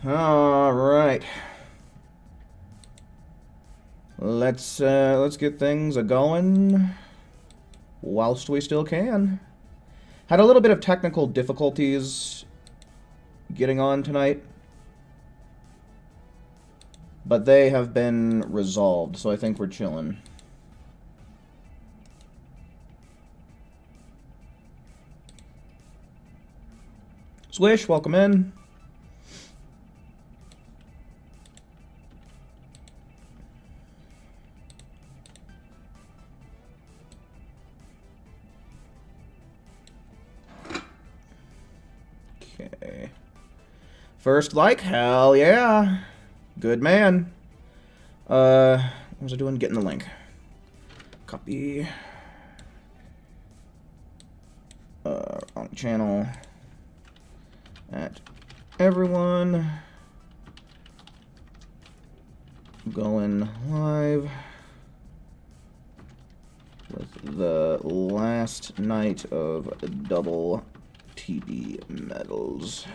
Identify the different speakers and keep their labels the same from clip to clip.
Speaker 1: All right. Let's get things a-going whilst we still can. Had a little bit of technical difficulties getting on tonight, but they have been resolved, so I think we're chilling. Swish, welcome in. Okay. First like, hell yeah. Good man. What was I doing? Getting the link. Copy. On channel. At everyone. Going live with the last night of double TB medals.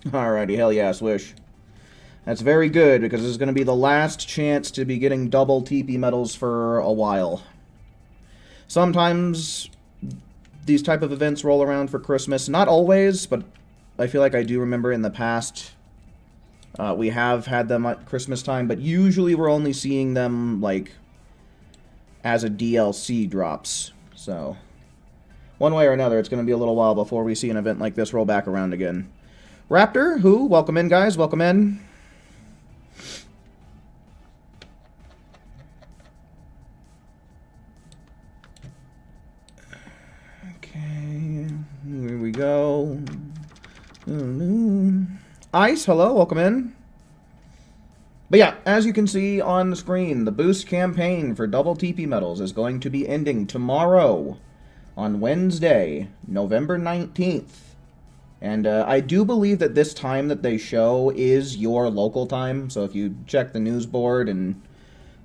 Speaker 1: Alrighty, hell yeah, Swish. That's very good, because this is going to be the last chance to be getting double TP medals for a while. Sometimes these type of events roll around for Christmas. Not always, but I feel like I do remember in the past we have had them at Christmas time, but usually we're only seeing them, like, as a DLC drops. So, one way or another, it's going to be a little while before we see an event like this roll back around again. Raptor, who? Welcome in, guys. Welcome in. Okay, here we go. Ice, hello, welcome in. But yeah, as you can see on the screen, the boost campaign for double TP medals is going to be ending tomorrow on Wednesday, November 19th. And I do believe that this time that they show is your local time. So if you check the news board and,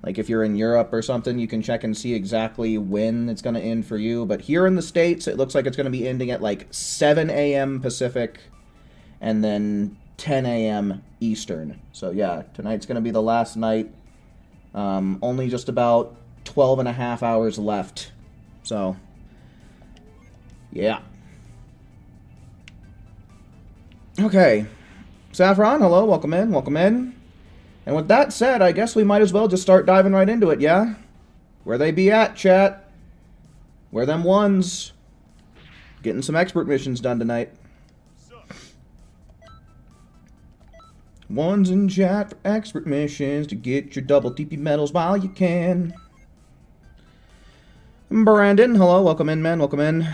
Speaker 1: like, if you're in Europe or something, you can check and see exactly when it's going to end for you. But here in the States, it looks like it's going to be ending at, like, 7 a.m. Pacific and then 10 a.m. Eastern. So, yeah, tonight's going to be the last night. Only just about 12 and a half hours left. So, yeah. Okay, Saffron, hello, welcome in, welcome in. And with that said, I guess we might as well just start diving right into it, yeah? Where they be at, chat? Where them ones? Getting some expert missions done tonight. Ones in chat for expert missions to get your double TP medals while you can. Brandon, hello, welcome in, man, welcome in.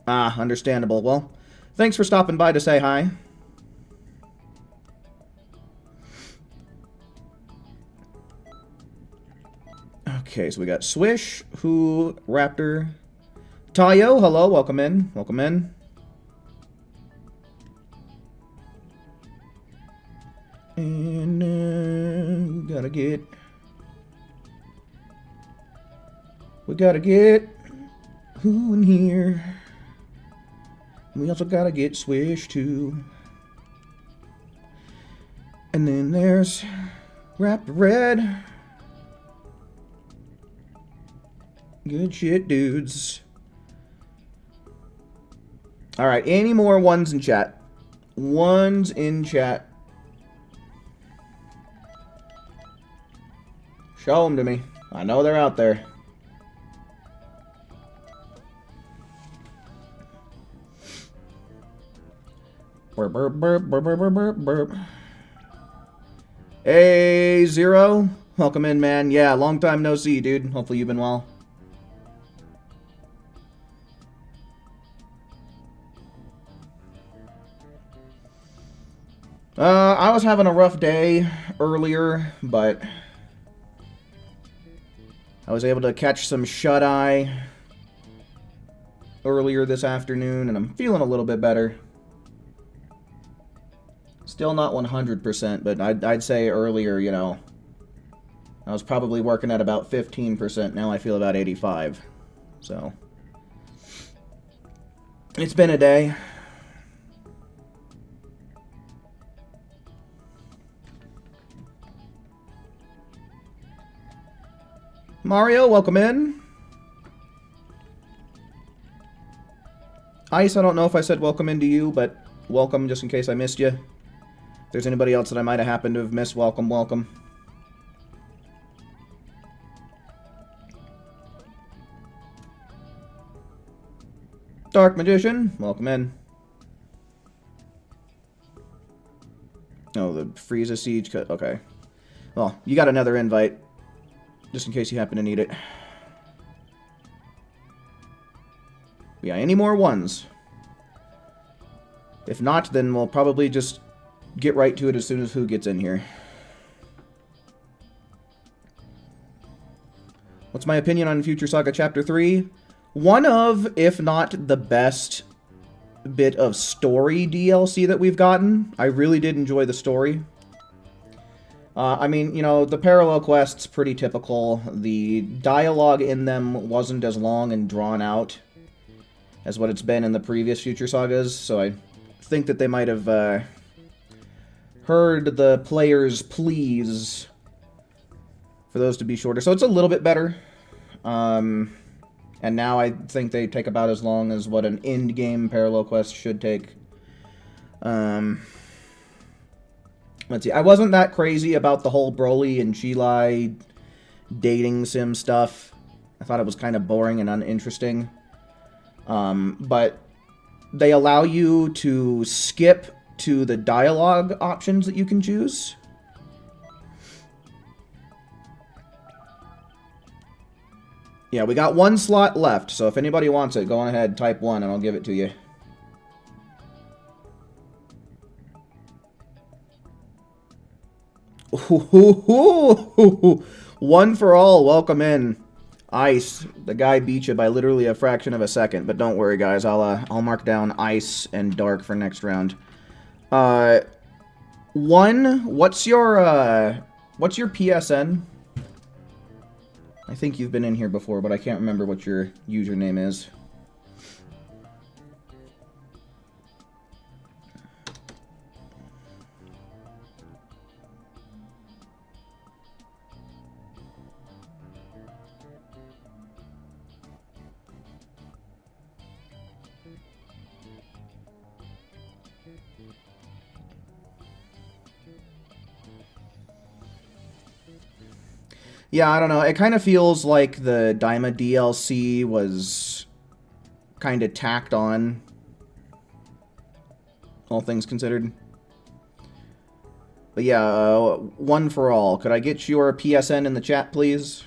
Speaker 1: Ah, understandable. Well, thanks for stopping by to say hi. Okay, so we got Swish, Who, Raptor, Tayo, hello, welcome in, welcome in. And we gotta get Who in here. We also gotta get Swish too. And then there's Raptor Red. Good shit, dudes. Alright, any more ones in chat? Ones in chat. Show them to me. I know they're out there. Burp, burp, burp, burp, burp, burp, burp. Hey, Zero. Welcome in, man. Yeah, long time no see, dude. Hopefully you've been well. I was having a rough day earlier, but I was able to catch some shut-eye earlier this afternoon, and I'm feeling a little bit better. Still not 100%, but I'd say earlier, you know, I was probably working at about 15%. Now I feel about 85. So, it's been a day. Mario, welcome in. Ice, I don't know if I said welcome into you, but welcome just in case I missed you. If there's anybody else that I might have happened to have missed, welcome, welcome. Dark Magician, welcome in. Oh, the Frieza Siege cut. Okay. Well, you got another invite, just in case you happen to need it. Yeah, any more ones? If not, then we'll probably just get right to it as soon as Who gets in here. What's my opinion on Future Saga Chapter 3? One of, if not the best bit of story DLC that we've gotten. I really did enjoy the story. I mean, you know, the parallel quests, pretty typical. The dialogue in them wasn't as long and drawn out as what it's been in the previous Future Sagas, so I think that they might have heard the players' pleas for those to be shorter. So it's a little bit better. And now I think they take about as long as what an end-game parallel quest should take. Let's see. I wasn't that crazy about the whole Broly and Chilai dating sim stuff. I thought it was kind of boring and uninteresting. But they allow you to skip to the dialogue options that you can choose. Yeah, we got one slot left, so if anybody wants it, go on ahead, type 1, and I'll give it to you. Ooh, one for all, welcome in. Ice, the guy beat you by literally a fraction of a second, but don't worry, guys, I'll mark down Ice and Dark for next round. What's your PSN? I think you've been in here before, but I can't remember what your username is. Yeah, I don't know. It kind of feels like the Daima DLC was kind of tacked on, all things considered. But yeah, one for all. Could I get your PSN in the chat, please?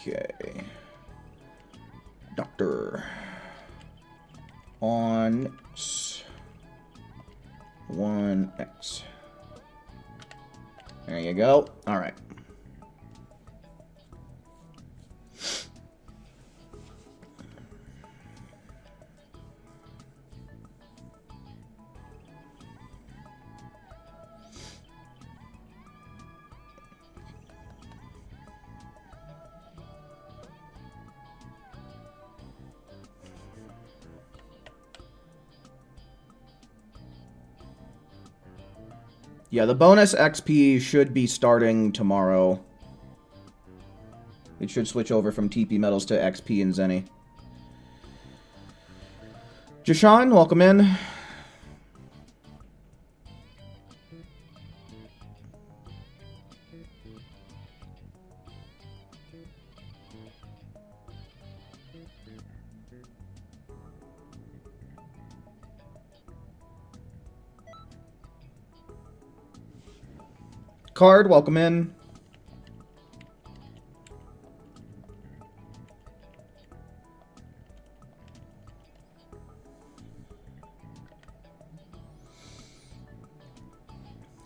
Speaker 1: Okay. Doctor. On X. 1X. There you go. Alright. Yeah, the bonus XP should be starting tomorrow. It should switch over from TP medals to XP and Zenny. Jashan, welcome in. Card, welcome in.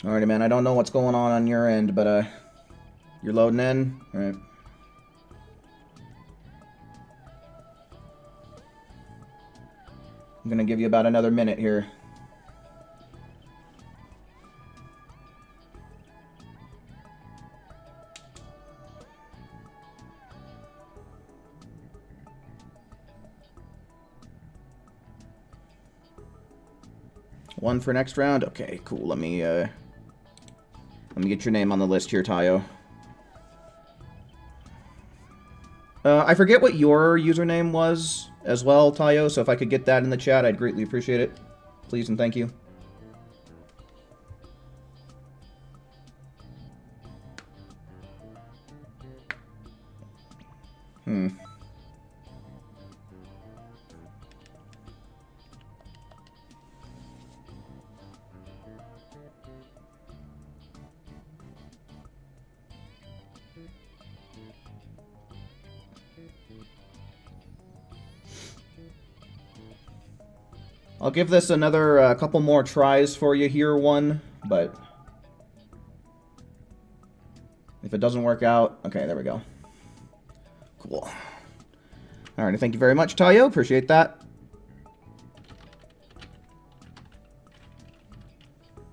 Speaker 1: Alrighty, man. I don't know what's going on your end, but You're loading in? Alright. I'm gonna give you about another minute here. One for next round? Okay, cool. Let me get your name on the list here, Tayo. I forget what your username was as well, Tayo, so if I could get that in the chat, I'd greatly appreciate it. Please and thank you. I'll give this another couple more tries for you here, but if it doesn't work out, okay, there we go. Cool. Alright, thank you very much, Tayo. Appreciate that.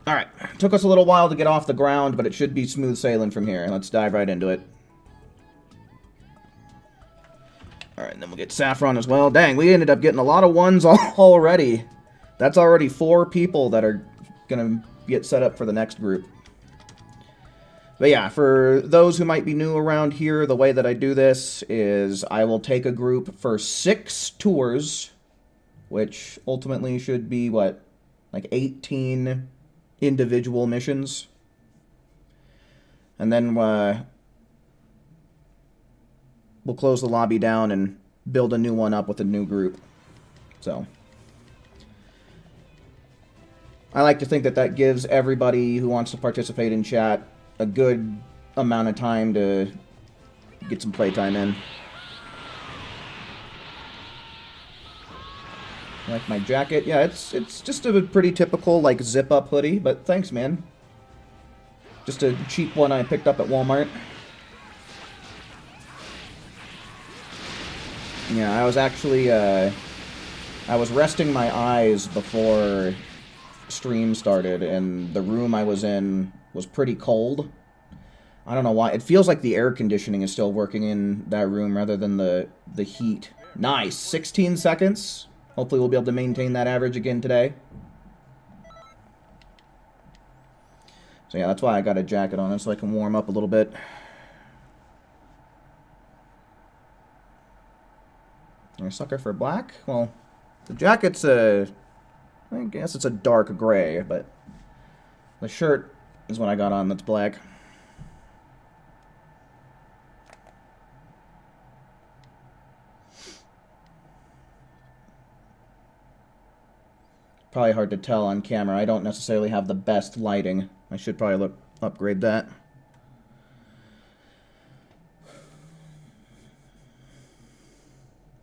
Speaker 1: Alright, took us a little while to get off the ground, but it should be smooth sailing from here. Let's dive right into it. Alright, and then we'll get Saffron as well. Dang, we ended up getting a lot of ones already. That's already 4 people that are going to get set up for the next group. But yeah, for those who might be new around here, the way that I do this is I will take a group for 6 tours, which ultimately should be, what, like 18 individual missions. And then we'll close the lobby down and build a new one up with a new group. So I like to think that that gives everybody who wants to participate in chat a good amount of time to get some playtime in. I like my jacket. Yeah, it's just a pretty typical, like, zip-up hoodie, but thanks, man. Just a cheap one I picked up at Walmart. Yeah, I was actually, I was resting my eyes before stream started, and the room I was in was pretty cold. I don't know why. It feels like the air conditioning is still working in that room rather than the heat. Nice. 16 seconds. Hopefully we'll be able to maintain that average again today. So yeah, that's why I got a jacket on, so I can warm up a little bit. You're a sucker for black? Well, the jacket's I guess it's a dark gray, but the shirt is what I got on that's black. Probably hard to tell on camera. I don't necessarily have the best lighting. I should probably upgrade that.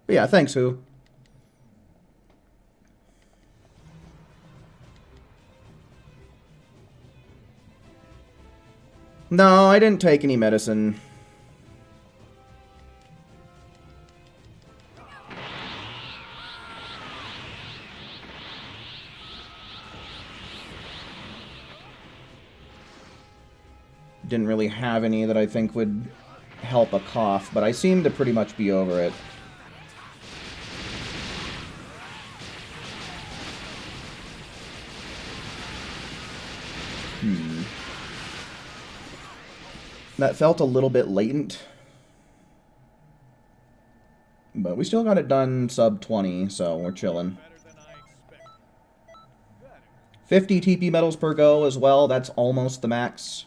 Speaker 1: But yeah, thanks, Who. No, I didn't take any medicine. Didn't really have any that I think would help a cough, but I seem to pretty much be over it. That felt a little bit latent. But we still got it done sub 20, so we're chilling. 50 TP medals per go as well, that's almost the max.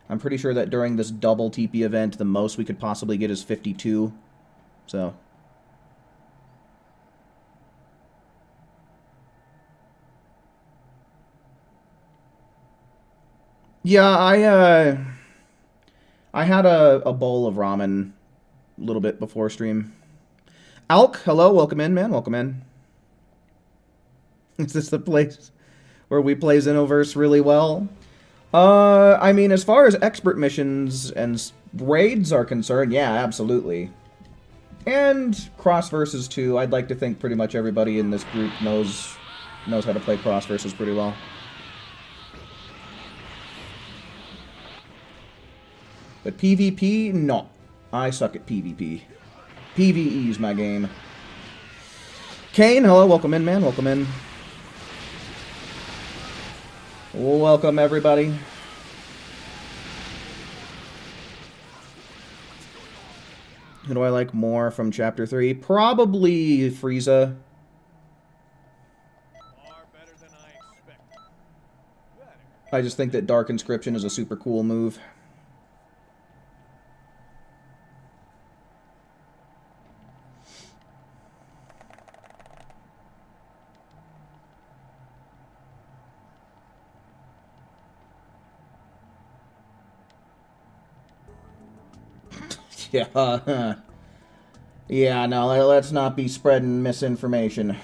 Speaker 1: I'm pretty sure that during this double TP event, the most we could possibly get is 52. So yeah, I had a bowl of ramen a little bit before stream. Alk, hello, welcome in, man, welcome in. Is this the place where we play Xenoverse really well? I mean, as far as expert missions and raids are concerned, yeah, absolutely. And cross versus too. I'd like to think pretty much everybody in this group knows how to play cross versus pretty well. But PvP, no. I suck at PvP. PvE's my game. Kane, hello, welcome in, man, welcome in. Welcome, everybody. Who do I like more from Chapter 3? Probably Frieza. I just think that Dark Inscription is a super cool move. Yeah. Yeah, no, let's not be spreading misinformation.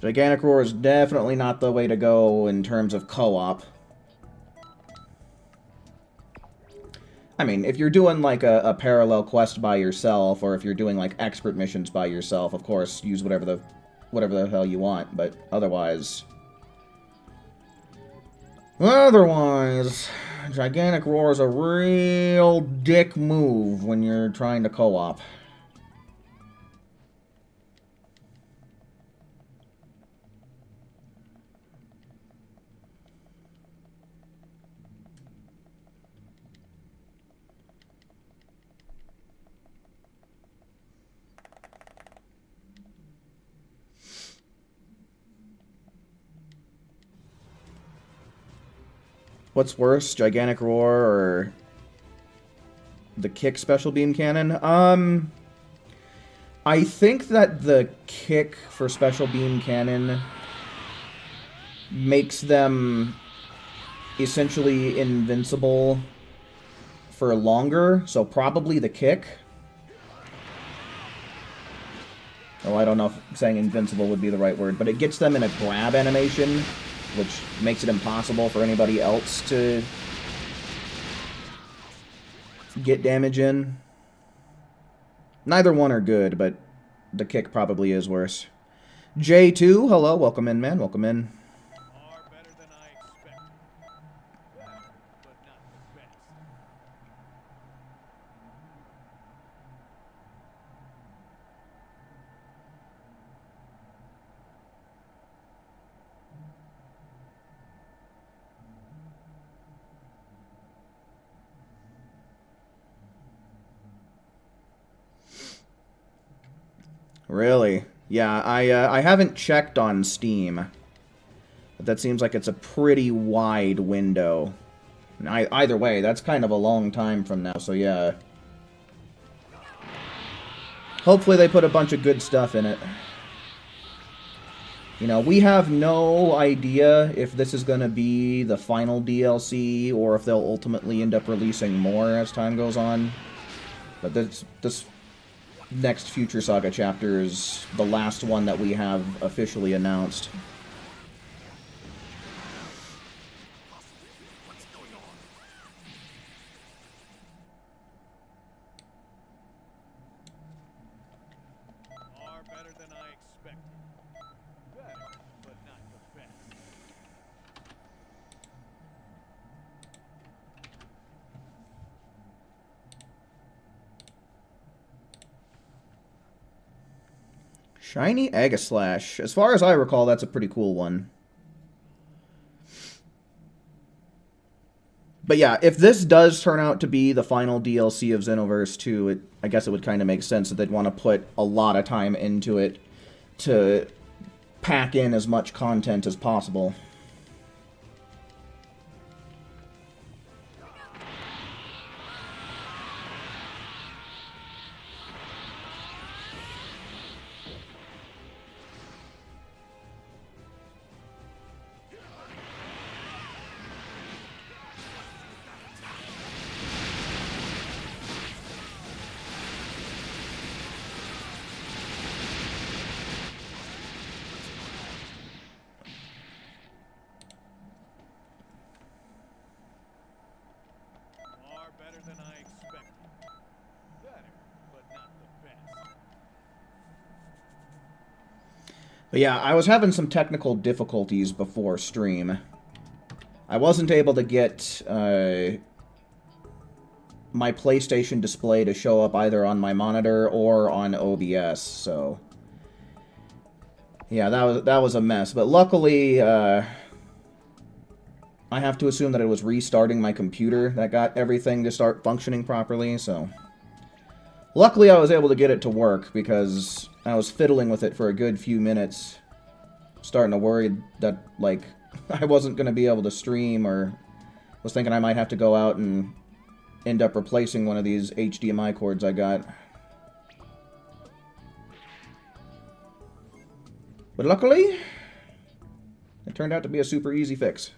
Speaker 1: Gigantic Roar is definitely not the way to go in terms of co-op. I mean, if you're doing like a parallel quest by yourself, or if you're doing like expert missions by yourself, of course, use whatever the hell you want, but otherwise... Gigantic Roar is a real dick move when you're trying to co-op. What's worse, Gigantic Roar or the Kick Special Beam Cannon? I think that the Kick for Special Beam Cannon makes them essentially invincible for longer, so probably the Kick. Oh, I don't know if saying invincible would be the right word, but it gets them in a grab animation, which makes it impossible for anybody else to get damage in. Neither one are good, but the Kick probably is worse. J2, hello, welcome in, man, welcome in. Really? Yeah, I haven't checked on Steam. But that seems like it's a pretty wide window. Either way, that's kind of a long time from now, so yeah. Hopefully they put a bunch of good stuff in it. You know, we have no idea if this is going to be the final DLC, or if they'll ultimately end up releasing more as time goes on. But this next Future Saga chapter is the last one that we have officially announced. Shiny Aegislash. As far as I recall, that's a pretty cool one. But yeah, if this does turn out to be the final DLC of Xenoverse 2, I guess it would kind of make sense that they'd want to put a lot of time into it to pack in as much content as possible. But yeah, I was having some technical difficulties before stream. I wasn't able to get my PlayStation display to show up either on my monitor or on OBS, so yeah, that was a mess. But luckily, I have to assume that it was restarting my computer that got everything to start functioning properly, so luckily I was able to get it to work, because I was fiddling with it for a good few minutes, starting to worry that, like, I wasn't going to be able to stream, or was thinking I might have to go out and end up replacing one of these HDMI cords I got. But luckily, it turned out to be a super easy fix.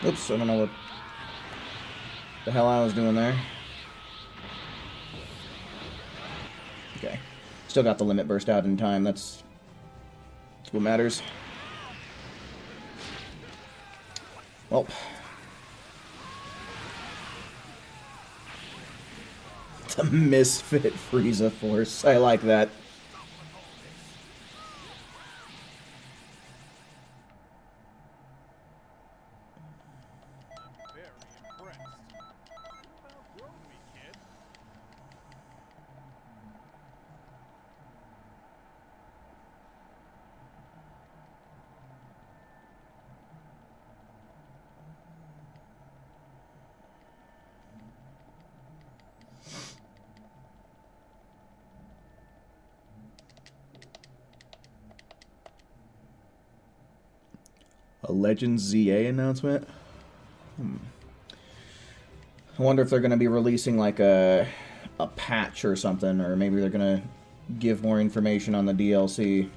Speaker 1: Oops, I don't know what the hell I was doing there. Okay. Still got the limit burst out in time. That's what matters. Well. The Misfit Frieza Force. I like that. A Legends ZA announcement? I wonder if they're going to be releasing like a patch or something, or maybe they're going to give more information on the DLC.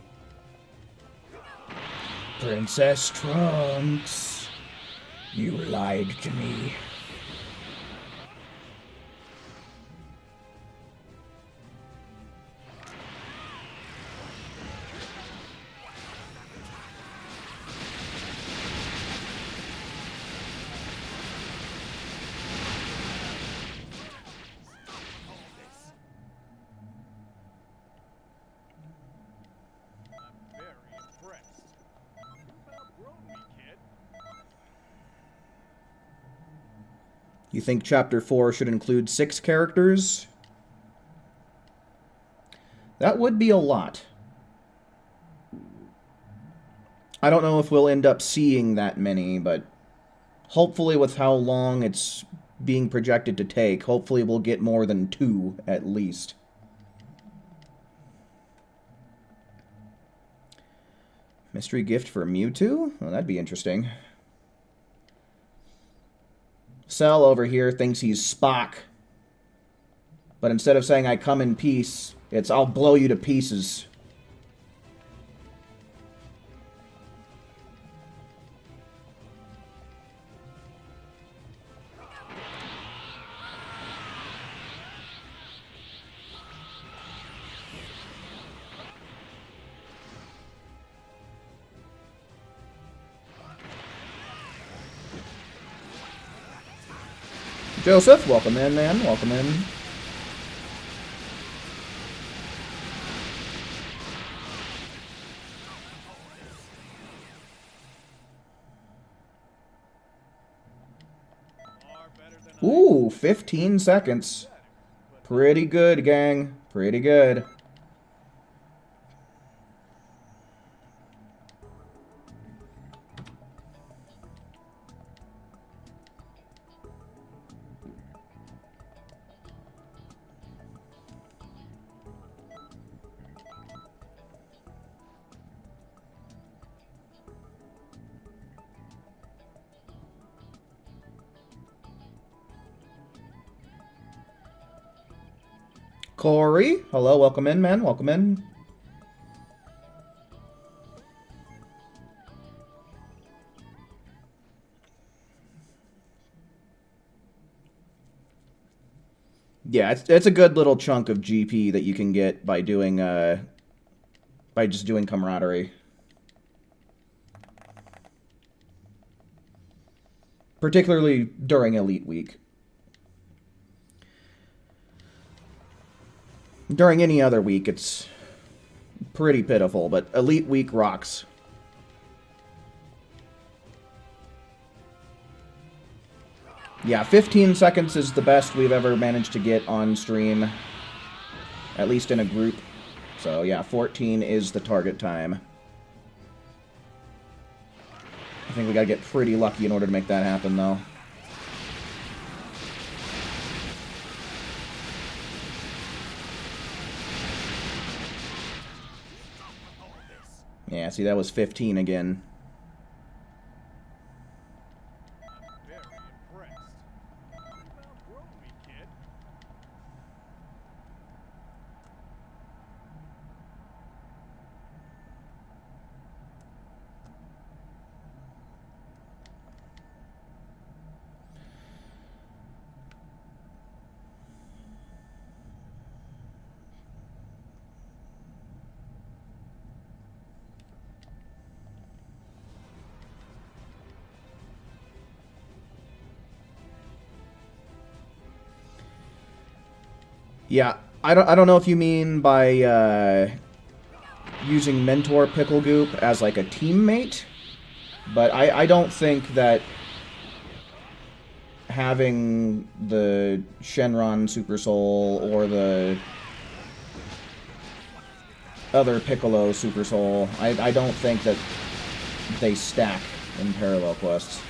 Speaker 1: Princess Trunks, you lied to me. You think Chapter 4 should include 6 characters? That would be a lot. I don't know if we'll end up seeing that many, but hopefully with how long it's being projected to take, hopefully we'll get more than 2 at least. Mystery gift for Mewtwo? Well, that'd be interesting. Cell over here thinks he's Spock. But instead of saying I come in peace, it's I'll blow you to pieces. Joseph, welcome in, man. Welcome in. Ooh, 15 seconds. Pretty good, gang. Pretty good. Corey, hello, welcome in, man. Welcome in. Yeah, it's a good little chunk of GP that you can get by doing by just doing camaraderie. Particularly during Elite Week. During any other week, it's pretty pitiful, but Elite Week rocks. Yeah, 15 seconds is the best we've ever managed to get on stream, at least in a group. So yeah, 14 is the target time. I think we gotta get pretty lucky in order to make that happen, though. Yeah, see, that was 15 again. Yeah, I don't know if you mean by using Mentor Pickle Goop as like a teammate, but I don't think that having the Shenron Super Soul or the other Piccolo Super Soul, I don't think that they stack in parallel quests.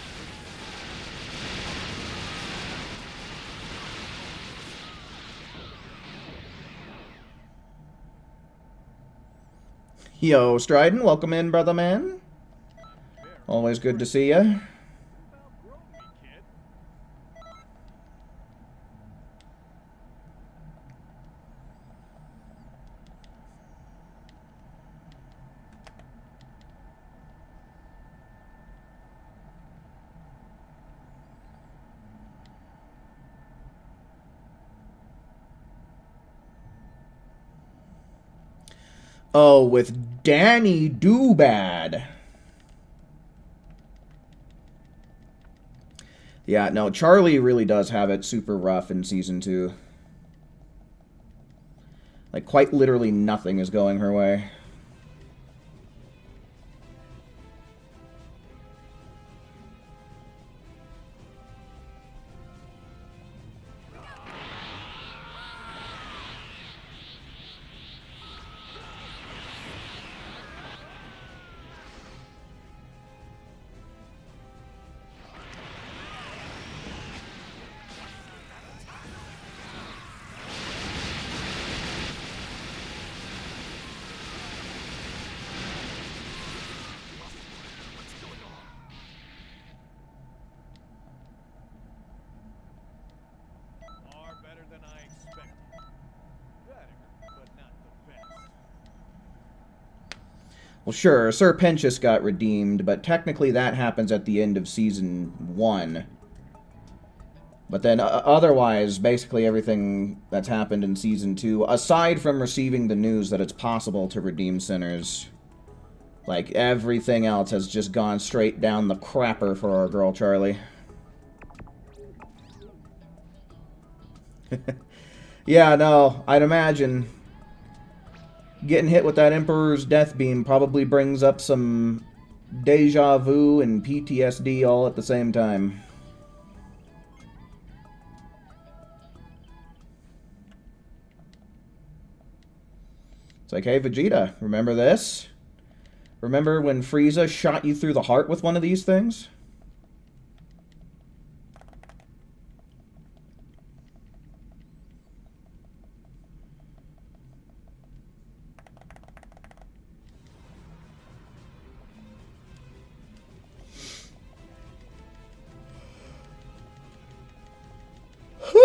Speaker 1: Yo, Strident, welcome in, brother man. Always good to see ya. Oh, with Danny Doobad. Yeah, no, Charlie really does have it super rough in Season 2. Like, quite literally nothing is going her way. Well, sure, Sir Pentious got redeemed, but technically that happens at the end of Season 1. But then, otherwise, basically everything that's happened in Season 2, aside from receiving the news that it's possible to redeem sinners, like, everything else has just gone straight down the crapper for our girl Charlie. Yeah, no, I'd imagine getting hit with that Emperor's Death Beam probably brings up some deja vu and PTSD all at the same time. It's like, hey, Vegeta, remember this? Remember when Frieza shot you through the heart with one of these things?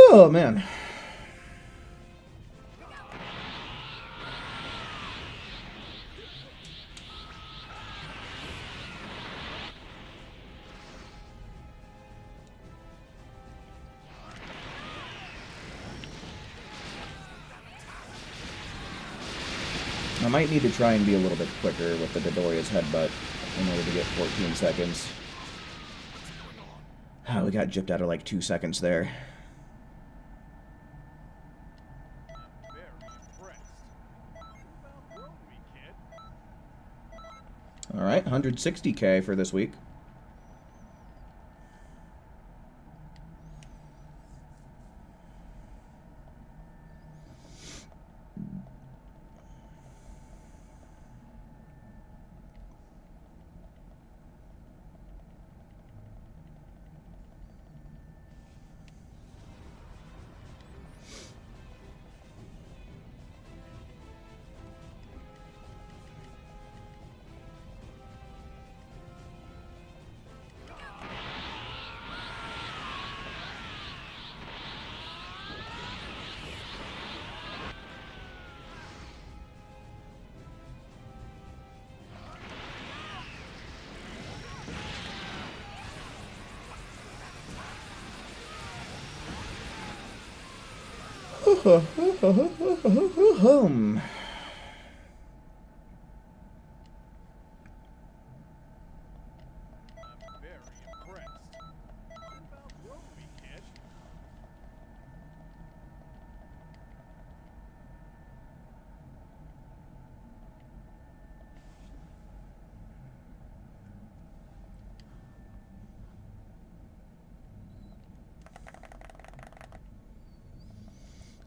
Speaker 1: Oh, man. I might need to try and be a little bit quicker with the Dodoria's headbutt in order to get 14 seconds. Oh, we got gypped out of like 2 seconds there. Alright, 160k for this week.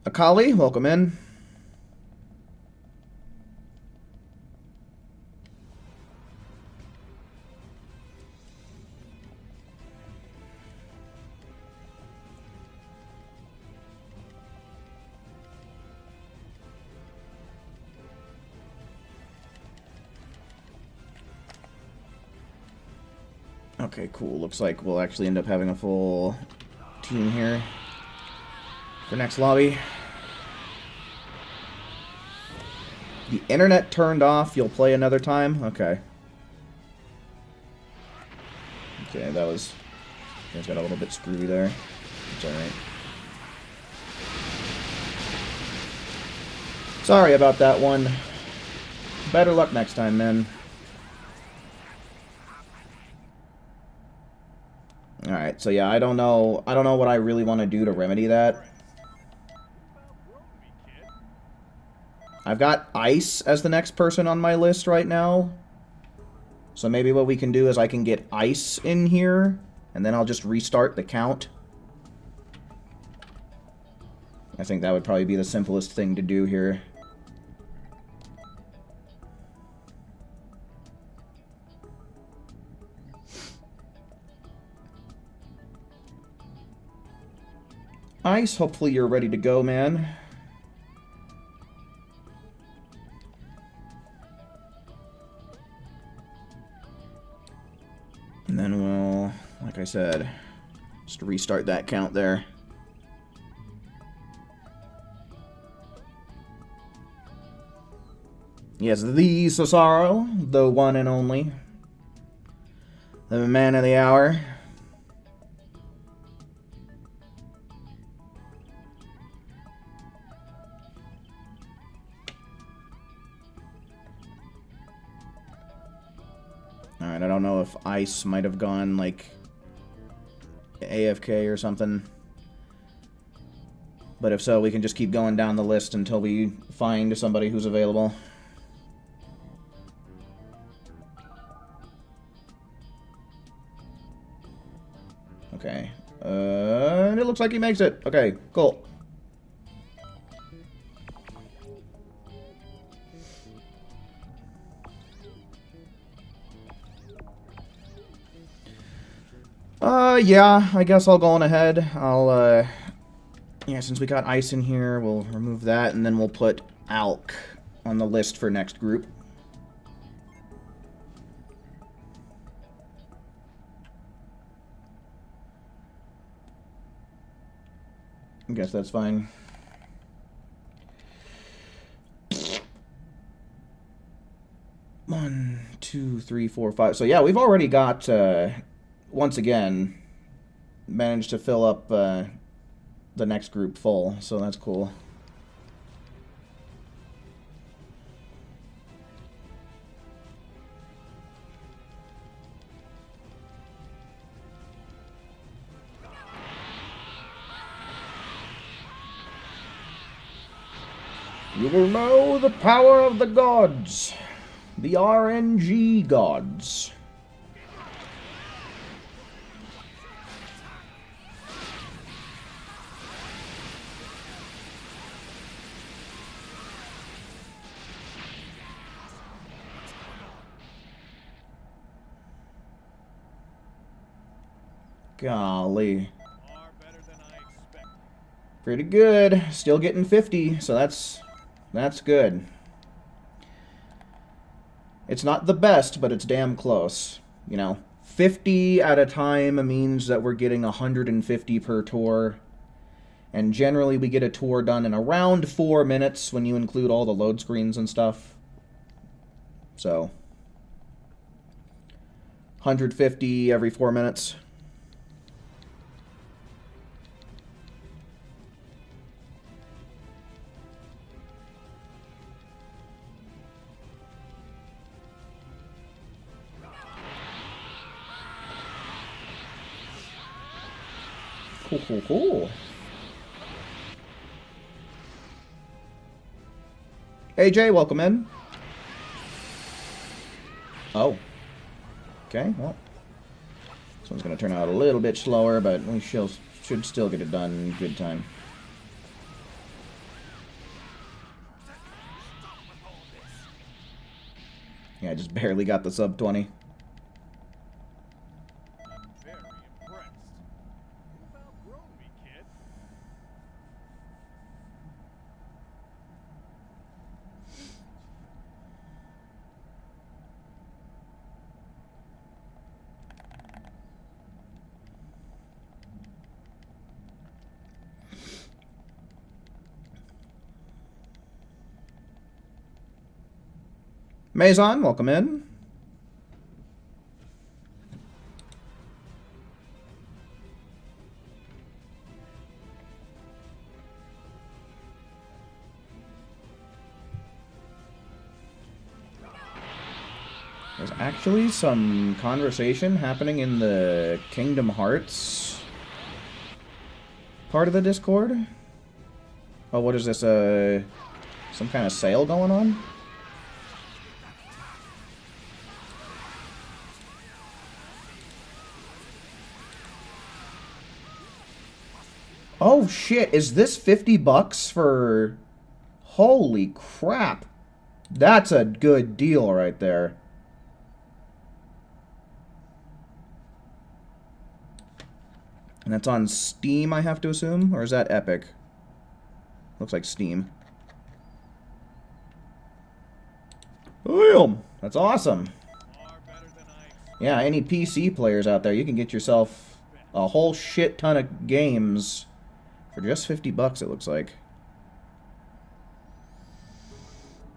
Speaker 1: Akali, welcome in. Okay, cool. Looks like we'll actually end up having a full team here for next lobby. The internet turned off. You'll play another time? Okay. Okay, that was... You guys got a little bit screwy there. It's alright. Sorry about that one. Better luck next time, man. Alright, so yeah, I don't know what I really want to do to remedy that. I've got Ice as the next person on my list right now. So maybe what we can do is I can get Ice in here, and then I'll just restart the count. I think that would probably be the simplest thing to do here. Ice, hopefully you're ready to go, man. And then we'll, like I said, just restart that count there. Yes, the Cesaro, the one and only. The man of the hour. Alright, I don't know if Ice might have gone, like, AFK or something. But if so, we can just keep going down the list until we find somebody who's available. Okay. And it looks like he makes it. Okay, cool. Yeah, I guess I'll go on ahead. Yeah, since we got Ice in here, we'll remove that, and then we'll put Alk on the list for next group. I guess that's fine. One, two, three, four, five. So yeah, we've already got, once again, managed to fill up the next group full, so that's cool. You will know the power of the gods. The RNG gods. Golly. Pretty good. Still getting 50, so that's good. It's not the best, but it's damn close. You know, 50 at a time means that we're getting 150 per tour. And generally we get a tour done in around 4 minutes when you include all the load screens and stuff. So, 150 every 4 minutes. Cool. AJ, welcome in. Oh. Okay, well. This one's going to turn out a little bit slower, but we should still get it done in good time. Yeah, I just barely got the sub 20. Maison, welcome in. There's actually some conversation happening in the Kingdom Hearts part of the Discord. Oh, what is this? Some kind of sale going on? Oh shit, is this 50 bucks for... Holy crap. That's a good deal right there. And that's on Steam, I have to assume? Or is that Epic? Looks like Steam. Boom! That's awesome. Yeah, any PC players out there, you can get yourself a whole shit ton of games for just 50 bucks, it looks like.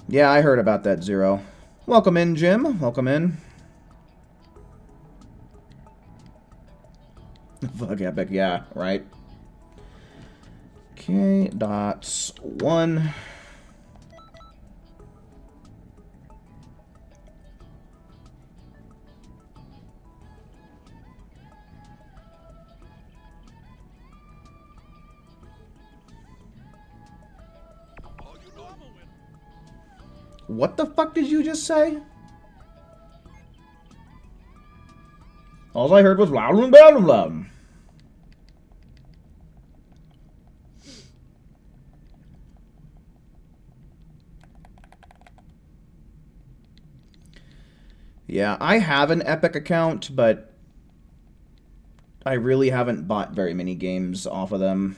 Speaker 1: Yeah, I heard about that, Zero. Welcome in, Jim. Welcome in. Fuck Epic, yeah, right. Okay, dots 1. What the fuck did you just say? All I heard was blah blah blah blah. Yeah, I have an Epic account, but I really haven't bought very many games off of them.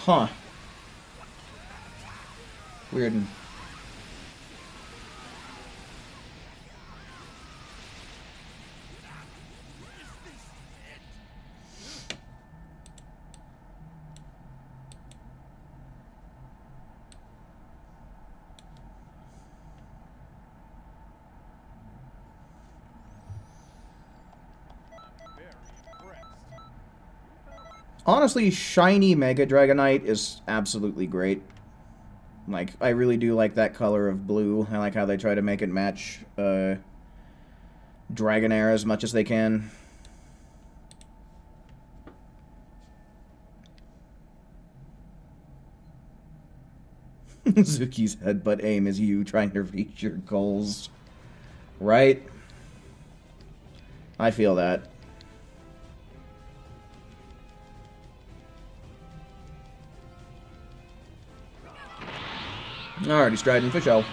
Speaker 1: Huh. Weird. Honestly, shiny Mega Dragonite is absolutely great. Like, I really do like that color of blue. I like how they try to make it match Dragonair as much as they can. Zuki's headbutt aim is you trying to reach your goals. Right? I feel that. Alrighty, Strident for show.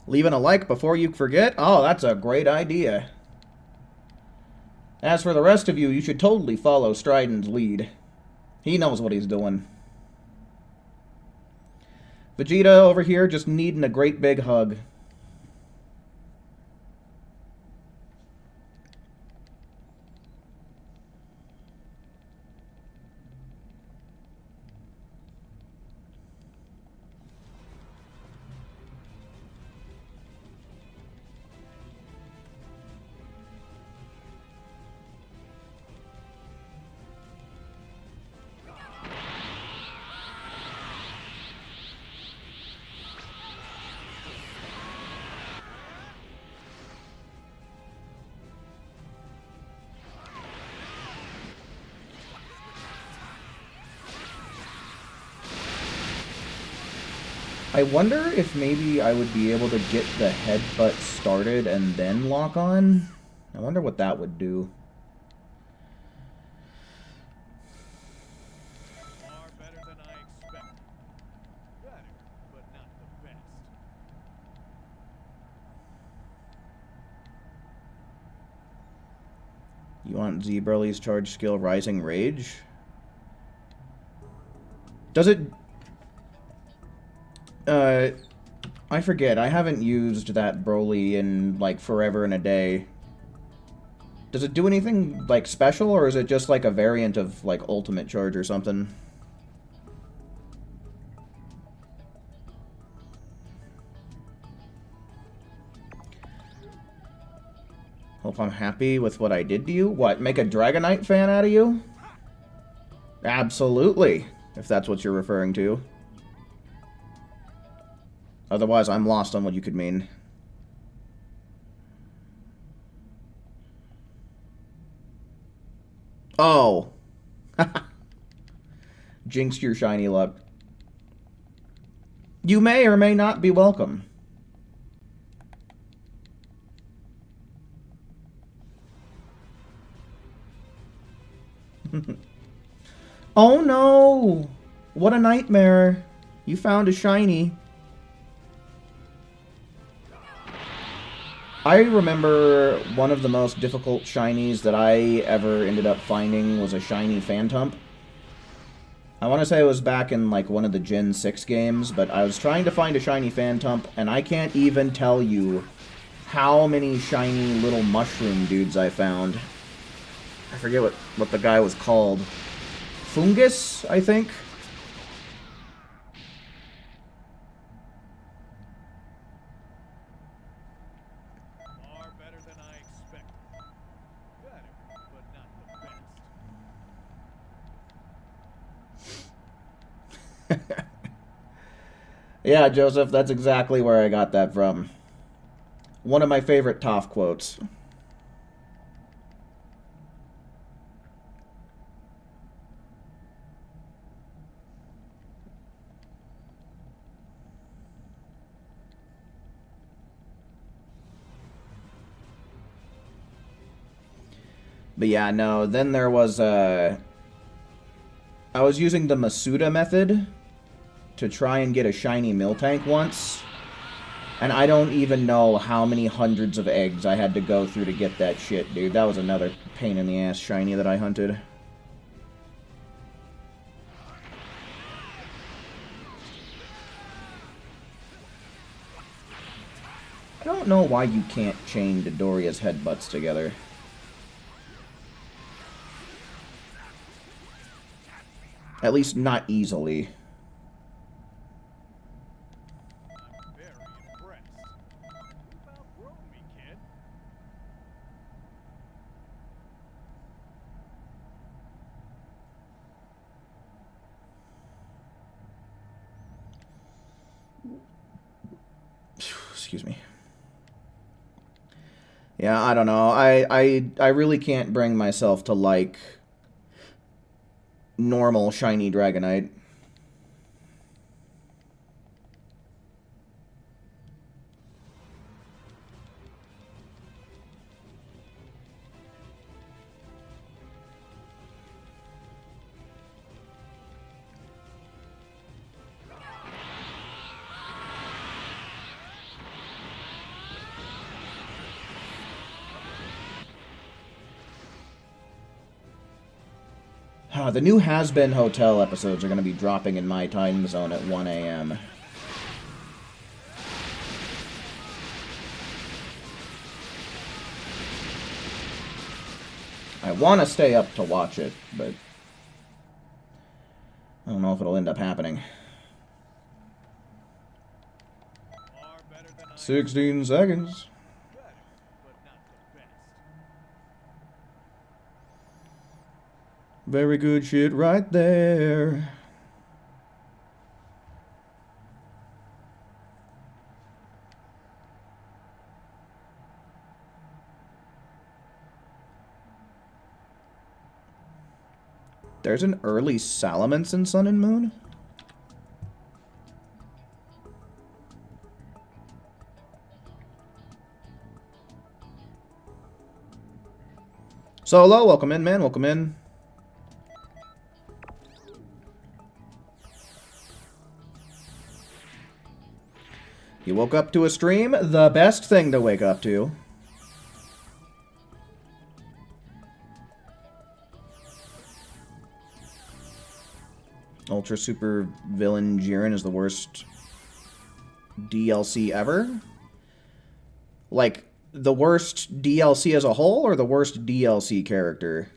Speaker 1: Leaving a like before you forget? Oh, that's a great idea. As for the rest of you, you should totally follow Strident's lead. He knows what he's doing. Vegeta over here just needing a great big hug. I wonder if maybe I would be able to get the headbutt started and then lock on. I wonder what that would do.
Speaker 2: Far better than I expected. Better, but not the best.
Speaker 1: You want Z-Broly's charge skill Rising Rage? Does it... I forget. I haven't used that Broly in, like, forever and a day. Does it do anything, like, special, or is it just, like, a variant of, like, Ultimate Charge or something? Hope I'm happy with what I did to you. What, make a Dragonite fan out of you? Absolutely, if that's what you're referring to. Otherwise, I'm lost on what you could mean. Oh. Jinx your shiny luck. You may or may not be welcome. Oh no! What a nightmare. You found a shiny. I remember one of the most difficult shinies that I ever ended up finding was a shiny Phantump. I want to say it was back in like one of the Gen 6 games, but I was trying to find a shiny Phantump, and I can't even tell you how many shiny little mushroom dudes I found. I forget what the guy was called. Fungus, I think? Yeah, Joseph, that's exactly where I got that from. One of my favorite Toph quotes. But yeah, no, then there was, I was using the Masuda method to try and get a shiny Miltank once, and I don't even know how many hundreds of eggs I had to go through to get that shit, dude. That was another pain in the ass shiny that I hunted. I don't know why you can't chain Dodoria's headbutts together. At least not easily.
Speaker 2: I'm very impressed. You've outgrown me, kid.
Speaker 1: Excuse me. Yeah, I don't know. I really can't bring myself to like normal shiny Dragonite. The new Has Been Hotel episodes are going to be dropping in my time zone at 1 a.m. I want to stay up to watch it, but I don't know if it'll end up happening.
Speaker 2: Far better than I
Speaker 1: 16 seconds.
Speaker 2: better, but not the best.
Speaker 1: Very good shit right there. There's an early Salamence in Sun and Moon? Solo, welcome in, man. Welcome in. You woke up to a stream? The best thing to wake up to. Ultra Super Villain Jiren is the worst DLC ever? Like, the worst DLC as a whole, or the worst DLC character?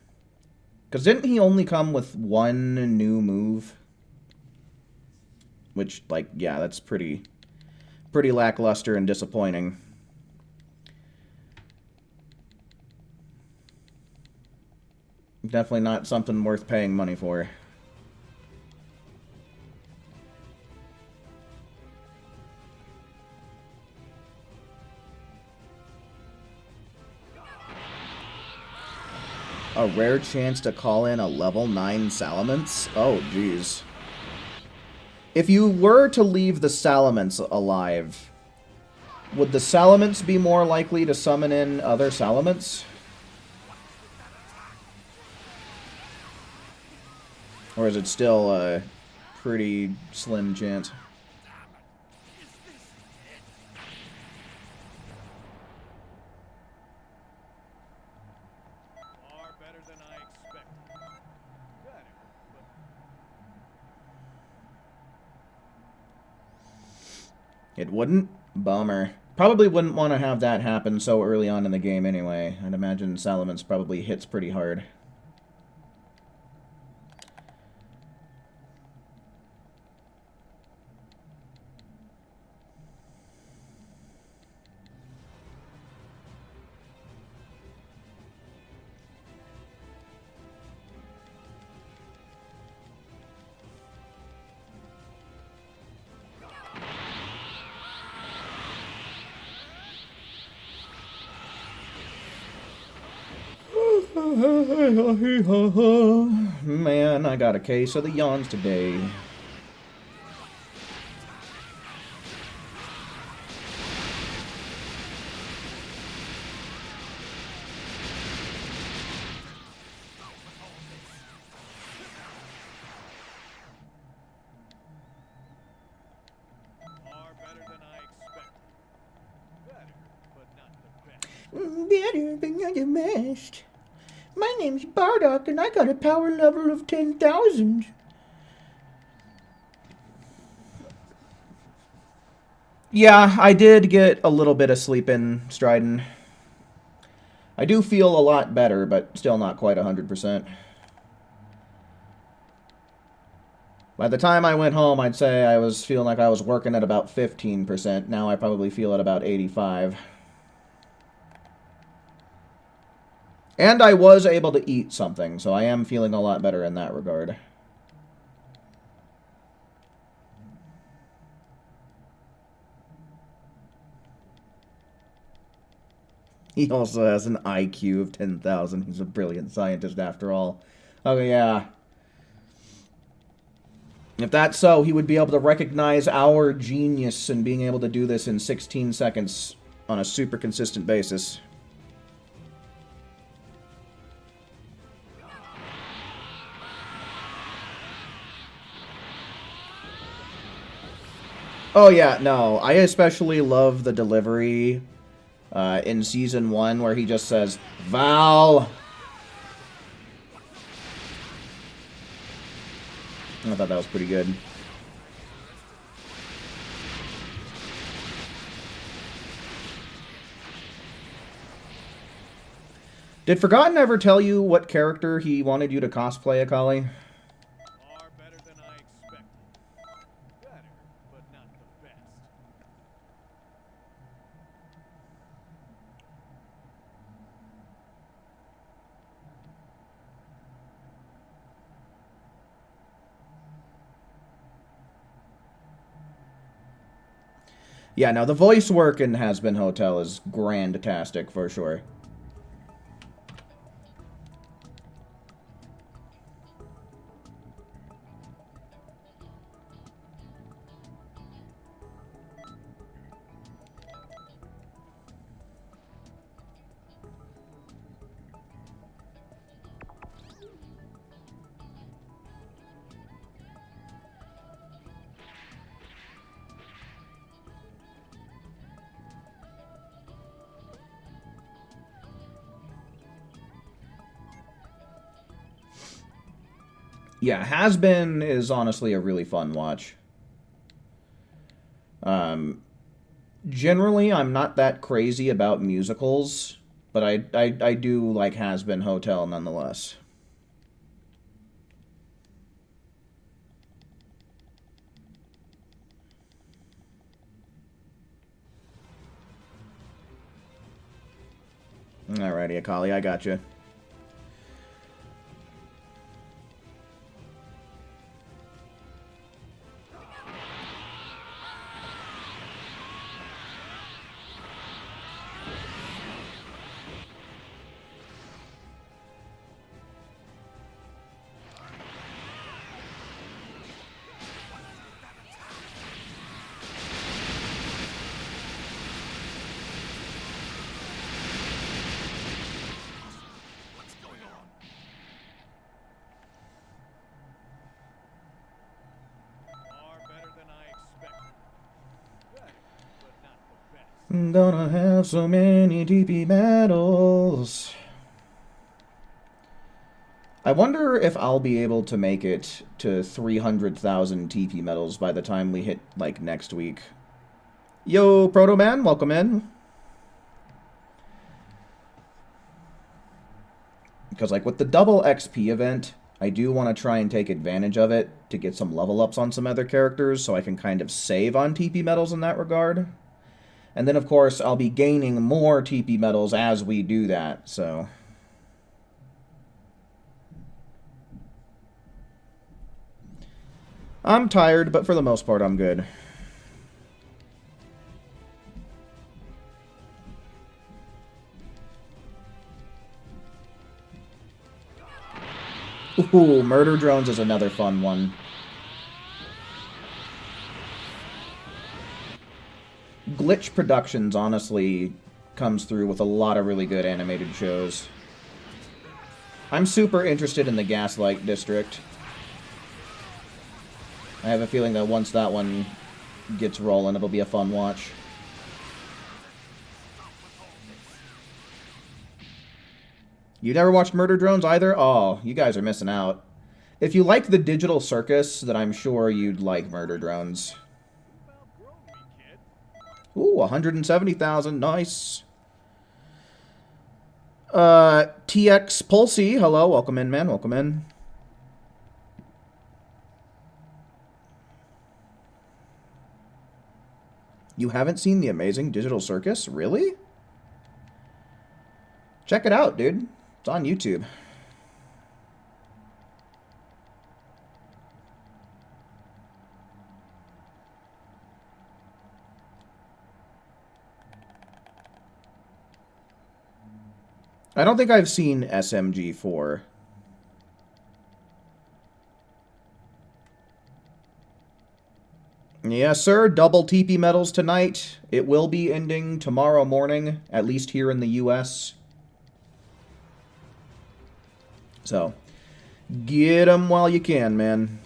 Speaker 1: Because didn't he only come with one new move? Which, like, yeah, that's pretty lackluster and disappointing. Definitely not something worth paying money for. A rare chance to call in a level 9 Salamence? Oh, jeez. If you were to leave the Salamence alive, would the Salamence be more likely to summon in other Salamence? Or is it still a pretty slim chance?
Speaker 2: Far better than I expected. Better, but
Speaker 1: It wouldn't? Bummer. Probably wouldn't want to have that happen so early on in the game anyway. I'd imagine Salamence probably hits pretty hard. Man, I got a case of the yawns today. better, but not the best. My name's Bardock, and I got a power level of 10,000. Yeah, I did get a little bit of sleep in, Stridon. I do feel a lot better, but still not quite 100%. By the time I went home, I'd say I was feeling like I was working at about 15%. Now I probably feel at about 85. And I was able to eat something, so I am feeling a lot better in that regard. He also has an IQ of 10,000. He's a brilliant scientist after all. Oh, yeah. If that's so, he would be able to recognize our genius in being able to do this in 16 seconds on a super consistent basis. Oh, yeah, no. I especially love the delivery in Season 1 where he just says, Val! I thought that was pretty good. Did Forgotten ever tell you what character he wanted you to cosplay, Akali?
Speaker 2: Far better than I expected. Better, but not the best.
Speaker 1: Yeah, no, the voice work in Has Been Hotel is grand-tastic, for sure. Yeah, Has Been is honestly a really fun watch. Generally, I'm not that crazy about musicals, but I do like Has Been Hotel nonetheless. Alrighty, Akali, I got you.
Speaker 2: Far better than I expected. Better, but not the best.
Speaker 1: I'm gonna have so many DP medals. I wonder if I'll be able to make it to 300,000 TP medals by the time we hit, like, next week. Yo, Proto Man, welcome in. Because, like, with the double XP event, I do want to try and take advantage of it to get some level ups on some other characters so I can kind of save on TP medals in that regard. And then, of course, I'll be gaining more TP medals as we do that, so... I'm tired, but for the most part, I'm good. Ooh, Murder Drones is another fun one. Glitch Productions, honestly, comes through with a lot of really good animated shows. I'm super interested in the Gaslight District. I have a feeling that once that one gets rolling, it'll be a fun watch. You never watched Murder Drones either? Oh, you guys are missing out. If you like the digital circus, then I'm sure you'd like Murder Drones.
Speaker 2: You've outgrown me, kid.
Speaker 1: Ooh, 170,000. Nice. TX Pulsey. Hello. Welcome in, man. Welcome in. You haven't seen The Amazing Digital Circus? Really? Check it out, dude. It's on YouTube. I don't think I've seen SMG4. Yes, sir. Double TP medals tonight. It will be ending tomorrow morning, at least here in the U.S. So, get them while you can, man.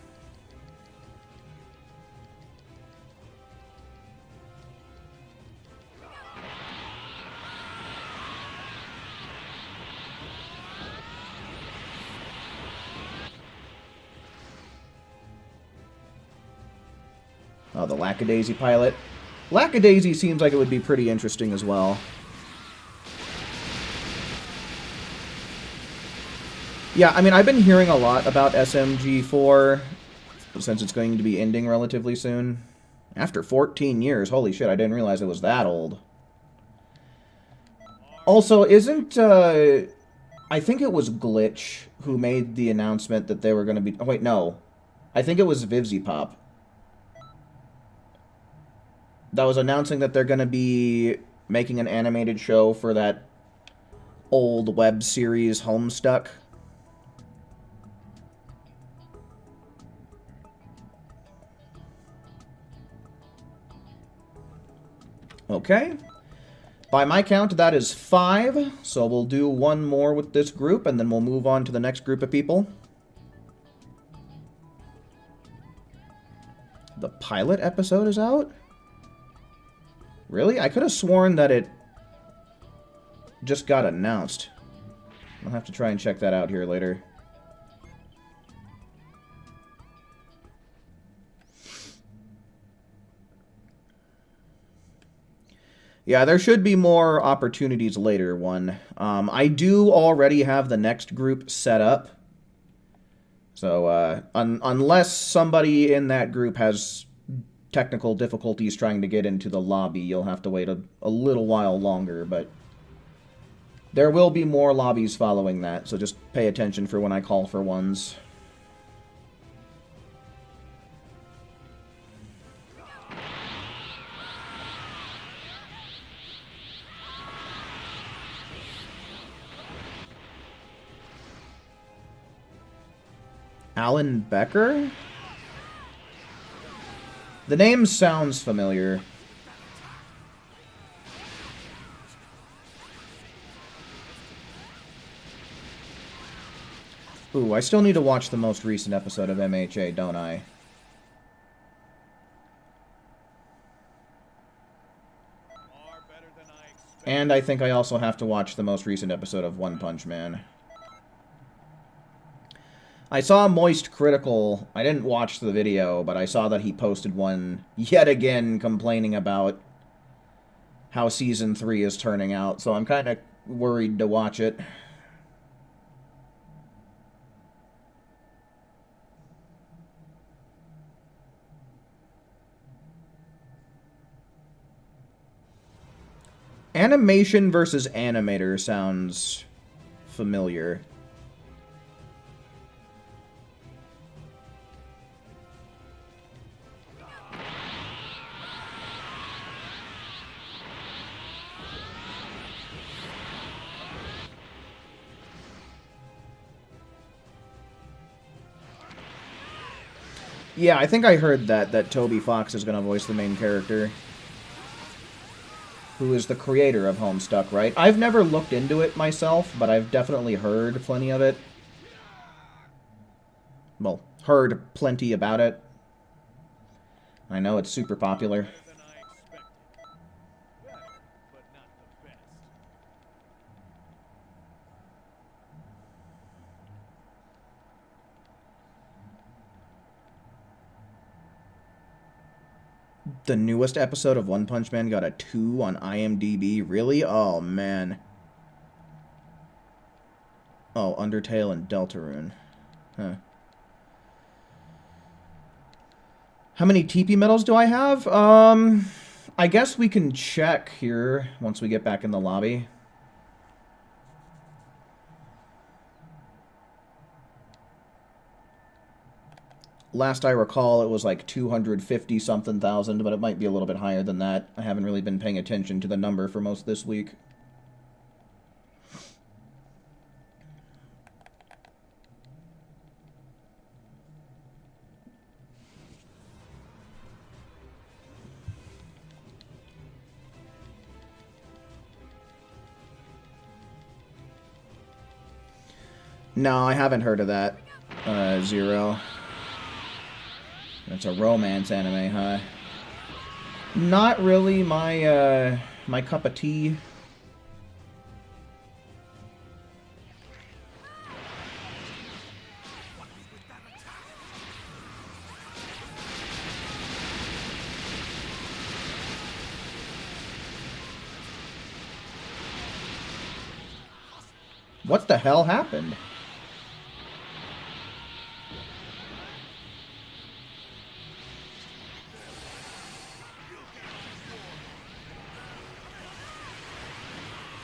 Speaker 1: Oh, the Lackadaisy pilot. Lackadaisy seems like it would be pretty interesting as well. Yeah, I mean, I've been hearing a lot about SMG4 since it's going to be ending relatively soon. After 14 years. Holy shit, I didn't realize it was that old. Also, isn't, I think it was Glitch who made the announcement that they were going to be... Oh, wait, no. I think it was VivziePop that was announcing that they're going to be making an animated show for that old web series Homestuck. Okay. By my count, that is 5. So we'll do one more with this group, and then we'll move on to the next group of people. The pilot episode is out? Really? I could have sworn that it just got announced. I'll have to try and check that out here later. Yeah, there should be more opportunities later, one. I do already have the next group set up. So, unless somebody in that group has technical difficulties trying to get into the lobby, you'll have to wait a little while longer, but there will be more lobbies following that, so just pay attention for when I call for ones. Alan Becker? The name sounds familiar. Ooh, I still need to watch the most recent episode of MHA, don't I? And I think I also have to watch the most recent episode of One Punch Man. I saw Moist Critical. I didn't watch the video, but I saw that he posted one yet again complaining about how Season 3 is turning out, so I'm kind of worried to watch it. Animation versus animator sounds familiar. Yeah, I think I heard that Toby Fox is going to voice the main character, who is the creator of Homestuck, right? I've never looked into it myself, but I've definitely heard plenty of it. Well, heard plenty about it. I know it's super popular. The newest episode of One Punch Man got a 2 on IMDb. Really? Oh, man. Oh, Undertale and Deltarune. Huh. How many TP medals do I have? I guess we can check here once we get back in the lobby. Last I recall, it was like 250-something thousand, but it might be a little bit higher than that. I haven't really been paying attention to the number for most this week. No, I haven't heard of that. Zero. It's a romance anime, huh? Not really my, my cup of tea. What the hell happened?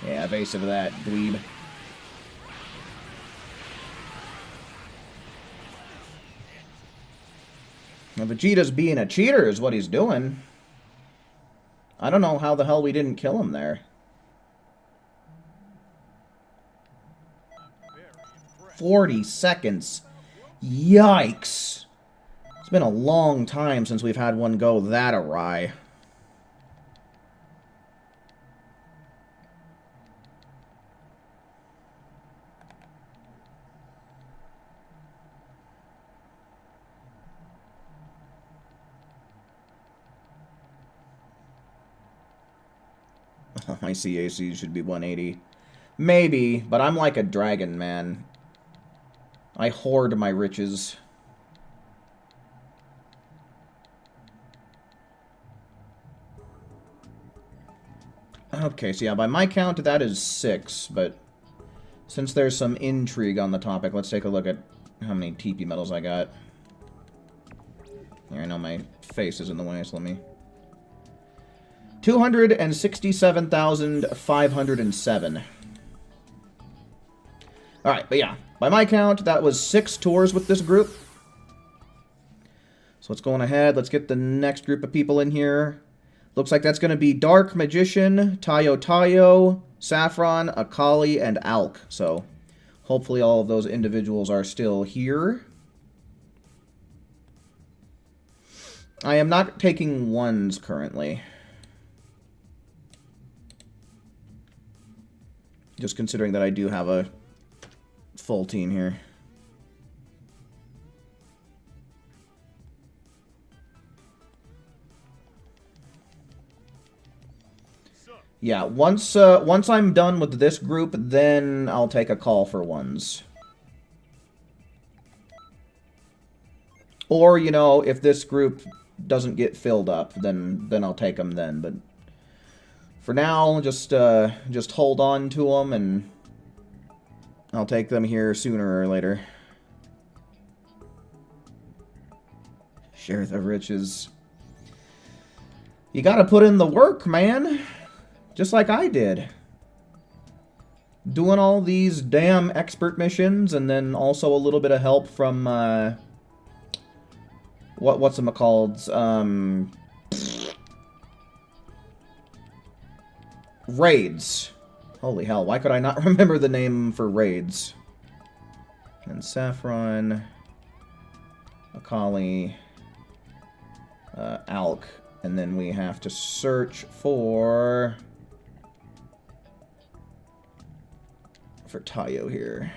Speaker 1: Yeah, evasive of that, dweeb. Now, Vegeta's being a cheater is what he's doing. I don't know how the hell we didn't kill him there. 40 seconds. Yikes. It's been a long time since we've had one go that awry. My CAC should be 180. Maybe, but I'm like a dragon, man. I hoard my riches. Okay, so yeah, by my count, that is 6, but since there's some intrigue on the topic, let's take a look at how many TP medals I got. Here, I know my face is in the way, so let me... 267,507. Alright, but yeah, by my count, that was 6 tours with this group. So let's go on ahead, let's get the next group of people in here. Looks like that's going to be Dark Magician, Tayo, Saffron, Akali, and Alk. So hopefully all of those individuals are still here. I am not taking ones currently. Just considering that I do have a full team here. Yeah, once I'm done with this group, then I'll take a call for ones. Or, you know, if this group doesn't get filled up, then I'll take them then. But for now, just hold on to them, and I'll take them here sooner or later. Share the riches. You gotta put in the work, man. Just like I did. Doing all these damn expert missions, and then also a little bit of help from, what's them called? Raids. Holy hell, why could I not remember the name for raids? And Saffron, Akali, Alk, and then we have to search for Tayo here.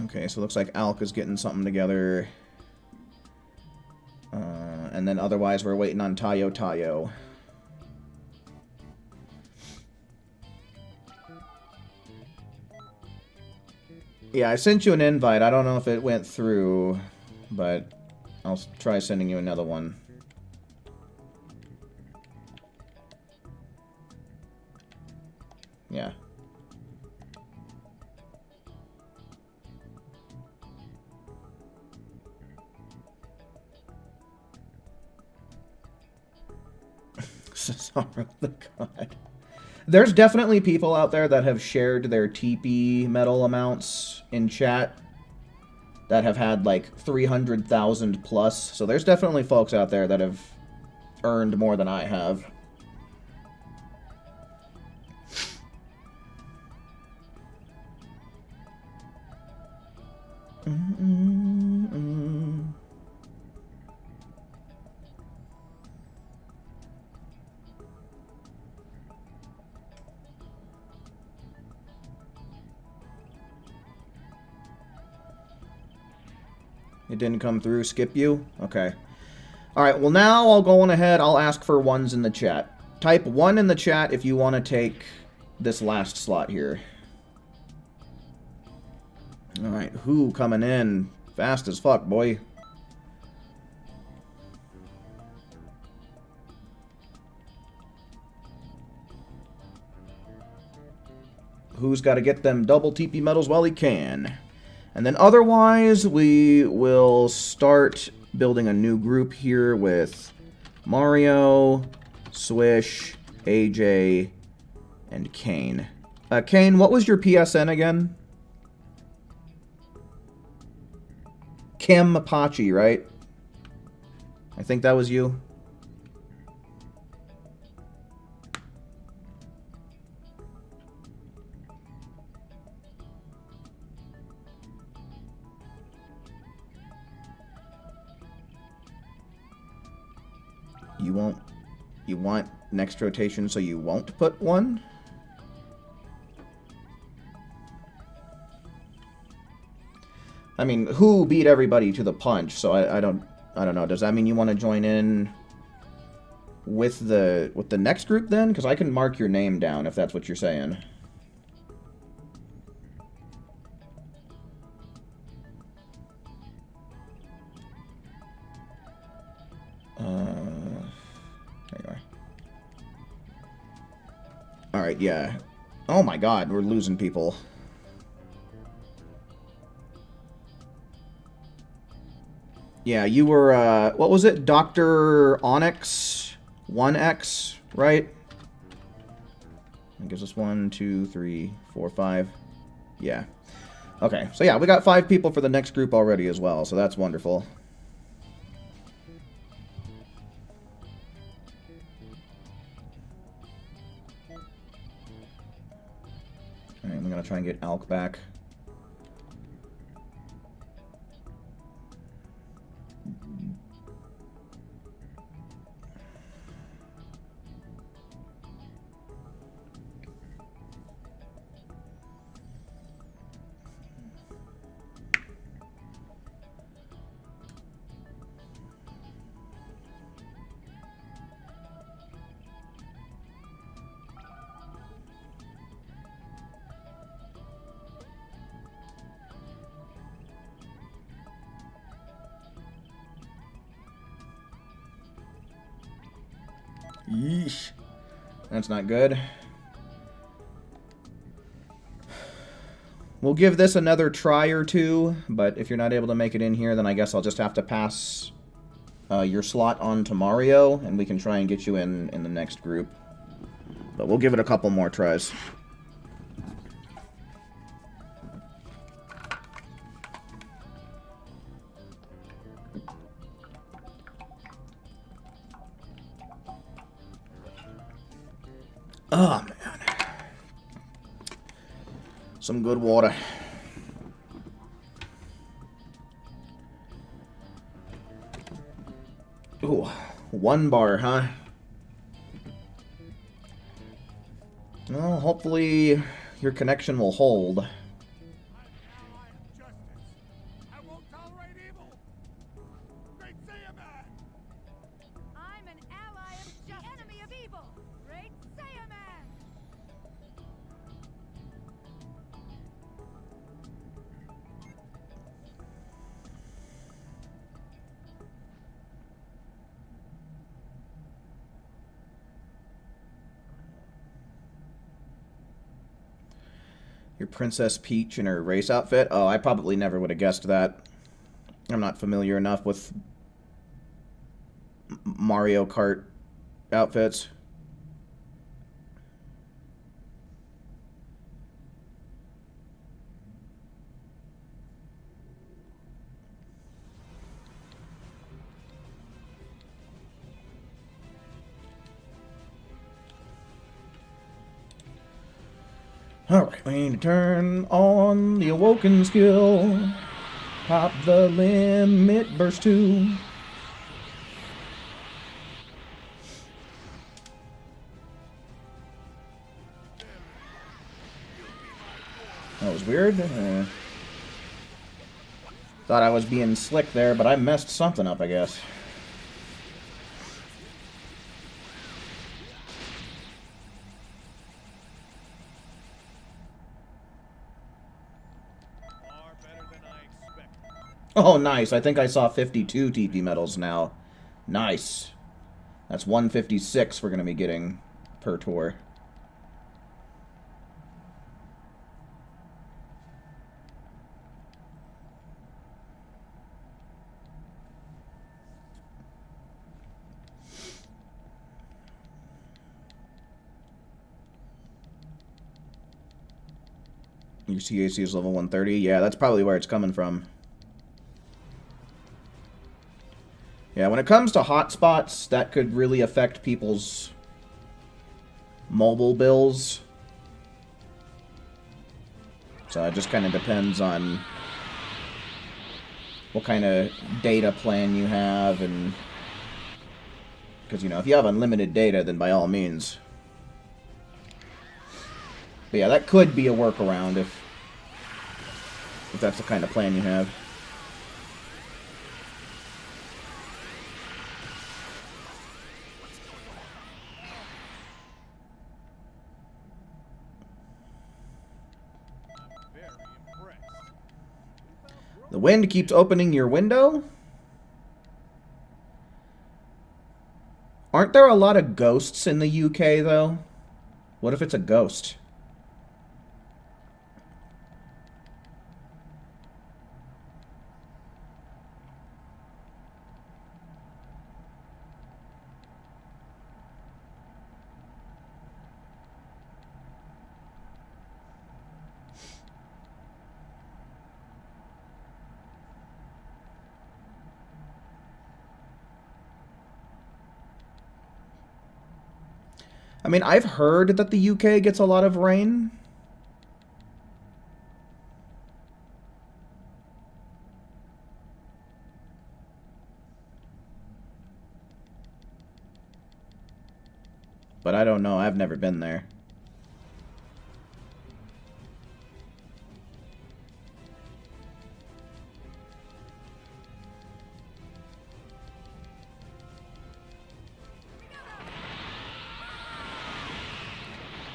Speaker 1: Okay, so it looks like Alk is getting something together. And then otherwise we're waiting on Tayo Tayo. Yeah, I sent you an invite. I don't know if it went through, but I'll try sending you another one. Yeah. Sorrow the God. There's definitely people out there that have shared their TP medal amounts in chat that have had like 300,000 plus. So there's definitely folks out there that have earned more than I have. It didn't come through. Skip you? Okay. Alright, well now I'll go on ahead. I'll ask for ones in the chat. Type 1 in the chat if you want to take this last slot here. Alright, who coming in? Fast as fuck, boy. Who's got to get them double TP medals while he can? And then otherwise, we will start building a new group here with Mario, Swish, AJ, and Kane. Kane, what was your PSN again? Kim Apache, right? I think that was you. You want next rotation so you won't put one? I mean, who beat everybody to the punch? So I don't know. Does that mean you want to join in with the next group then? Because I can mark your name down if that's what you're saying. There you are. Alright, yeah. Oh my god, we're losing people. Yeah, you were, what was it? Dr. Onyx 1X, right? That gives us 1, 2, 3, 4, 5. Yeah. Okay, so yeah, we got 5 people for the next group already as well, so that's wonderful. Alright, we're gonna try and get Alk back. Yeesh. That's not good. We'll give this another try or two, but if you're not able to make it in here, then I guess I'll just have to pass your slot on to Mario, and we can try and get you in the next group. But we'll give it a couple more tries. Oh, man. Some good water. Ooh, 1 bar, huh? Well, hopefully your connection will hold.
Speaker 3: of evil, great Saiyaman!
Speaker 1: Your Princess Peach in her race outfit? Oh, I probably never would have guessed that. I'm not familiar enough with Mario Kart outfits. Alright, we need to turn on the Awoken skill. Pop the limit, burst 2. That was weird. Thought I was being slick there, but I messed something up, I guess.
Speaker 2: Far better than I expected.
Speaker 1: Oh, nice. I think I saw 52 TP medals now. Nice. That's 156 we're going to be getting per tour. Your CAC is level 130? Yeah, that's probably where it's coming from. Yeah, when it comes to hotspots, that could really affect people's mobile bills. So it just kind of depends on what kind of data plan you have, and because, you know, if you have unlimited data, then by all means. But yeah, that could be a workaround if that's the kind of plan you have.
Speaker 2: I'm very impressed.
Speaker 1: The wind keeps opening your window? Aren't there a lot of ghosts in the UK, though? What if it's a ghost? I mean, I've heard that the UK gets a lot of rain. But I don't know. I've never been there.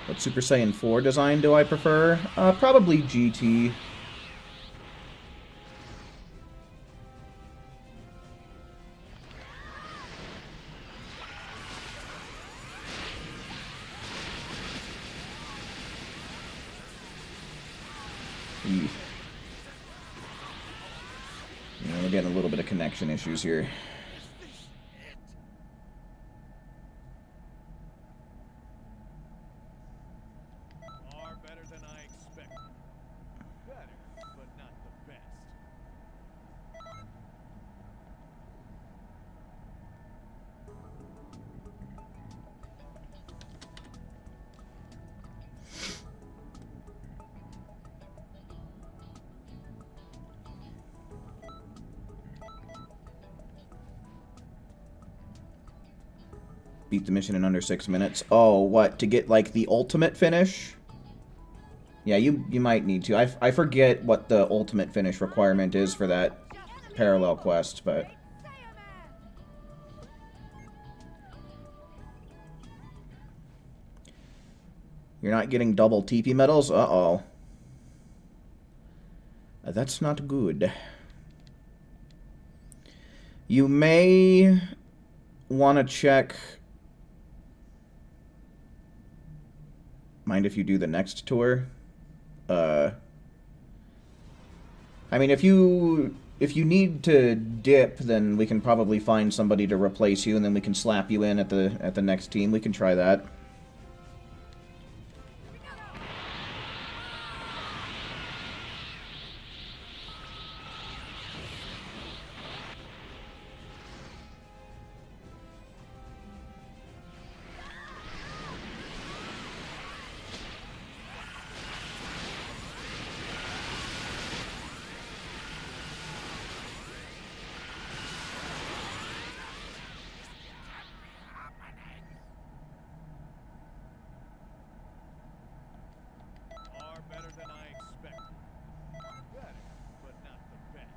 Speaker 1: What Super Saiyan 4 design do I prefer? Probably GT. Yeah, we're getting a little bit of connection issues here.
Speaker 2: Far better than I expected. Better, but not the best.
Speaker 1: Beat the mission in under 6 minutes. Oh, what? To get, like, the ultimate finish? Yeah, you might need to. I forget what the ultimate finish requirement is for that parallel quest, but... You're not getting double TP medals? Uh-oh. That's not good. You may want to check... Mind if you do the next tour? I mean, if you need to dip, then we can probably find somebody to replace you, and then we can slap you in at the next team. We can try that.
Speaker 2: Far better than I expected. Better, but not the best.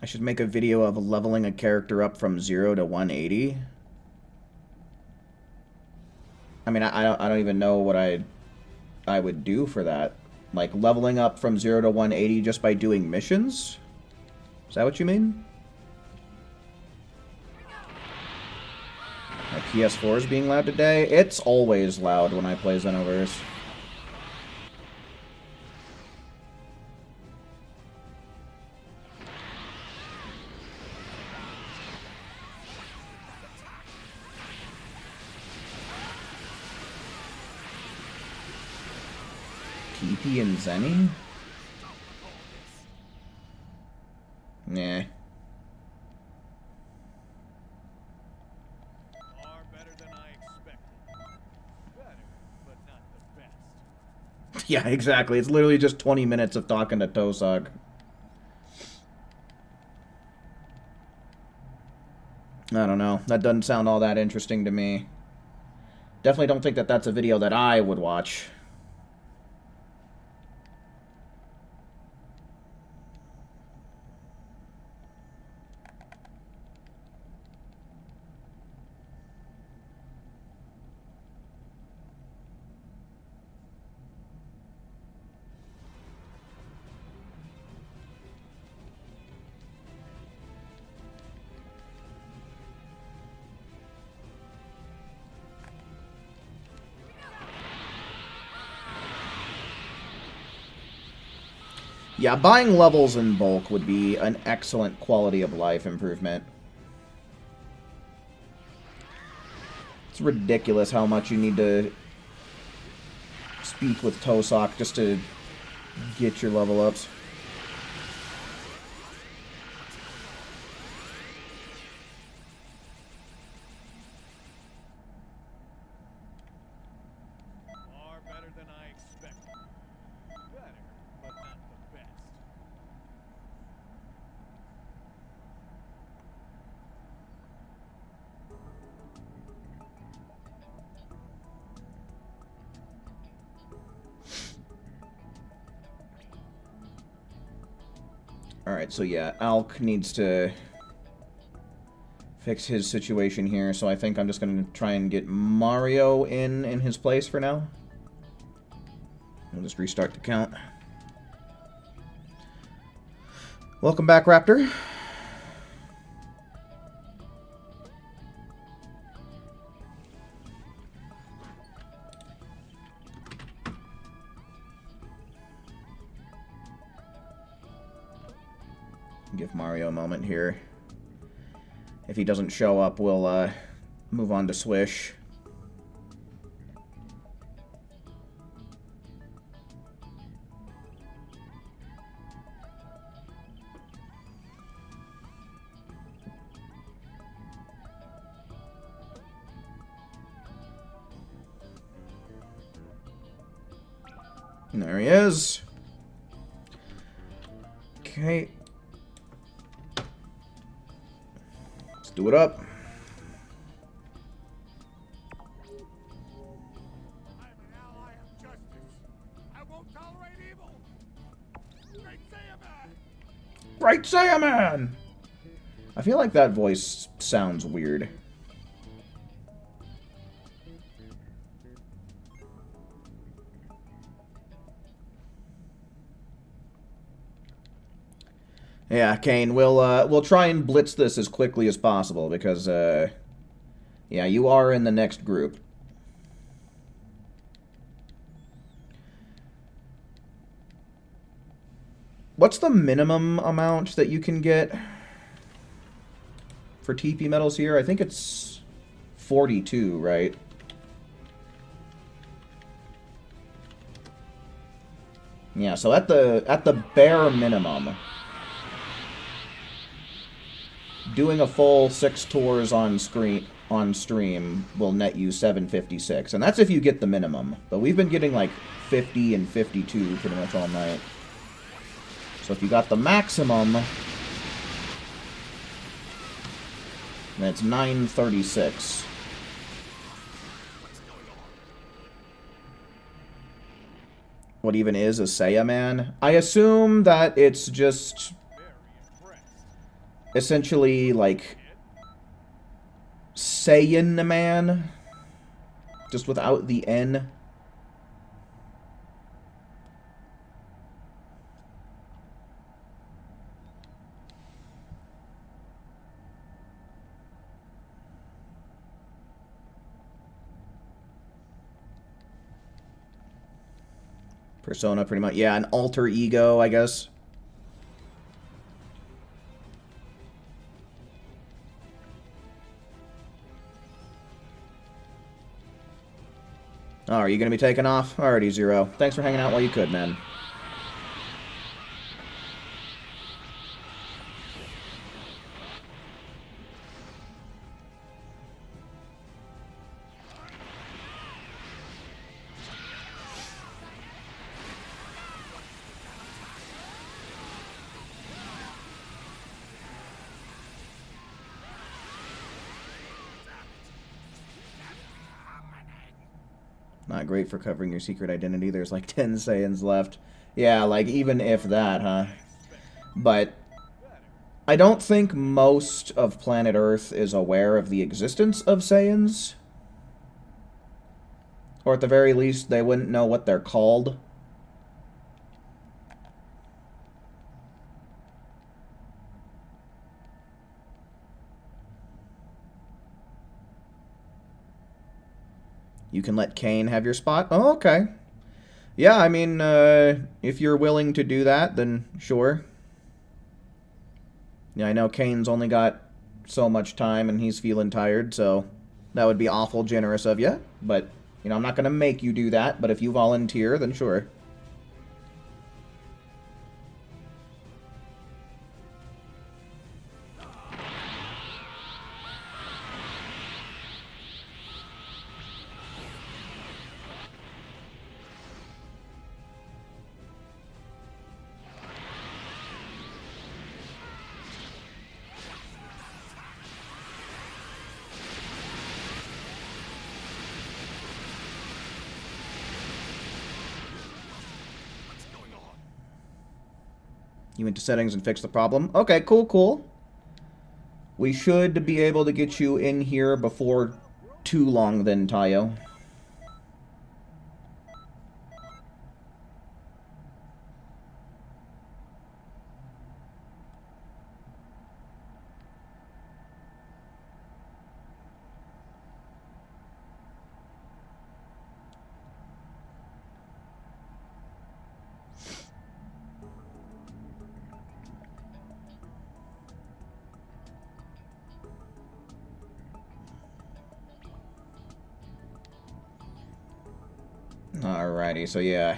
Speaker 1: I should make a video of leveling a character up from 0 to 180. I mean, I don't even know what I would do for that. Like, leveling up from 0 to 180 just by doing missions? Is that what you mean? My PS4 is being loud today? It's always loud when I play Xenoverse. TP and Zenny? Nah.
Speaker 2: Far better than I expected. Better, but not the best.
Speaker 1: Yeah, exactly. It's literally just 20 minutes of talking to Tosok. I don't know. That doesn't sound all that interesting to me. Definitely don't think that that's a video that I would watch. Yeah, buying levels in bulk would be an excellent quality of life improvement. It's ridiculous how much you need to speak with Tosok just to get your level ups.
Speaker 2: Far better than I expected. Better, but not the best.
Speaker 1: Alright, so yeah, Alk needs to fix his situation here, so I think I'm just going to try and get Mario in his place for now. We'll just restart the count. Welcome back, Raptor. Give Mario a moment here. If he doesn't show up, we'll move on to Swish. And there he is. Okay. Let's do it up. Great Saiyaman! I feel like that voice sounds weird. Yeah, Kane, we'll try and blitz this as quickly as possible because yeah, you are in the next group. What's the minimum amount that you can get for TP medals here? I think it's 42, right? Yeah, so at the bare minimum, doing a full 6 tours on stream will net you 756, and that's if you get the minimum. But we've been getting like 50 and 52 pretty much all night. So if you got the maximum, then it's 936. What even is a Saiyaman? I assume that it's just essentially like Saiyan Man, just without the N. Persona, pretty much. Yeah, an alter ego, I guess. Oh, are you going to be taking off? Alrighty, Zero. Thanks for hanging out while you could, man. Not great for covering your secret identity. There's like 10 Saiyans left. Yeah, like even if that, huh? But I don't think most of planet Earth is aware of the existence of Saiyans. Or at the very least, they wouldn't know what they're called. You can let Kane have your spot? Oh, okay. Yeah, I mean, if you're willing to do that, then sure. Yeah, I know Kane's only got so much time and he's feeling tired, so that would be awful generous of you. But, you know, I'm not going to make you do that, but if you volunteer, then sure. You went to settings and fixed the problem. Okay, cool, cool. We should be able to get you in here before too long then, Tayo. Alrighty, so yeah.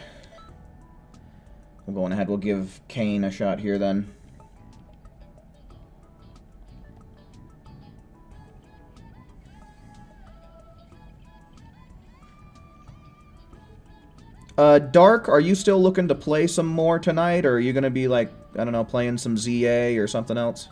Speaker 1: We'll go on ahead, we'll give Kane a shot here then. Dark, are you still looking to play some more tonight, or are you gonna be like, I don't know, playing some ZA or something else?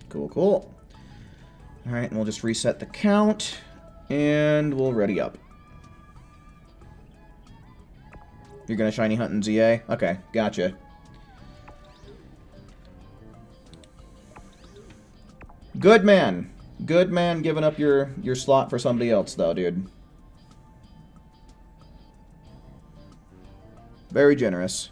Speaker 1: Cool, cool. Alright, and we'll just reset the count, and we'll ready up. You're gonna shiny hunt in ZA? Okay, gotcha. Good man. Good man giving up your slot for somebody else, though, dude. Very generous.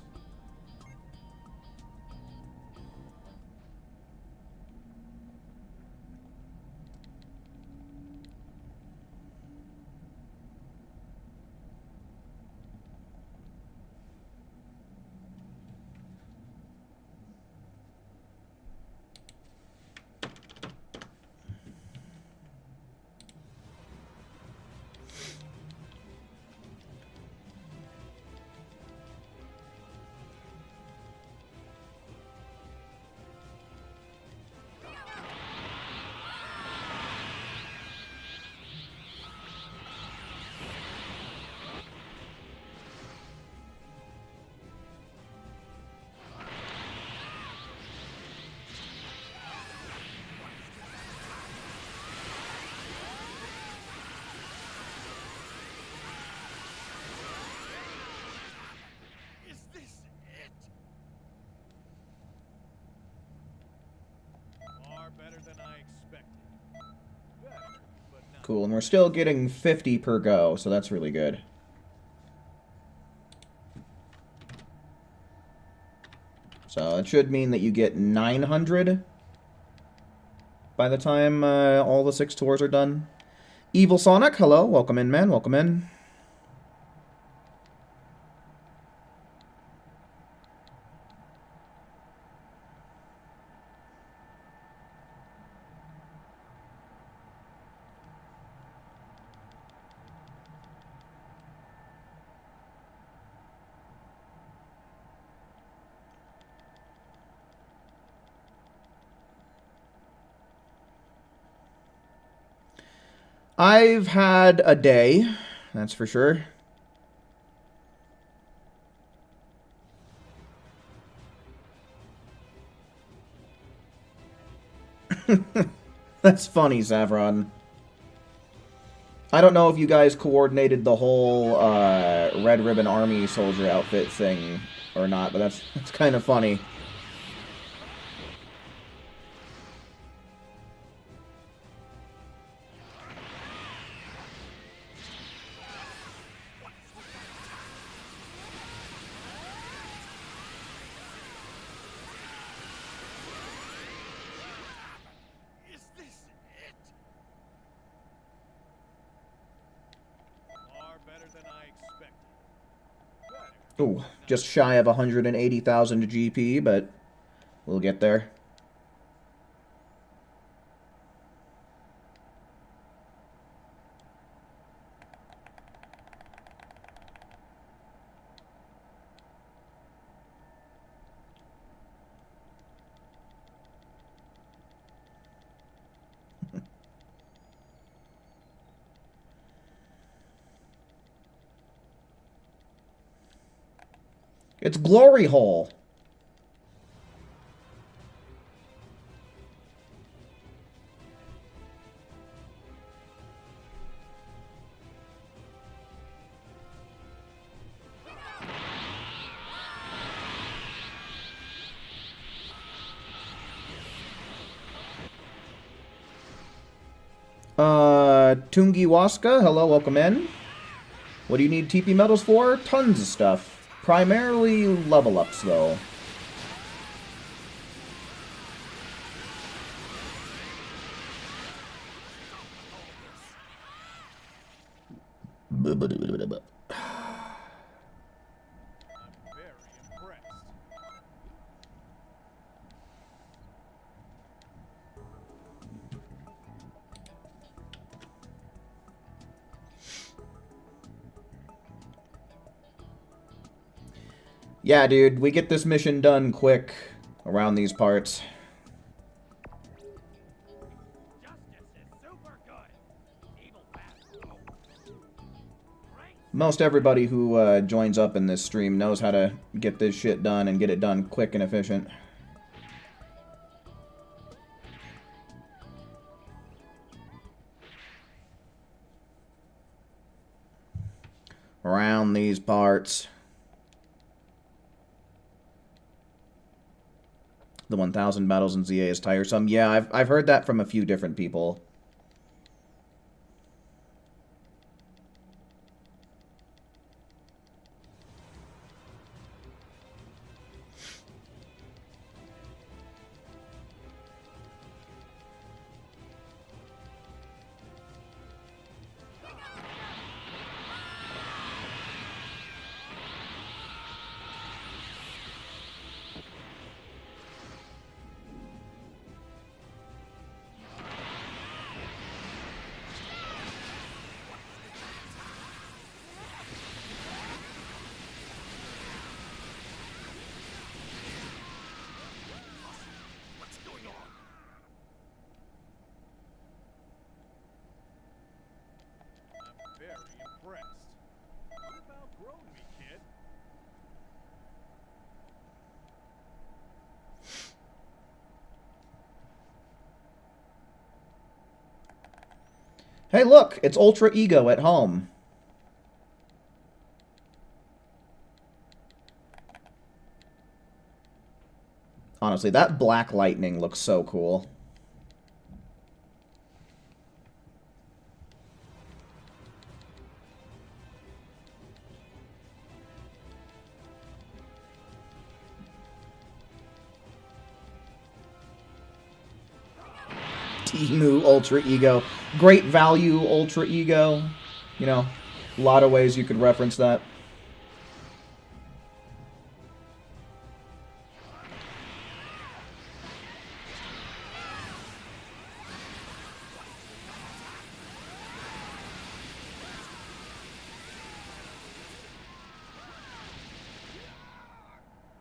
Speaker 2: Is this it? Far better than I expected. Better, but not
Speaker 1: Cool, and we're still getting 50 per go, so that's really good. So it should mean that you get 900 by the time all the 6 tours are done. Evil Sonic, hello. Welcome in, man. Welcome in. I've had a day, that's for sure. That's funny, Savron. I don't know if you guys coordinated the whole Red Ribbon Army soldier outfit thing or not, but that's kind of funny.
Speaker 2: Is this it? Far better than I expected. Better.
Speaker 1: Ooh, just shy of 180,000 GP, but we'll get there. It's Glory Hole. Tungiwaska, hello, welcome in. What do you need TP medals for? Tons of stuff. Primarily level ups, though.
Speaker 2: I'm very impressed.
Speaker 1: Yeah, dude, we get this mission done quick around these parts.
Speaker 2: Justice is super good. Evil bad.
Speaker 1: Most everybody who joins up in this stream knows how to get this shit done and get it done quick and efficient. around these parts. The 1000 battles in ZA is tiresome. Yeah, I've heard that from a few different people.
Speaker 2: I'm very impressed. You've outgrown me, kid.
Speaker 1: Hey, look! It's Ultra Ego at home. Honestly, that black lightning looks so cool. Timu Ultra Ego. Great value Ultra Ego. You know, a lot of ways you could reference that.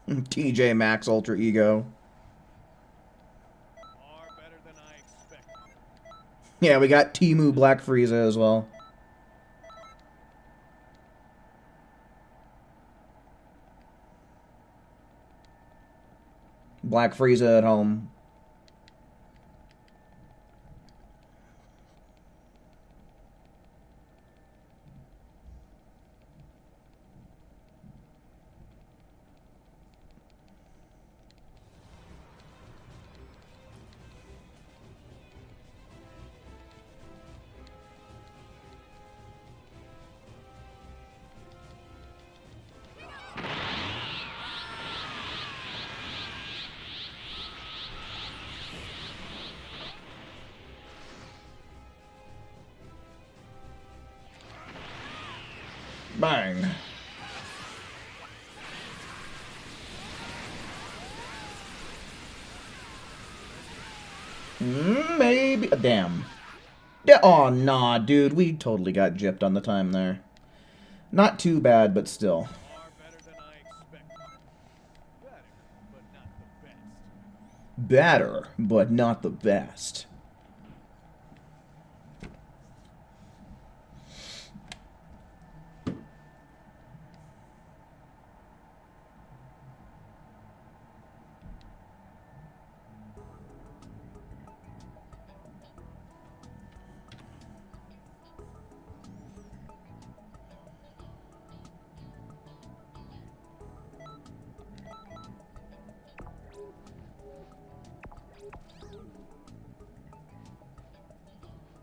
Speaker 1: TJ Maxx Ultra Ego.
Speaker 2: Far better than I expected.
Speaker 1: Yeah, we got Timu Black Frieza as well. Black Frieza at home. Bang. Maybe. Damn. Yeah, oh, nah, dude. We totally got gypped on the time there. Not too bad, but still.
Speaker 2: Far better than I expected. Better, but not the best.
Speaker 1: Better, but not the best.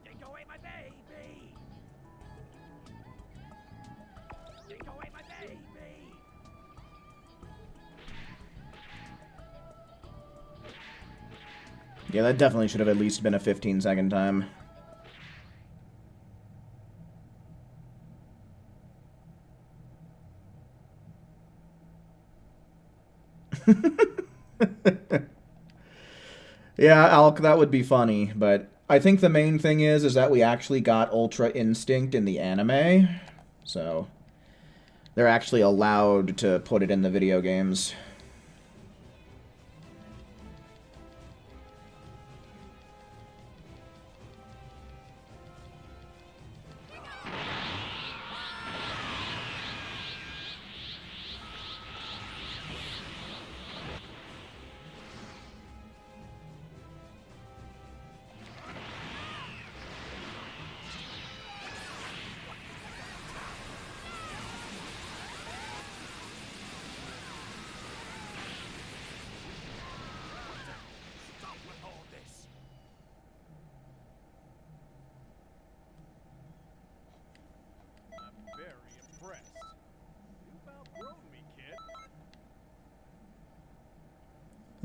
Speaker 4: Take away my baby! Take away my baby!
Speaker 1: Yeah, that definitely should have at least been a 15-second time. Yeah, Alk, that would be funny, but I think the main thing is that we actually got Ultra Instinct in the anime, so they're actually allowed to put it in the video games.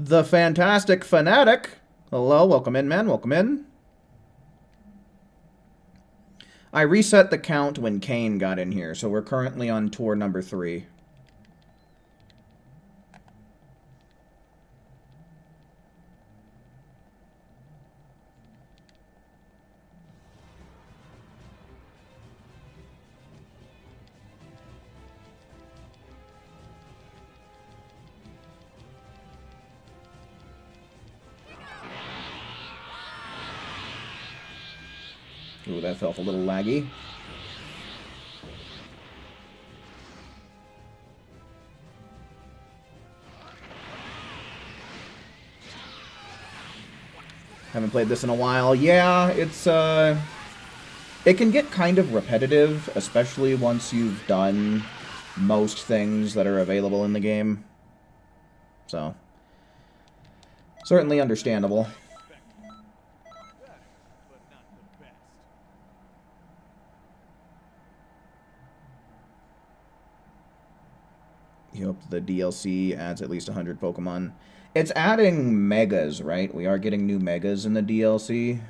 Speaker 1: The Fantastic Fanatic. Hello, welcome in, man. Welcome in. I reset the count when Kane got in here, so we're currently on tour number 3. Ooh, that felt a little laggy. Haven't played this in a while. Yeah, it's, it can get kind of repetitive, especially once you've done most things that are available in the game. So, certainly understandable.
Speaker 2: Better, but not the best.
Speaker 1: Yep, the DLC adds at least 100 Pokemon. It's adding Megas, right? We are getting new Megas in the DLC.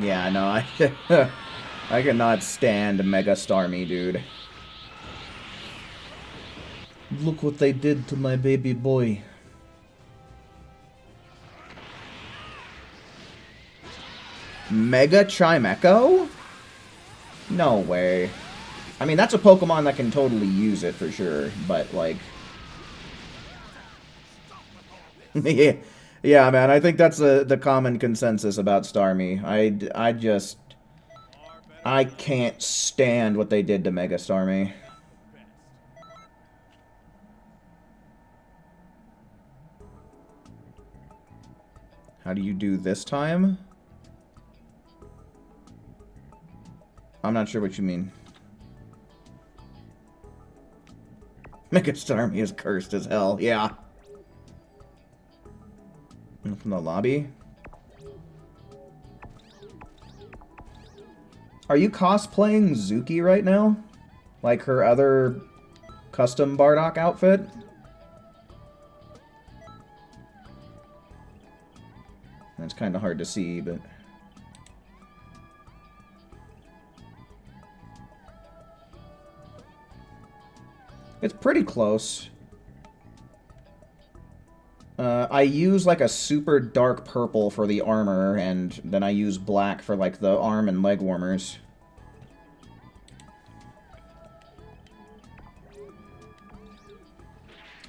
Speaker 1: Yeah, no, I cannot stand Mega Starmie, dude. Look what they did to my baby boy. Mega Chimecho? No way. I mean, that's a Pokemon that can totally use it for sure, but like... yeah. Yeah, man, I think that's the common consensus about Starmie. I can't stand what they did to Mega Starmie. How do you do this time? I'm not sure what you mean. Mega Starmie is cursed as hell, yeah. From the lobby? Are you cosplaying Zuki right now? Like her other custom Bardock outfit? That's kind of hard to see, but... it's pretty close. I use like a super dark purple for the armor, and then I use black for like the arm and leg warmers.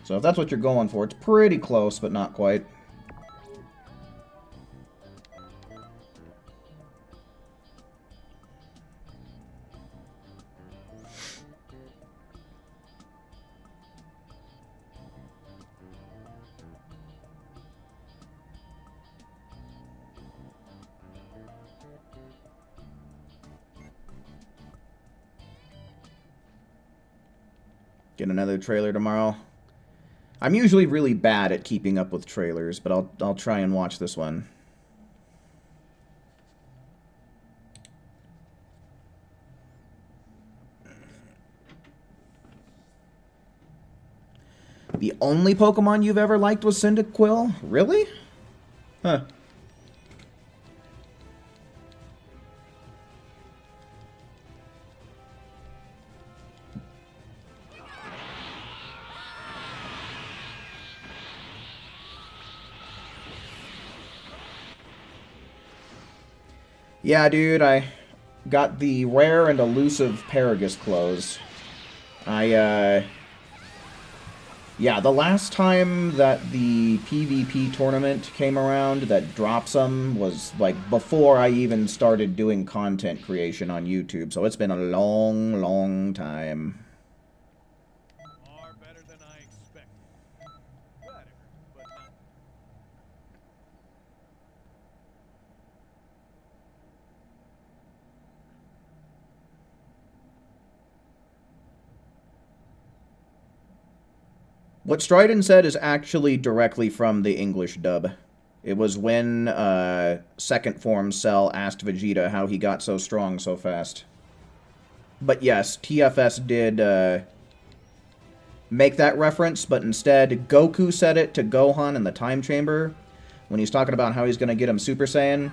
Speaker 1: So if that's what you're going for, it's pretty close, but not quite. Get another trailer tomorrow. I'm usually really bad at keeping up with trailers, but I'll try and watch this one. The only Pokemon you've ever liked was Cyndaquil? Really? Huh. Yeah, dude, I got the rare and elusive Paragus clothes. Yeah, the last time that the PvP tournament came around that drops them was, like, before I even started doing content creation on YouTube, so it's been a long, long time.
Speaker 2: Far better than I expected.
Speaker 1: What Stryden said is actually directly from the English dub. It was when Second Form Cell asked Vegeta how he got so strong so fast. But yes, TFS did make that reference, but instead Goku said it to Gohan in the time chamber when he's talking about how he's going to get him Super Saiyan.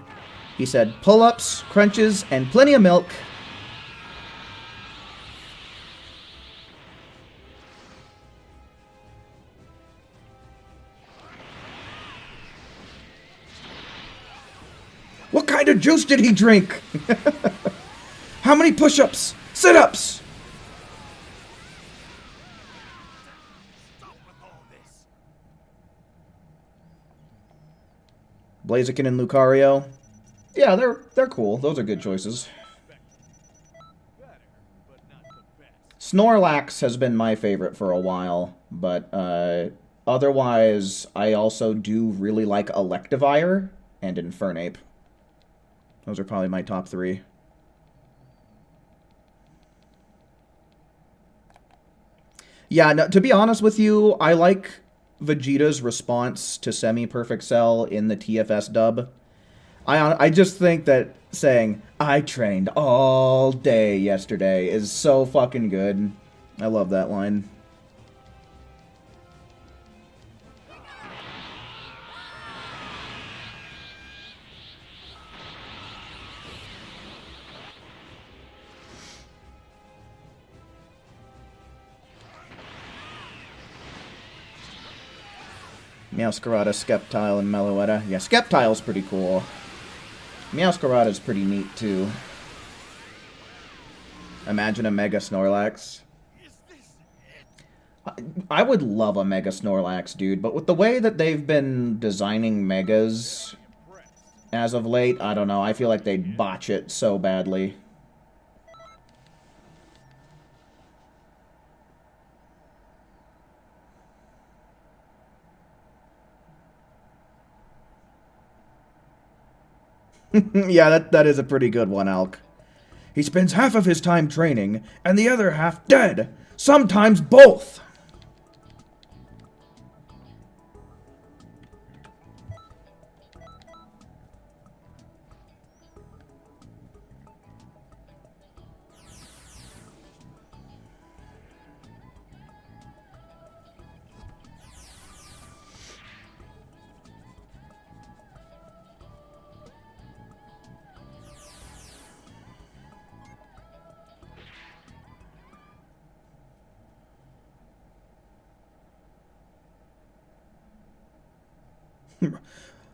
Speaker 1: He said, pull-ups, crunches, and plenty of milk. What kind of juice did he drink? How many push-ups? Sit-ups?
Speaker 4: Stop with all this.
Speaker 1: Blaziken and Lucario. Yeah, they're cool. Those are good choices.
Speaker 2: Better, but not the best.
Speaker 1: Snorlax has been my favorite for a while, but otherwise, I also do really like Electivire and Infernape. Those are probably my top three. Yeah, no, to be honest with you, I like Vegeta's response to Semi-Perfect Cell in the TFS dub. I just think that saying, I trained all day yesterday is so fucking good. I love that line. Meowscarada, Skeptile, and Meloetta. Yeah, Skeptile's pretty cool. Meowscarada's pretty neat, too. Imagine a Mega Snorlax.
Speaker 4: Is this it?
Speaker 1: I would love a Mega Snorlax, dude, but with the way that they've been designing Megas as of late, I don't know, I feel like they'd botch it so badly. Yeah, that is a pretty good one, Alk. He spends half of his time training, and the other half dead. Sometimes both.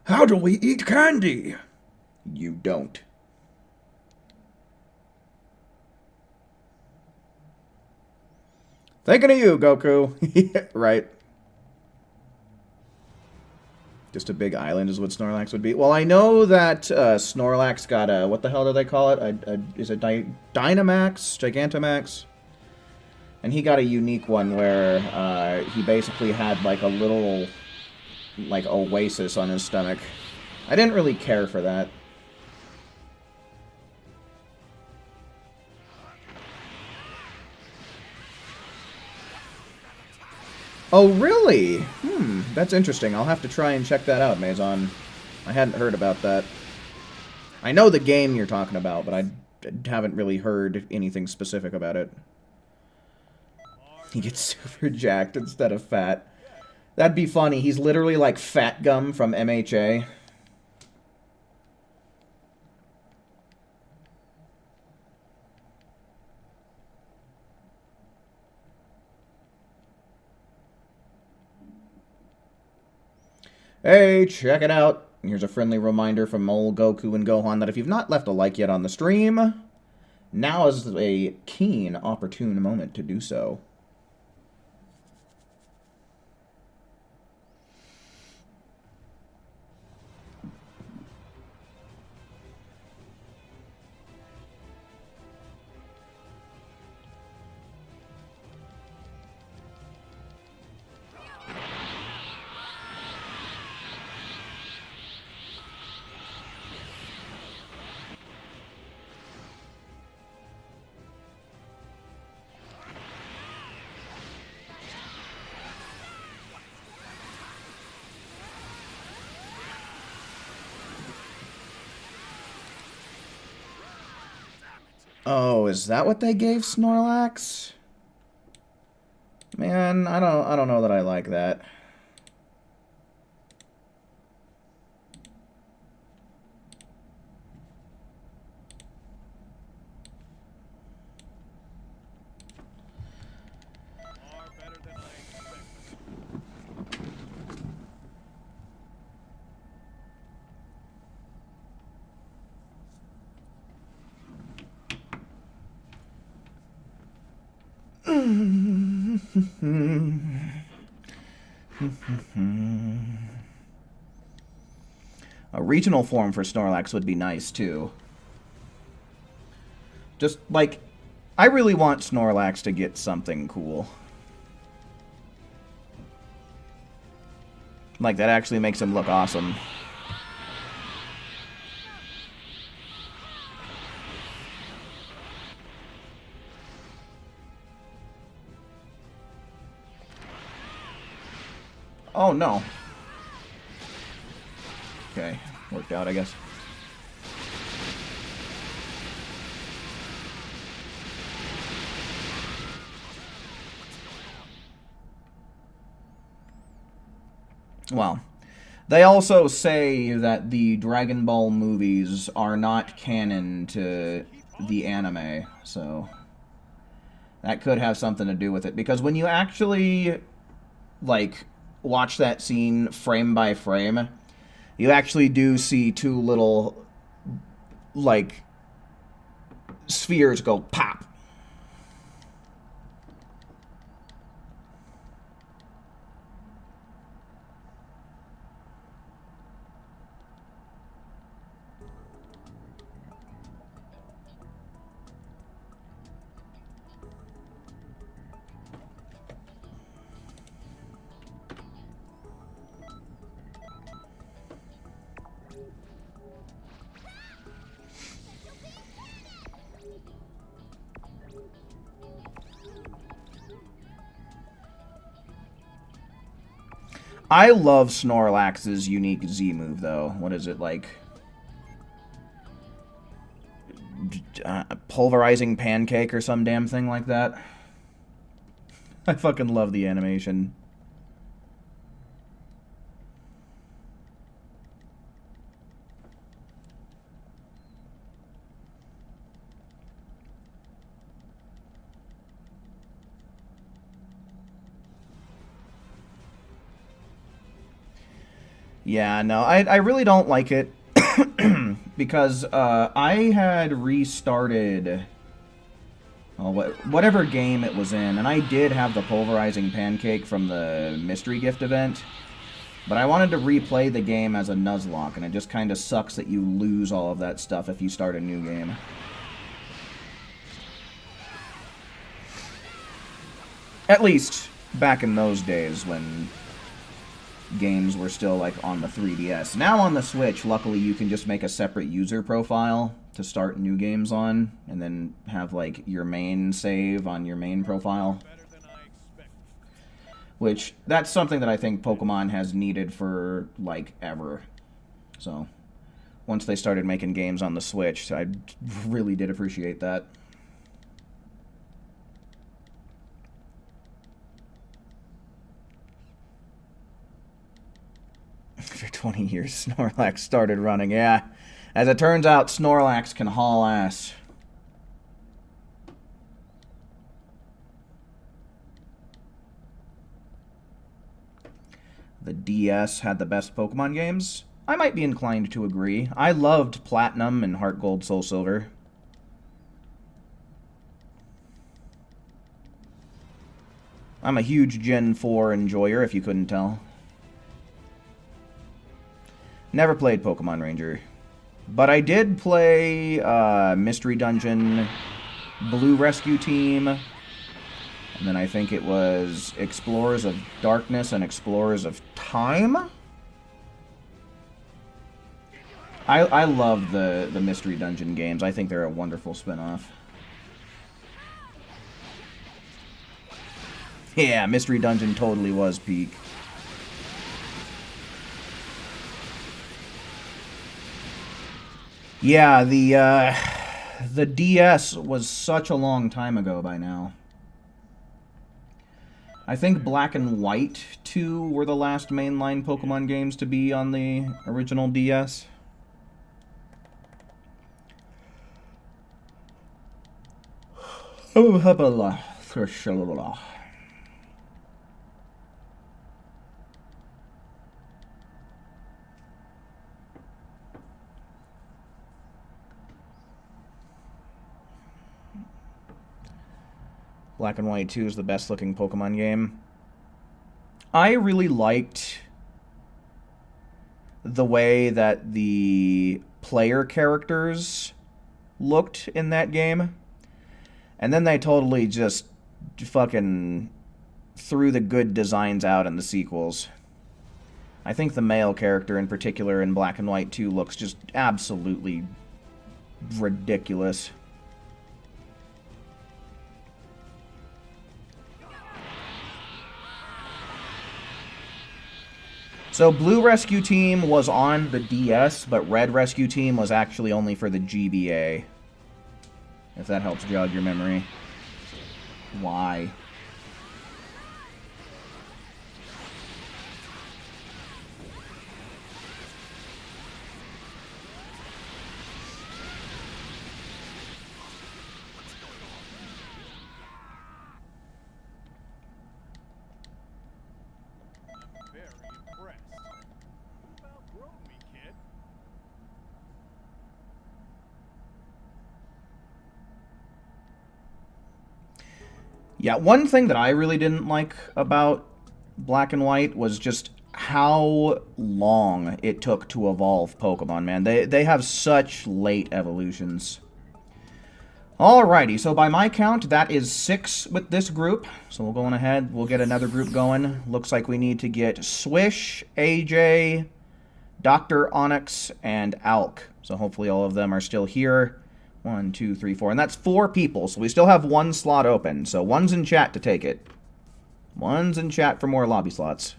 Speaker 1: How do we eat candy? You don't. Thinking of you, Goku. Right. Just a big island is what Snorlax would be. Well, I know that Snorlax got a... What the hell do they call it? Is it Dynamax? Gigantamax? And he got a unique one where he basically had like a little... like oasis on his stomach. I didn't really care for that. Oh, really? That's interesting. I'll have to try and check that out, Maison. I hadn't heard about that. I know the game you're talking about, but I haven't really heard anything specific about it. He gets super jacked instead of fat. That'd be funny. He's literally like Fat Gum from MHA. Hey, check it out. Here's a friendly reminder from old Goku and Gohan that if you've not left a like yet on the stream, now is a keen, opportune moment to do so. Oh, is that what they gave Snorlax? Man, I don't know that I like that.
Speaker 2: Far better than I expected.
Speaker 1: A regional form for Snorlax would be nice, too. Just, like, I really want Snorlax to get something cool. Like, that actually makes him look awesome. Oh, no. Okay, worked out, I guess. Well, they also say that the Dragon Ball movies are not canon to the anime, so that could have something to do with it. Because when you actually, like, watch that scene frame by frame, you actually do see two little, like, spheres go pop. I love Snorlax's unique Z move, though. What is it, like? Pulverizing pancake or some damn thing like that? I fucking love the animation. Yeah, no, I really don't like it because I had restarted whatever game it was in, and I did have the pulverizing pancake from the mystery gift event, but I wanted to replay the game as a Nuzlocke, and it just kind of sucks that you lose all of that stuff if you start a new game. At least back in those days when games were still like on the 3DS. Now on the Switch, luckily you can just make a separate user profile to start new games on, and then have like your main save on your main profile.
Speaker 2: Better than I expected.
Speaker 1: Which, that's something that I think Pokemon has needed for like ever. So, once they started making games on the Switch, I really did appreciate that. After 20 years, Snorlax started running. Yeah, as it turns out, Snorlax can haul ass. The DS had the best Pokemon games? I might be inclined to agree. I loved Platinum and Heart Gold, Soul Silver. I'm a huge Gen 4 enjoyer, if you couldn't tell. Never played Pokemon Ranger. But I did play Mystery Dungeon, Blue Rescue Team, and then I think it was Explorers of Darkness and Explorers of Time? I love the Mystery Dungeon games. I think they're a wonderful spin-off. Yeah, Mystery Dungeon totally was peak. Yeah, The DS was such a long time ago by now. I think Black and White 2 were the last mainline Pokemon games to be on the original DS. Black and White 2 is the best looking Pokemon game. I really liked the way that the player characters looked in that game. And then they totally just fucking threw the good designs out in the sequels. I think the male character in particular in Black and White 2 looks just absolutely ridiculous. So Blue Rescue Team was on the DS, but Red Rescue Team was actually only for the GBA. If that helps jog your memory. Why?
Speaker 2: Very impressed. You've outgrown me, kid.
Speaker 1: Yeah, one thing that I really didn't like about Black and White was just how long it took to evolve Pokemon, man. They have such late evolutions. Alrighty, so by my count, that is 6 with this group. So we'll go on ahead, we'll get another group going. Looks like we need to get Swish, AJ, Dr. Onyx, and Alk. So hopefully all of them are still here. 1, 2, 3, 4. And that's 4 people, so we still have 1 slot open. So one's in chat to take it. One's in chat for more lobby slots.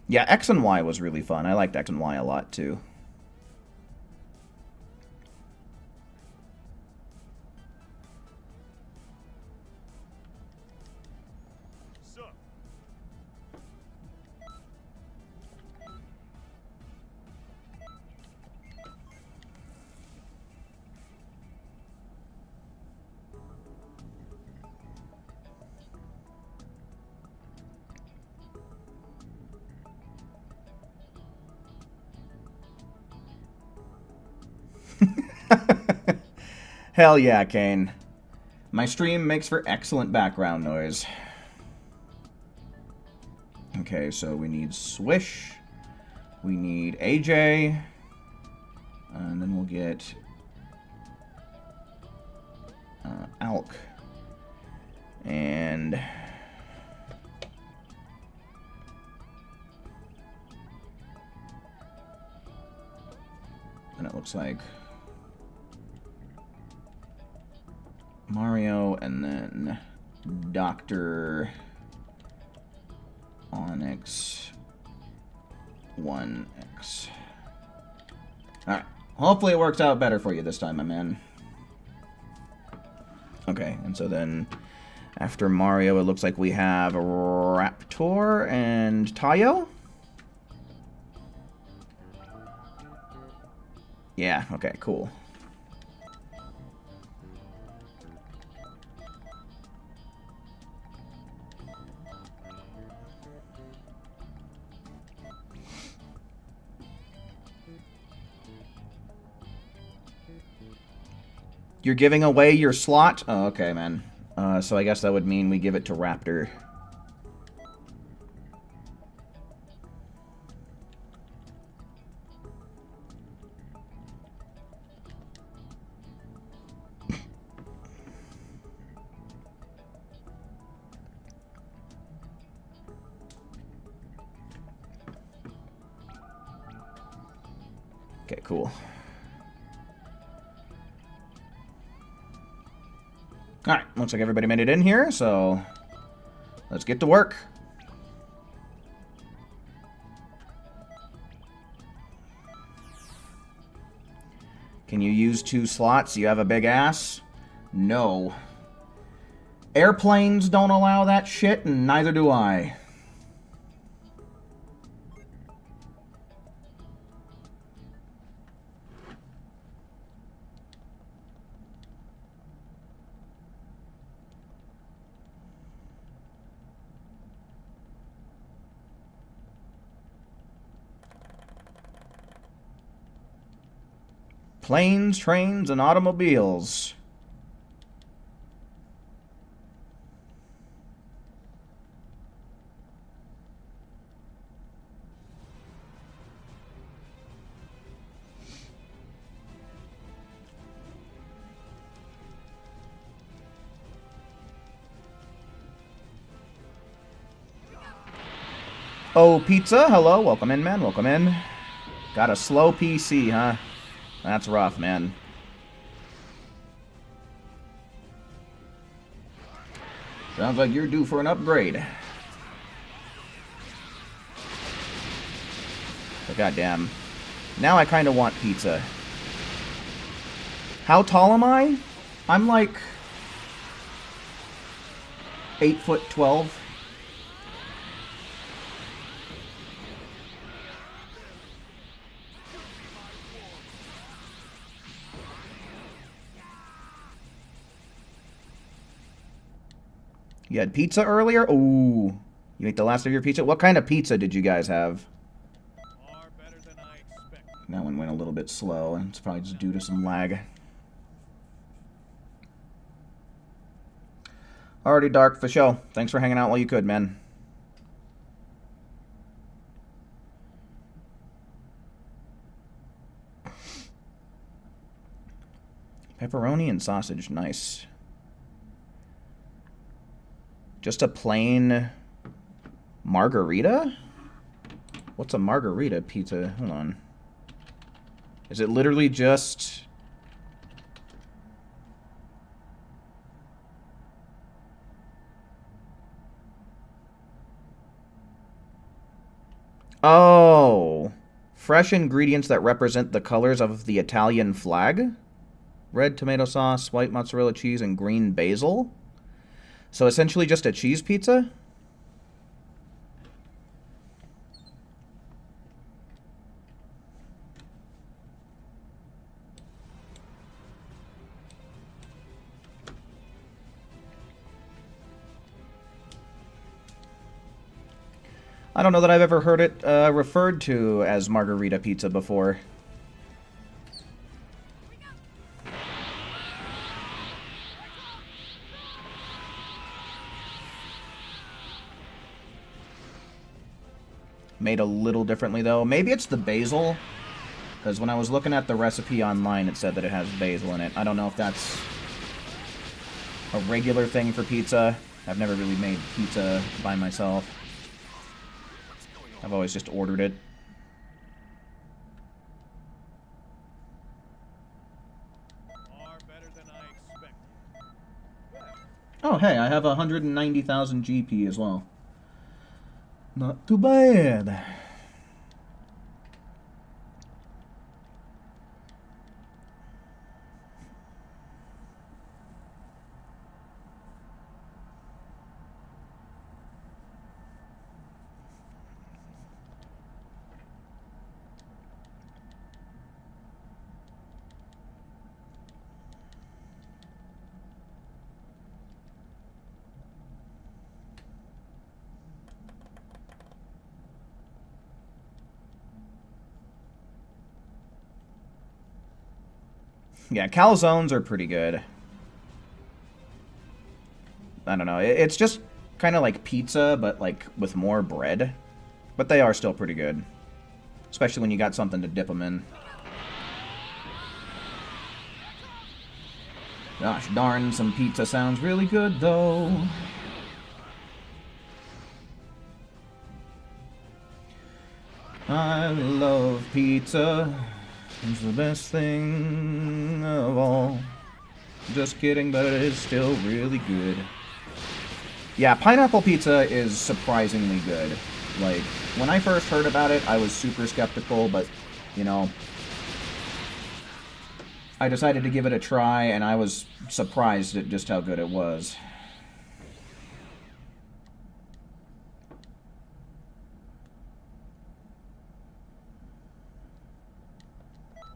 Speaker 1: Yeah, X and Y was really fun. I liked X and Y a lot, too.
Speaker 2: Sup?
Speaker 1: Hell yeah, Kane. My stream makes for excellent background noise. Okay, so we need Swish. We need AJ. And then we'll get Alk. And it looks like Mario, and then Dr. Onyx 1X. Alright. Hopefully it works out better for you this time, my man. Okay, and so then after Mario, it looks like we have Raptor and Tayo. Yeah, okay, cool. You're giving away your slot? Oh, okay, man. So I guess that would mean we give it to Raptor. Okay, cool. Alright, looks like everybody made it in here, so let's get to work. Can you use 2 slots? You have a big ass? No. Airplanes don't allow that shit, and neither do I. Planes, trains, and automobiles. Oh, pizza. Hello. Welcome in, man. Welcome in. Got a slow PC, huh? That's rough, man. Sounds like you're due for an upgrade. But goddamn. Now I kind of want pizza. How tall am I? I'm like 8'12". You had pizza earlier? Ooh. You ate the last of your pizza? What kind of pizza did you guys have?
Speaker 2: Far better than I expected.
Speaker 1: That one went a little bit slow, and it's probably just due to some lag. Alrighty, Dark, for show. Thanks for hanging out while you could, man. Pepperoni and sausage, nice. Just a plain margarita? What's a margarita pizza? Hold on. Is it literally just... Oh! Fresh ingredients that represent the colors of the Italian flag? Red tomato sauce, white mozzarella cheese, and green basil? So essentially just a cheese pizza? I don't know that I've ever heard it referred to as margarita pizza before. Made a little differently, though. Maybe it's the basil, because when I was looking at the recipe online, it said that it has basil in it. I don't know if that's a regular thing for pizza. I've never really made pizza by myself. I've always just ordered it.
Speaker 2: Far better than I expected.
Speaker 1: Oh, hey, I have 190,000 GP as well. Not too bad. Yeah, calzones are pretty good. I don't know. It's just kind of like pizza, but like with more bread. But they are still pretty good. Especially when you got something to dip them in. Gosh darn, some pizza sounds really good, though. I love pizza. It's the best thing of all. Just kidding, but it is still really good. Yeah, pineapple pizza is surprisingly good. Like, when I first heard about it, I was super skeptical, but, you know, I decided to give it a try, and I was surprised at just how good it was.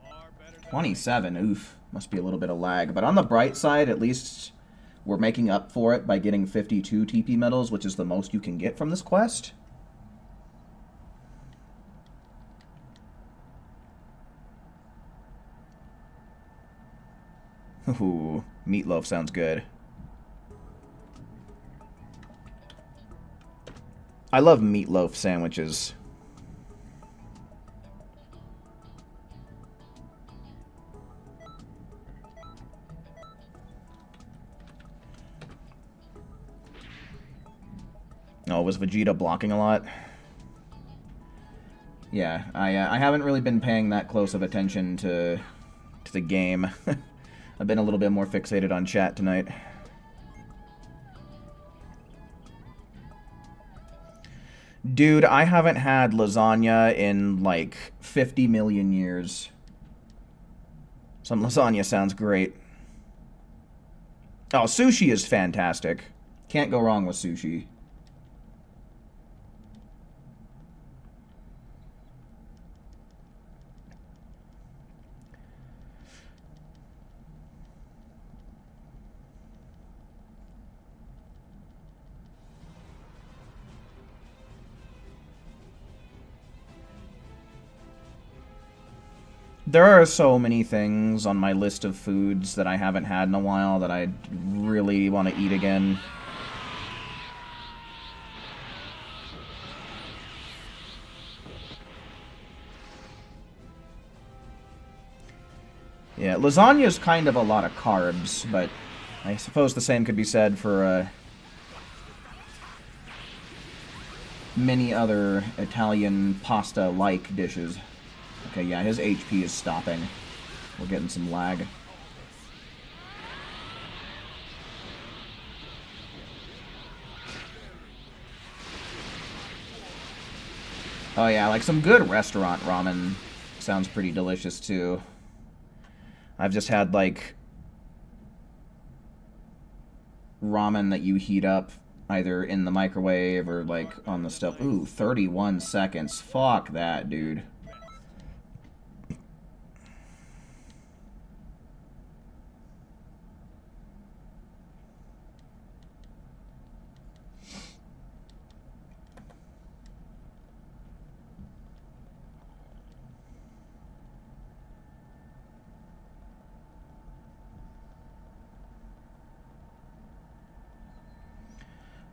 Speaker 2: Far better than
Speaker 1: 27, oof. Must be a little bit of lag. But on the bright side, at least we're making up for it by getting 52 TP medals, which is the most you can get from this quest. Ooh, meatloaf sounds good. I love meatloaf sandwiches. Oh, was Vegeta blocking a lot? Yeah, I haven't really been paying that close of attention to the game. I've been a little bit more fixated on chat tonight. Dude, I haven't had lasagna in like 50 million years. Some lasagna sounds great. Oh, sushi is fantastic. Can't go wrong with sushi. There are so many things on my list of foods that I haven't had in a while that I really want to eat again. Yeah, lasagna is kind of a lot of carbs, but I suppose the same could be said for many other Italian pasta-like dishes. Okay, yeah, his HP is stopping. We're getting some lag. Oh yeah, like some good restaurant ramen sounds pretty delicious too. I've just had like ramen that you heat up either in the microwave or like on the stove. Ooh, 31 seconds. Fuck that, dude.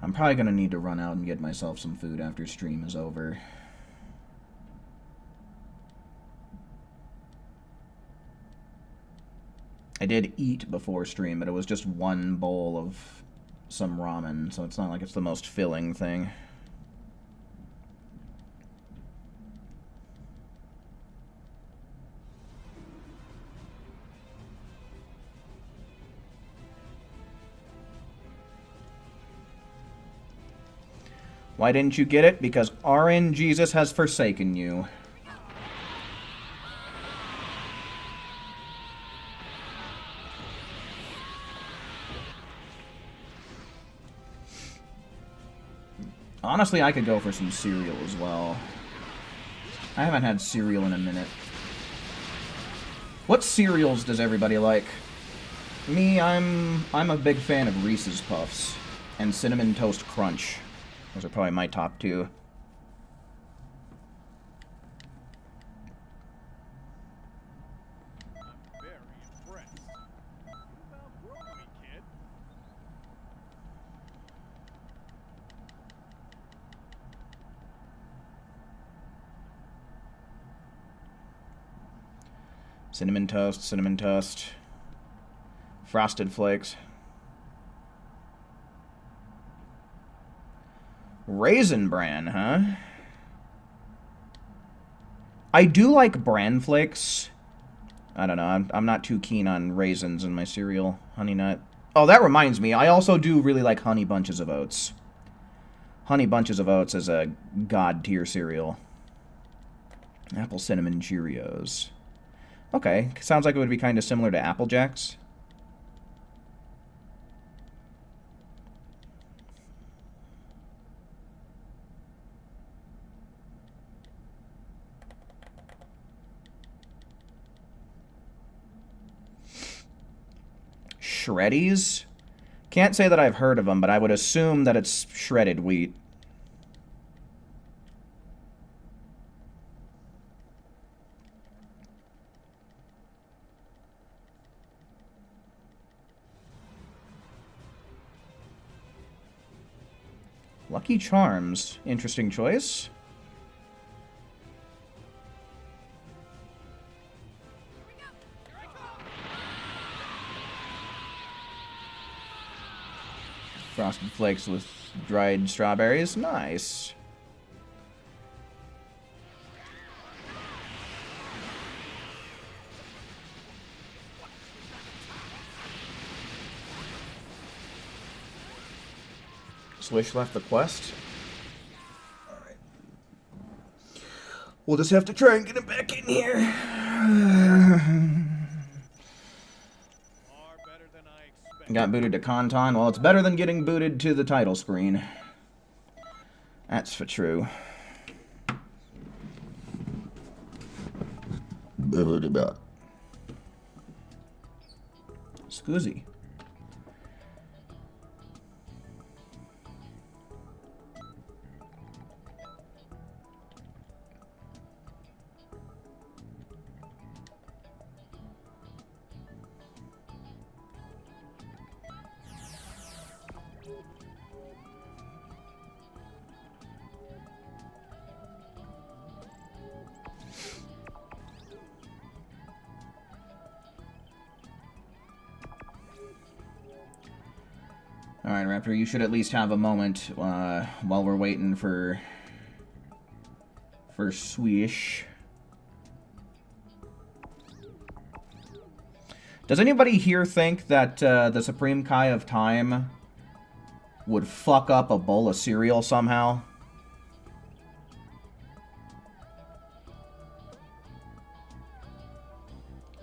Speaker 1: I'm probably going to need to run out and get myself some food after stream is over. I did eat before stream, but it was just one bowl of some ramen, so it's not like it's the most filling thing. Why didn't you get it? Because RN Jesus has forsaken you. Honestly, I could go for some cereal as well. I haven't had cereal in a minute. What cereals does everybody like? Me, I'm a big fan of Reese's Puffs and Cinnamon Toast Crunch. Those are probably my top two.
Speaker 2: I'm very impressed. You outgrew me, kid.
Speaker 1: Cinnamon toast, Frosted Flakes. Raisin Bran, huh? I do like bran flakes. I don't know, I'm not too keen on raisins in my cereal. Honey Nut. Oh, that reminds me, I also do really like Honey Bunches of Oats. Honey Bunches of Oats is a god tier cereal. Apple Cinnamon Cheerios. Okay, sounds like it would be kind of similar to Apple Jacks. Shreddies? Can't say that I've heard of them, but I would assume that it's shredded wheat. Lucky Charms. Interesting choice. Frosted Flakes with dried strawberries. Nice. Swish left the quest. Alright. We'll just have to try and get him back in here. Got booted to Conton. Well, it's better than getting booted to the title screen. That's for true. Scoozy. Alright, Raptor, you should at least have a moment while we're waiting for Swish. Does anybody here think that the Supreme Kai of Time would fuck up a bowl of cereal somehow?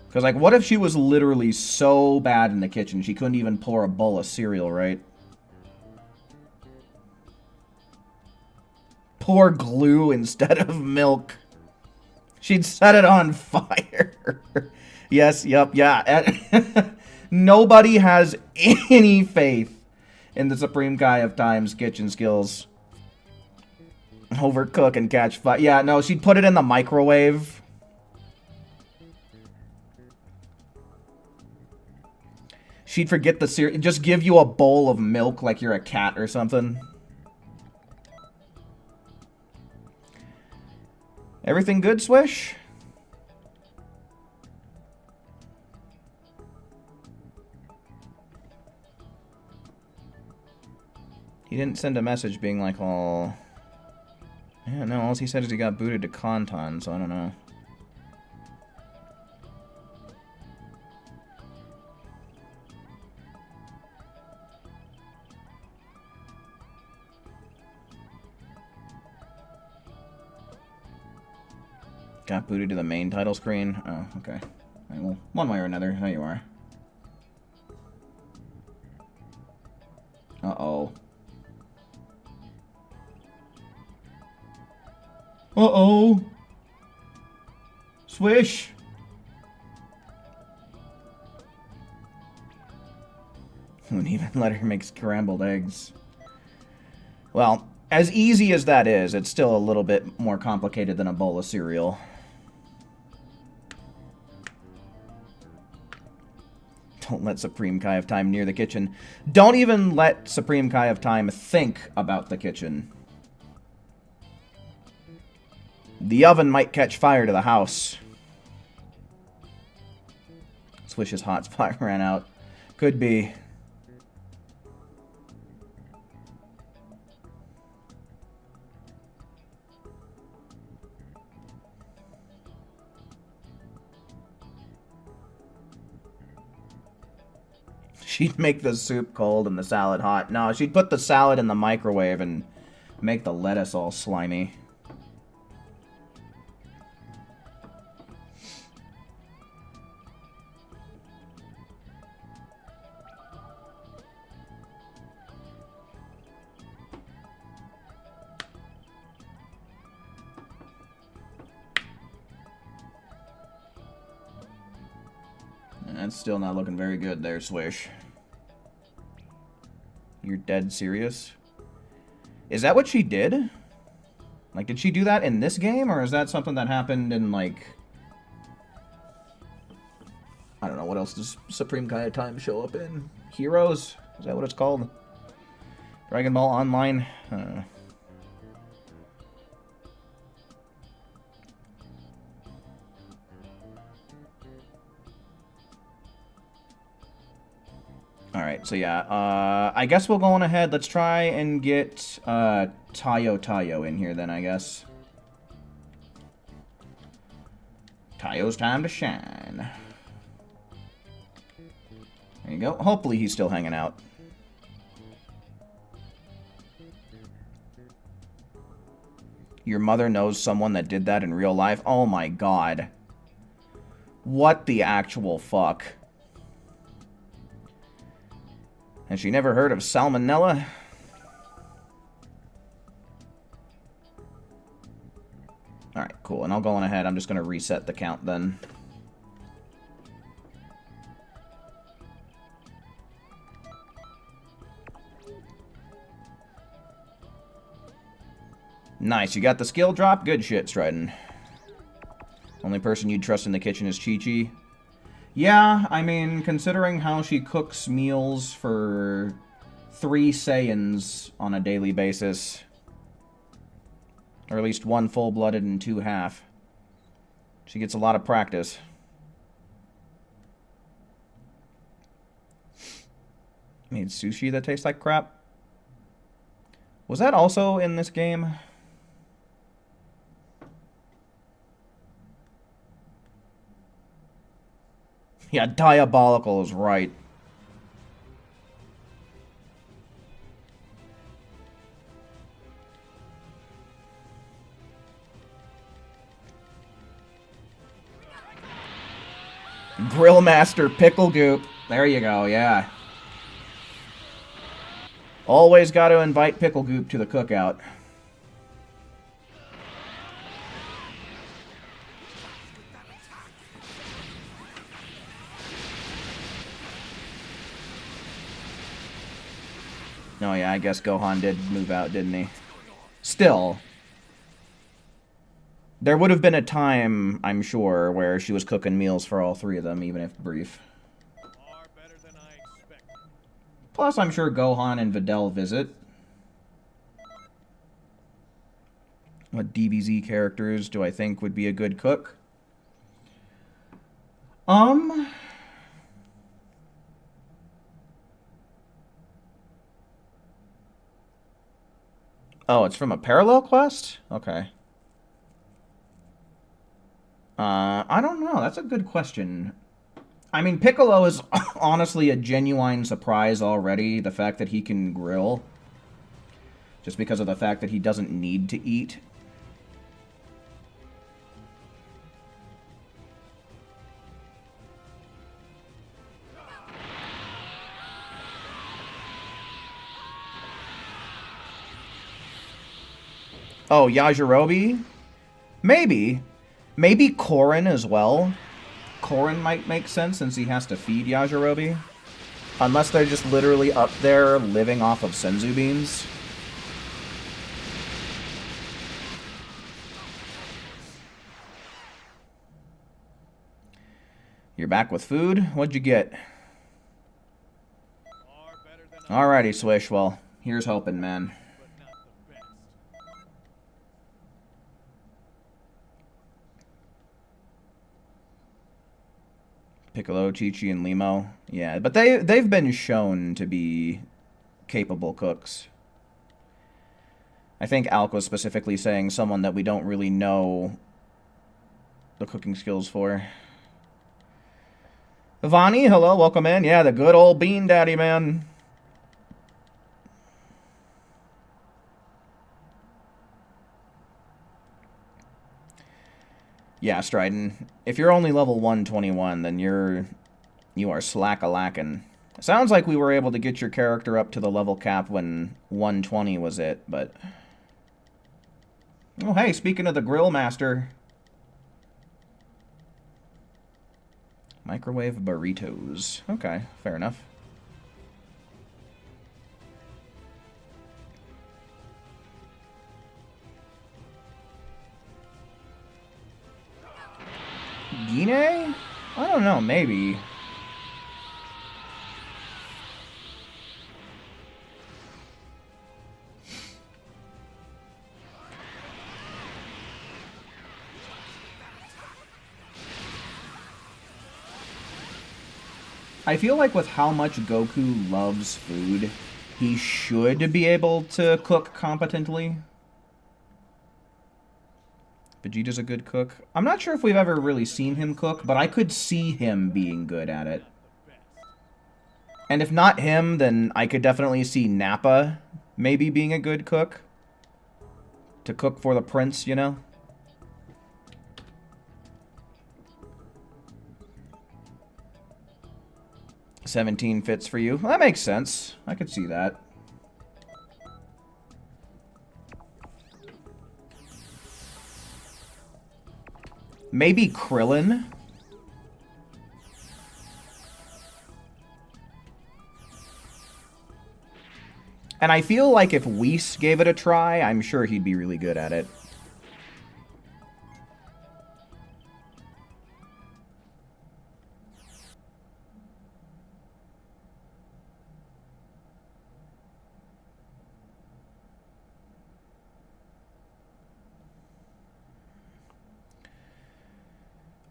Speaker 1: Because, like, what if she was literally so bad in the kitchen she couldn't even pour a bowl of cereal, right? Pour glue instead of milk. She'd set it on fire. Yes, yep, yeah. Nobody has any faith in the Supreme Kai of Time's kitchen skills. Overcook and catch fire. Yeah, no, she'd put it in the microwave. She'd forget the cereal. Just give you a bowl of milk like you're a cat or something. Everything good, Swish? He didn't send a message being like, oh... Yeah, no, all he said is he got booted to Conton, so I don't know. Got booted to the main title screen? Oh, okay. Alright, well, one way or another, there you are. Uh-oh. Uh-oh! Swish! Wouldn't even let her make scrambled eggs. Well, as easy as that is, it's still a little bit more complicated than a bowl of cereal. Don't let Supreme Kai of Time near the kitchen. Don't even let Supreme Kai of Time think about the kitchen. The oven might catch fire to the house. Swish's hotspot ran out. Could be. She'd make the soup cold and the salad hot. No, she'd put the salad in the microwave and make the lettuce all slimy. That's still not looking very good there, Swish. You're dead serious? Is that what she did? Like, did she do that in this game, or is that something that happened in, like... I don't know, what else does Supreme Kai of Time show up in? Heroes? Is that what it's called? Dragon Ball Online? Alright, so yeah, I guess we'll go on ahead. Let's try and get Tayo in here then, I guess. Tayo's time to shine. There you go. Hopefully he's still hanging out. Your mother knows someone that did that in real life? Oh my god. What the actual fuck? Has she never heard of salmonella? Alright, cool. And I'll go on ahead. I'm just going to reset the count then. Nice, you got the skill drop? Good shit, Stridon. Only person you'd trust in the kitchen is Chi-Chi. Yeah, I mean, considering how she cooks meals for 3 Saiyans on a daily basis. Or at least 1 full-blooded and 2 half. She gets a lot of practice. Made sushi that tastes like crap. Was that also in this game? Yeah, diabolical is right. Grill Master Pickle Goop. There you go, yeah. Always got to invite Pickle Goop to the cookout. Oh yeah, I guess Gohan did move out, didn't he? Still. There would have been a time, I'm sure, where she was cooking meals for all 3 of them, even if brief.
Speaker 2: Far better than I expected.
Speaker 1: Plus, I'm sure Gohan and Videl visit. What DBZ characters do I think would be a good cook? Oh, it's from a parallel quest? Okay. I don't know. That's a good question. I mean, Piccolo is honestly a genuine surprise already. The fact that he can grill. Just because of the fact that he doesn't need to eat. Oh, Yajirobe? Maybe. Maybe Korin as well. Korin might make sense since he has to feed Yajirobe. Unless they're just literally up there living off of senzu beans. You're back with food? What'd you get?
Speaker 2: Far better than I
Speaker 1: Alrighty, Swish. Well, here's hoping, man.
Speaker 2: but not the best.
Speaker 1: Piccolo, Chi-Chi, and Limo. Yeah, but they've been shown to be capable cooks. I think Alk was specifically saying someone that we don't really know the cooking skills for. Vani, hello, welcome in. Yeah, the good old Bean Daddy, man. Yeah, Stridon. If you're only level 121, then you are slack-a-lackin'. Sounds like we were able to get your character up to the level cap when 120 was it, but... Oh, hey, speaking of the Grill Master... Microwave burritos. Okay, fair enough. Guinea? I don't know, maybe. I feel like with how much Goku loves food, he should be able to cook competently. Vegeta's a good cook. I'm not sure if we've ever really seen him cook, but I could see him being good at it. And if not him, then I could definitely see Nappa maybe being a good cook. To cook for the prince, you know? $17 fits for you. Well, that makes sense. I could see that. Maybe Krillin? And I feel like if Whis gave it a try, I'm sure he'd be really good at it.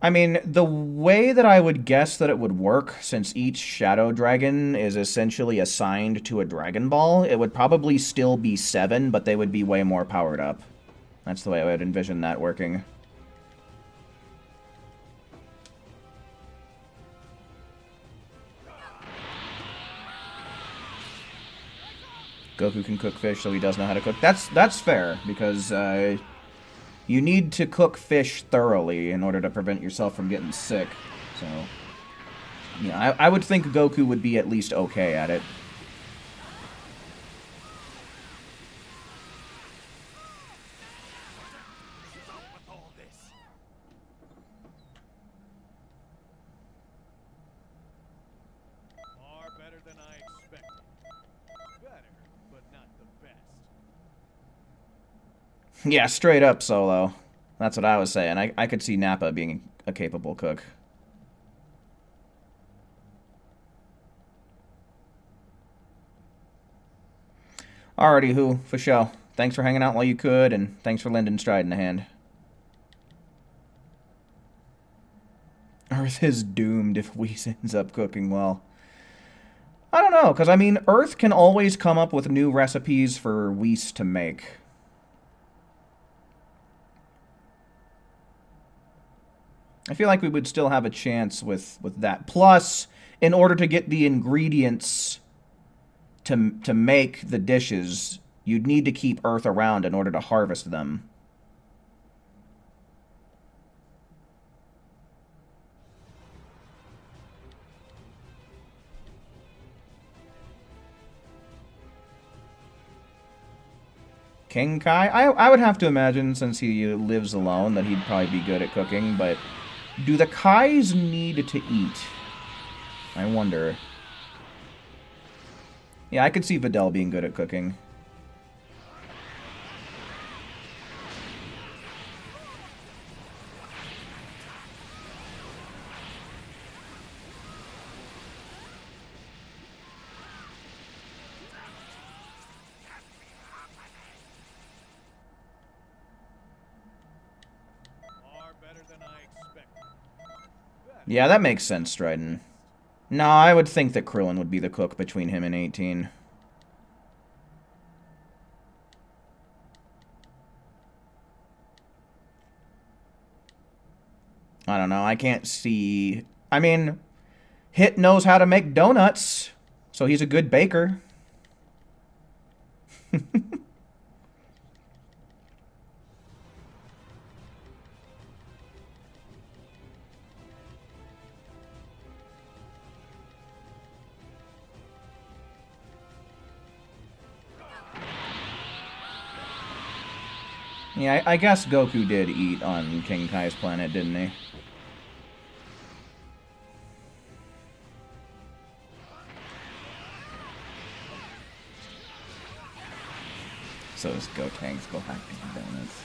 Speaker 1: I mean, the way that I would guess that it would work, since each Shadow Dragon is essentially assigned to a Dragon Ball, it would probably still be 7, but they would be way more powered up. That's the way I would envision that working. Goku can cook fish, so he does know how to cook. That's fair, because you need to cook fish thoroughly in order to prevent yourself from getting sick. So, yeah, I would think Goku would be at least okay at it.
Speaker 4: Stop with all this.
Speaker 2: Far better than I expected. Better, but not the best.
Speaker 1: Yeah, straight up Solo. That's what I was saying. I could see Nappa being a capable cook. Alrighty, who, for sure. Thanks for hanging out while you could, and thanks for lending Stride a hand. Earth is doomed if Whis ends up cooking well. I don't know, because, I mean, Earth can always come up with new recipes for Whis to make. I feel like we would still have a chance with that. Plus, in order to get the ingredients to make the dishes, you'd need to keep Earth around in order to harvest them. King Kai? I would have to imagine, since he lives alone, that he'd probably be good at cooking, but do the Kais need to eat? I wonder. Yeah, I could see Videl being good at cooking.
Speaker 2: Far better than I expected. Better.
Speaker 1: Yeah, that makes sense, Stridon. No, I would think that Krillin would be the cook between him and 18. I don't know, I can't see... I mean, Hit knows how to make donuts, so he's a good baker. Yeah, I guess Goku did eat on King Kai's planet, didn't he? Exos, go tanks, go Hacking Donuts.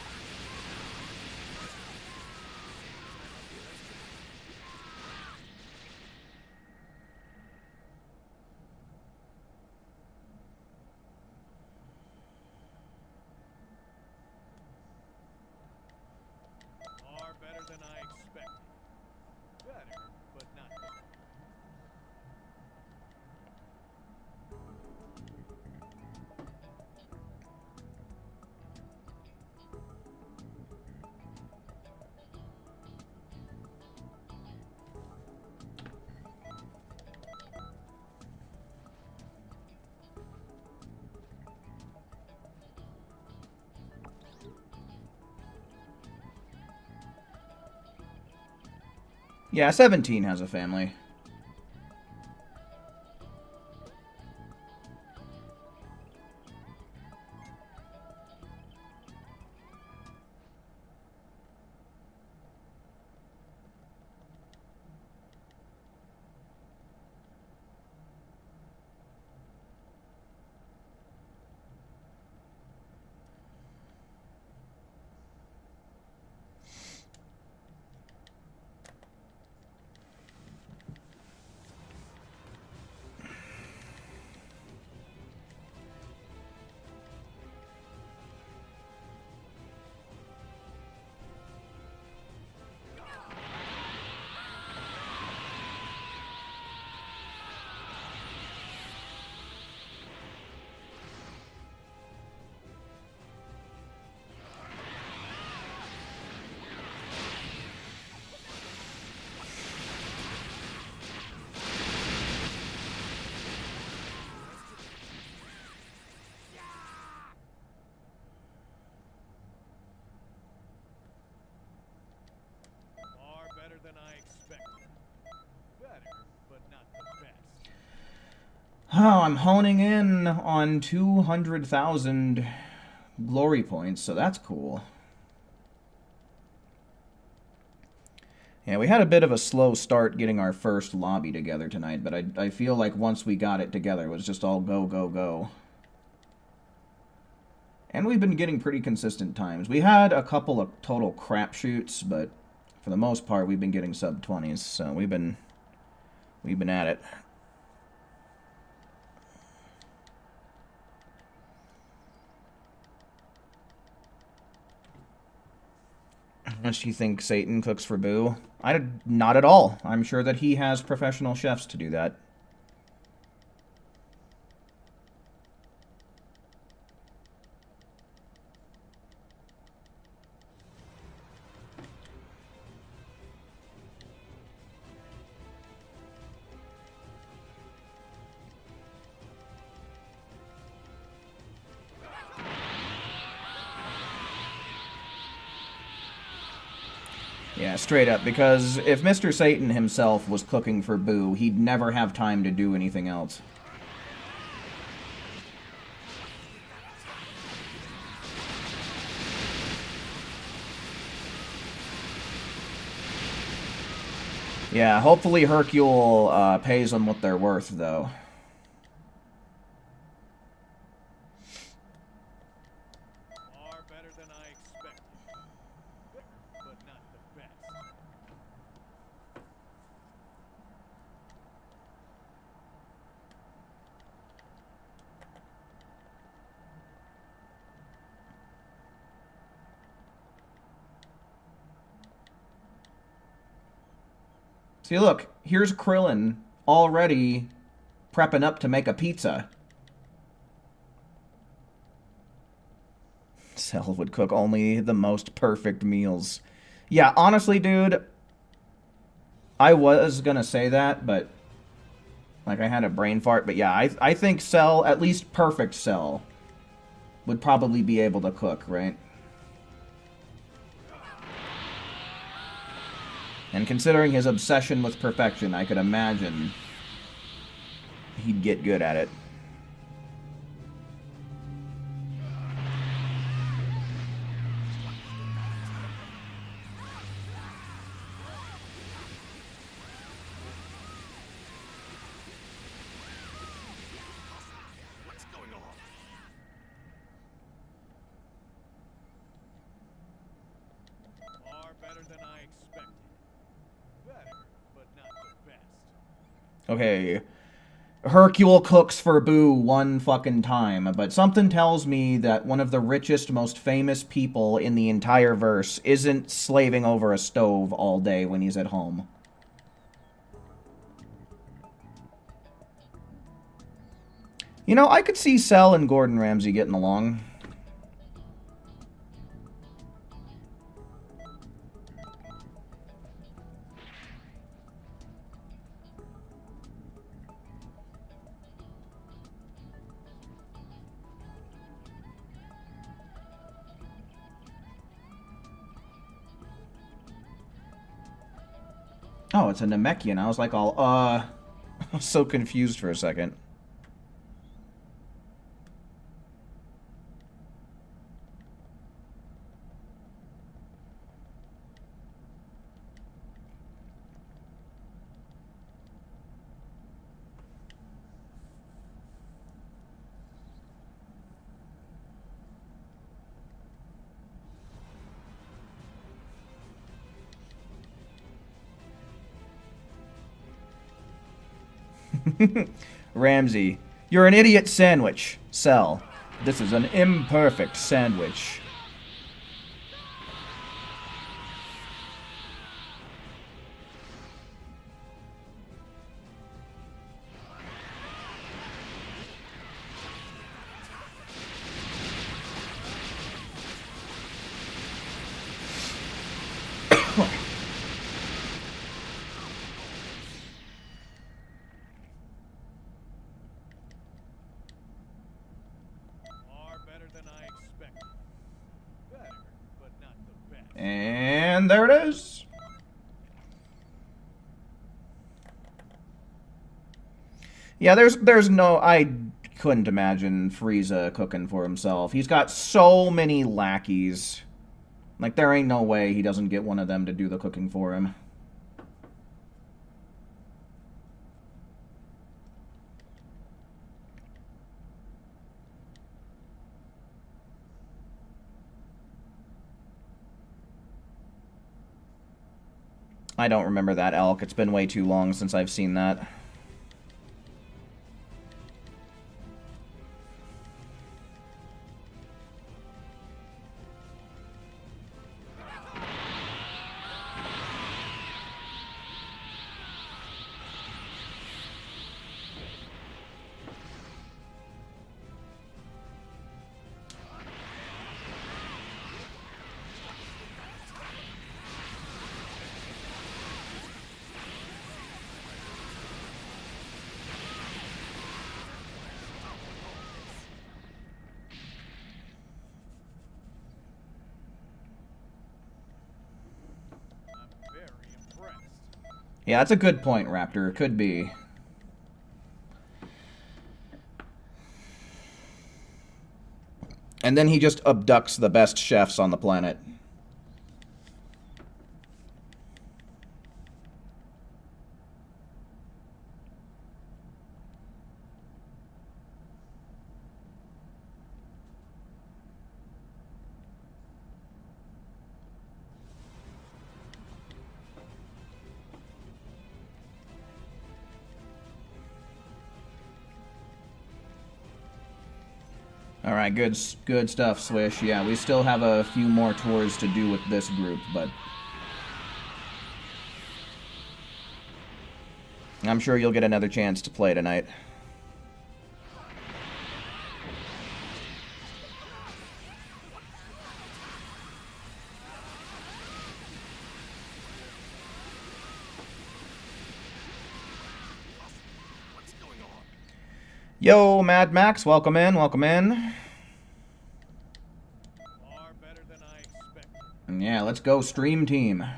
Speaker 2: Far better than I expected. Better, but not the best.
Speaker 1: Yeah, 17 has a family.
Speaker 2: Far better than I expected. Better, but not the best.
Speaker 1: Oh, I'm honing in on 200,000 glory points, so that's cool. Yeah, we had a bit of a slow start getting our first lobby together tonight, but I feel like once we got it together, it was just all go, go, go. And we've been getting pretty consistent times. We had a couple of total crapshoots, but for the most part, we've been getting sub-20s, so we've been at it. How much do you think Satan cooks for Boo? Not at all. I'm sure that he has professional chefs to do that. Yeah, straight up, because if Mr. Satan himself was cooking for Boo, he'd never have time to do anything else. Yeah, hopefully Hercule pays them what they're worth, though.
Speaker 2: Far better than I expected. Better, but not the best.
Speaker 1: See, look, here's Krillin already prepping up to make a pizza. Cell would cook only the most perfect meals. Yeah, honestly, dude, I was gonna say that, but like I had a brain fart. But yeah, I think Cell, at least perfect Cell, would probably be able to cook, right? And considering his obsession with perfection, I could imagine he'd get good at it.
Speaker 4: What's going on?
Speaker 1: Okay. Hercule cooks for Boo one fucking time, but something tells me that one of the richest, most famous people in the entire verse isn't slaving over a stove all day when he's at home. You know, I could see Cell and Gordon Ramsay getting along. Oh, it's a Namekian. I was like all, I was so confused for a second. Ramsey, you're an idiot sandwich. Cell, this is an imperfect sandwich.
Speaker 2: Far better than I expected. Better, but not the best.
Speaker 1: And there it is. Yeah, there's no... I couldn't imagine Frieza cooking for himself. He's got so many lackeys. Like, there ain't no way he doesn't get one of them to do the cooking for him. I don't remember that elk. It's been way too long since I've seen that.
Speaker 2: I'm very impressed.
Speaker 1: Yeah, that's a good point, Raptor. It could be. And then he just abducts the best chefs on the planet. Alright, good stuff, Swish. Yeah, we still have a few more tours to do with this group, but I'm sure you'll get another chance to play tonight.
Speaker 4: What's going on?
Speaker 1: Yo, Mad Max, welcome in, welcome in.
Speaker 2: Far better than I expected.
Speaker 1: And yeah, let's go, Stream Team.
Speaker 2: Best.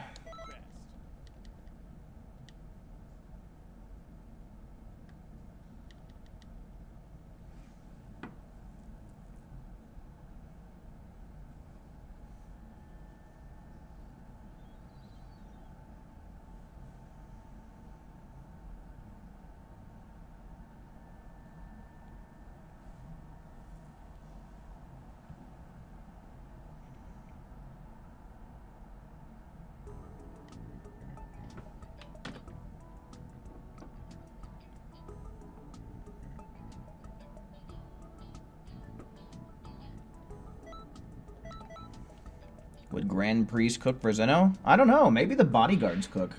Speaker 1: Would Grand Priest cook for Zeno? I don't know. Maybe the bodyguards cook.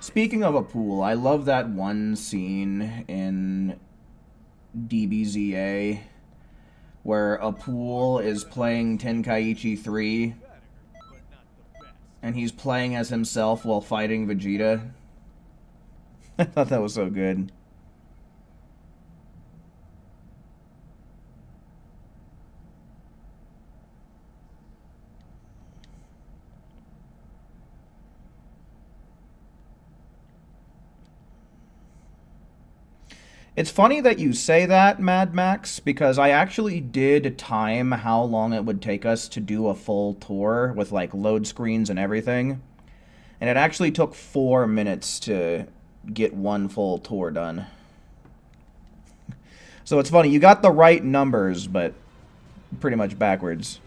Speaker 1: Speaking of a pool, I love that one scene in DBZA where a pool is playing Tenkaichi 3 and he's playing as himself while fighting Vegeta. I thought that was so good. It's funny that you say that, Mad Max, because I actually did time how long it would take us to do a full tour with, like, load screens and everything. And it actually took 4 minutes to get one full tour done. So it's funny, you got the right numbers, but pretty much backwards.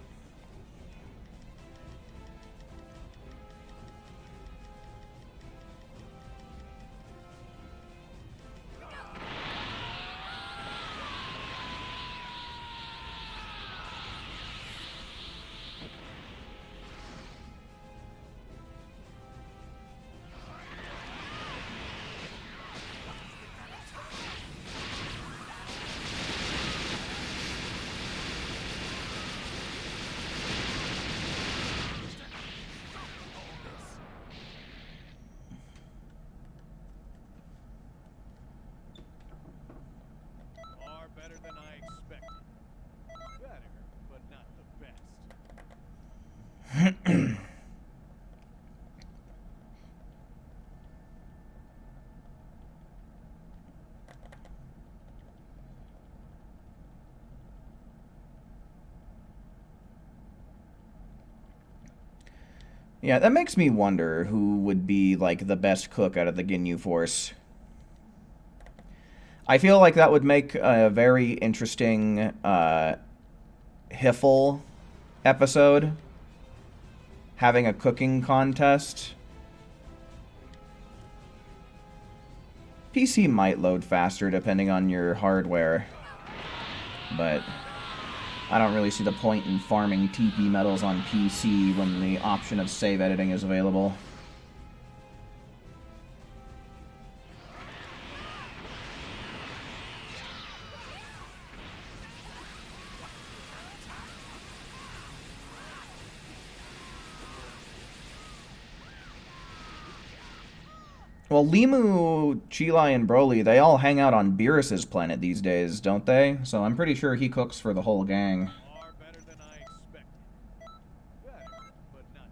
Speaker 2: Better than I expected. Better, but not the best.
Speaker 1: Yeah, that makes me wonder who would be, like, the best cook out of the Ginyu Force. I feel like that would make a very interesting Hiffle episode. Having a cooking contest. PC might load faster depending on your hardware. But I don't really see the point in farming TP medals on PC when the option of save editing is available. Well, Limu, Chilai, and Broly, they all hang out on Beerus's planet these days, don't they? So I'm pretty sure he cooks for the whole gang.
Speaker 2: Far better than I expected. Better, but not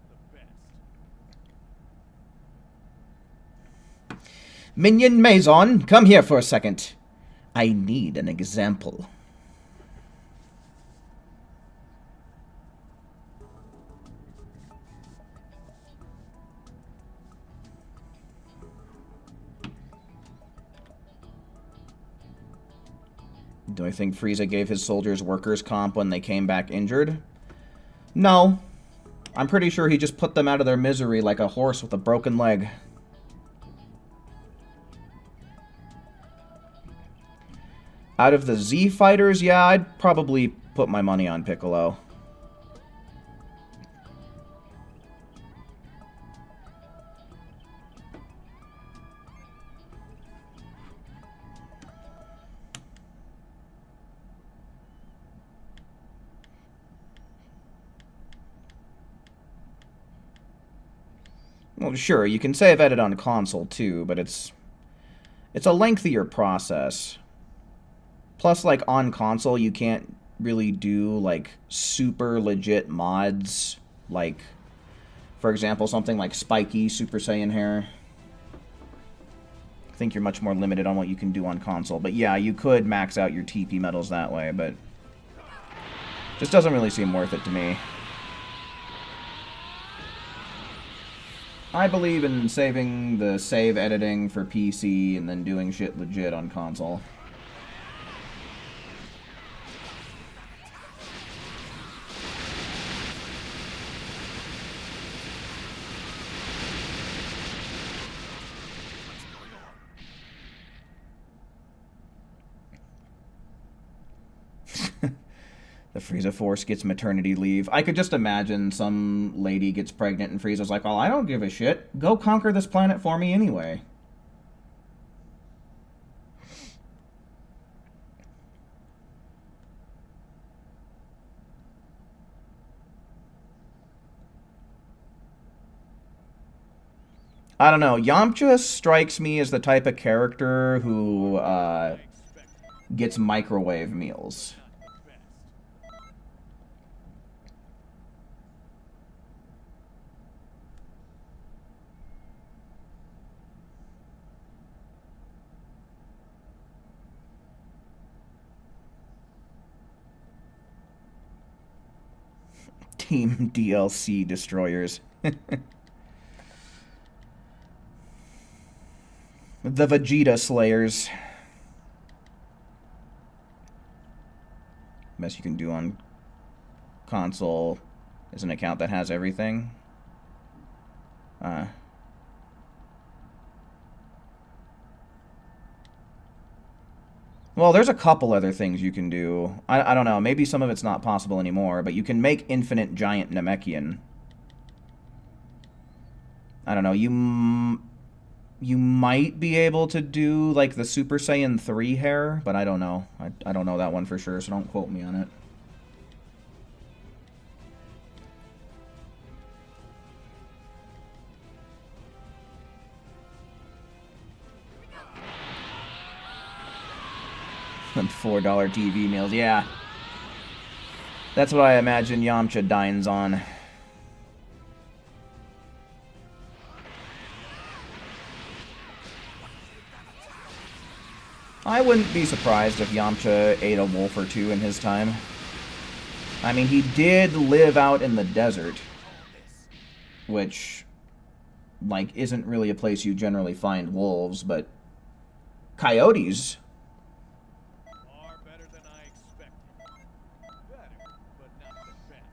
Speaker 2: the best.
Speaker 1: Minion Maison, come here for a second. I need an example. Do I think Frieza gave his soldiers workers' comp when they came back injured? No. I'm pretty sure he just put them out of their misery like a horse with a broken leg. Out of the Z fighters, yeah, I'd probably put my money on Piccolo. Well, sure, you can save edit on console too, but it's a lengthier process. Plus, like, on console, you can't really do, like, super legit mods. Like, for example, something like spiky Super Saiyan hair. I think you're much more limited on what you can do on console. But yeah, you could max out your TP medals that way, but just doesn't really seem worth it to me. I believe in saving the save editing for PC and then doing shit legit on console. The Frieza Force gets maternity leave. I could just imagine some lady gets pregnant and Frieza's like, well, I don't give a shit. Go conquer this planet for me anyway. I don't know. Yamcha strikes me as the type of character who gets microwave meals. Team DLC destroyers. The Vegeta Slayers. Best you can do on console is an account that has everything. Well, there's a couple other things you can do. I don't know. Maybe some of it's not possible anymore, but you can make infinite giant Namekian. I don't know. You might be able to do, like, the Super Saiyan 3 hair, but I don't know. I don't know that one for sure, so don't quote me on it. $4 TV meals, yeah. That's what I imagine Yamcha dines on. I wouldn't be surprised if Yamcha ate a wolf or two in his time. I mean, he did live out in the desert, which, like, isn't really a place you generally find wolves, but coyotes.
Speaker 2: Far better than I expected. Better, but not the best.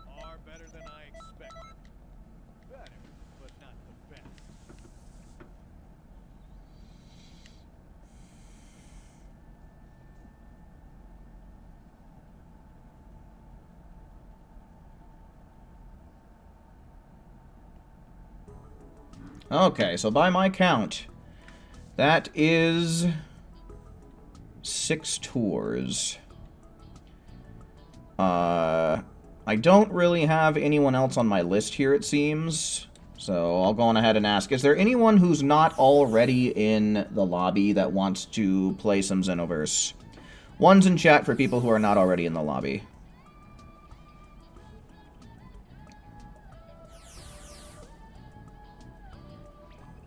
Speaker 2: Far better than I expected. Better, but not the best.
Speaker 1: Okay, so by my count, that is 6 tours. I don't really have anyone else on my list here, it seems. So I'll go on ahead and ask, is there anyone who's not already in the lobby that wants to play some Xenoverse? One's in chat for people who are not already in the lobby.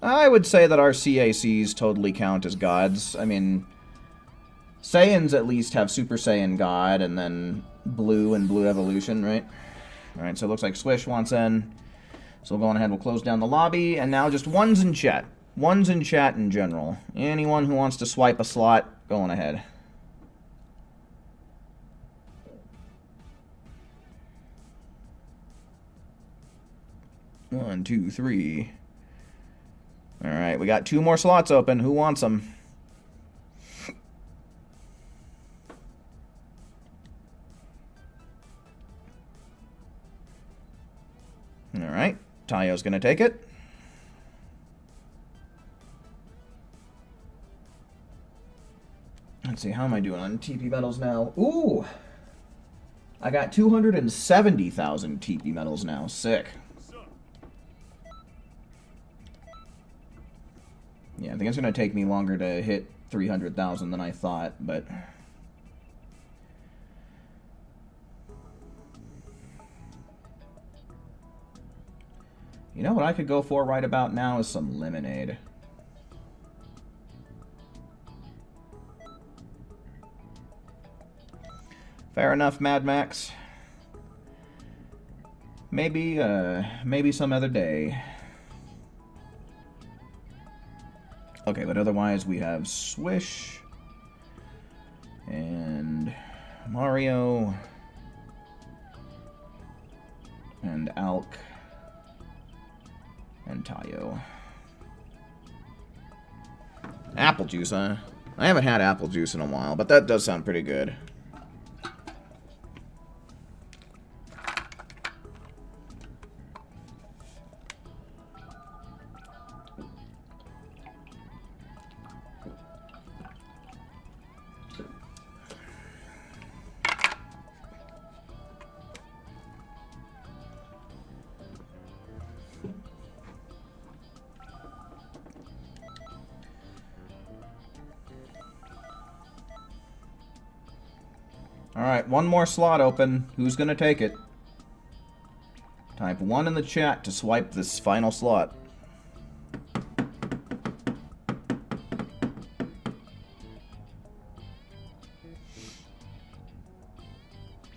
Speaker 1: I would say that our CACs totally count as gods. I mean, Saiyans at least have Super Saiyan God, and then Blue and Blue Evolution, right? Alright, so it looks like Swish wants in. So we'll go on ahead, we'll close down the lobby, and now just one's in chat. One's in chat in general. Anyone who wants to swipe a slot, go on ahead. One, two, three. Alright, we got 2 more slots open. Who wants them? Alright, Tayo's gonna take it. Let's see, how am I doing on TP medals now? Ooh! I got 270,000 TP medals now. Sick. Yeah, I think it's going to take me longer to hit 300,000 than I thought, but... You know what I could go for right about now is some lemonade. Fair enough, Mad Max. Maybe, maybe some other day. Okay, but otherwise we have Swish and Mario and Alk and Tayo. Apple juice, huh? I haven't had apple juice in a while, but that does sound pretty good. Alright, one more slot open. Who's gonna take it? Type 1 in the chat to swipe this final slot.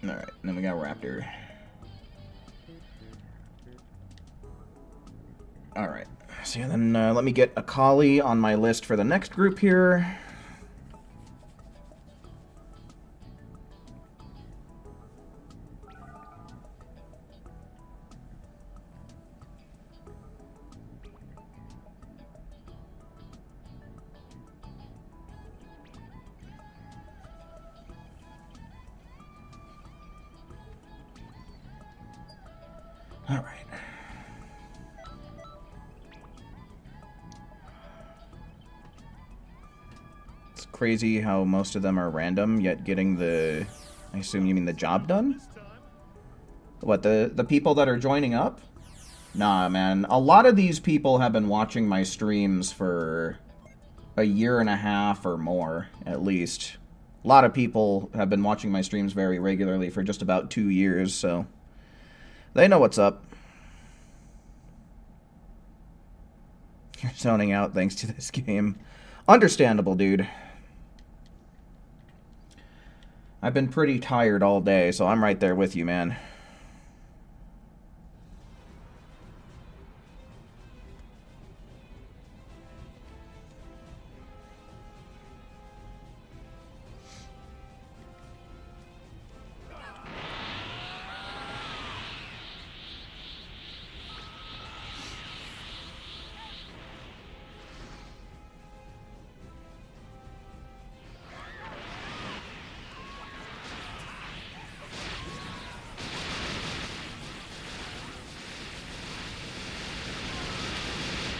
Speaker 1: Alright, then we got Raptor. Alright, so then let me get Akali on my list for the next group here. Alright. It's crazy how most of them are random, yet getting the... I assume you mean the job done? What, the people that are joining up? Nah, man. A lot of these people have been watching my streams for a year and a half or more, at least. A lot of people have been watching my streams very regularly for just about 2 years, so... They know what's up. You're zoning out thanks to this game. Understandable, dude. I've been pretty tired all day, so I'm right there with you, man.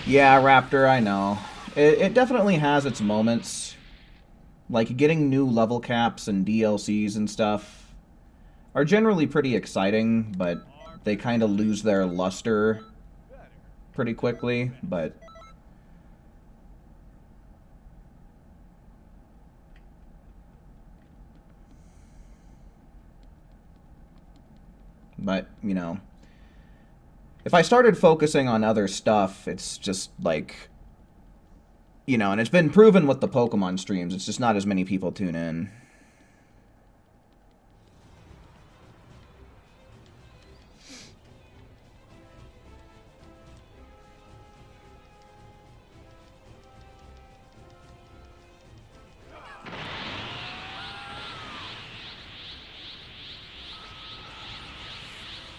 Speaker 1: Yeah, Raptor, I know. It definitely has its moments. Like, getting new level caps and DLCs and stuff are generally pretty exciting, but they kind of lose their luster pretty quickly, but... But, you know, if I started focusing on other stuff, it's just like, you know, and it's been proven with the Pokemon streams, it's just not as many people tune in.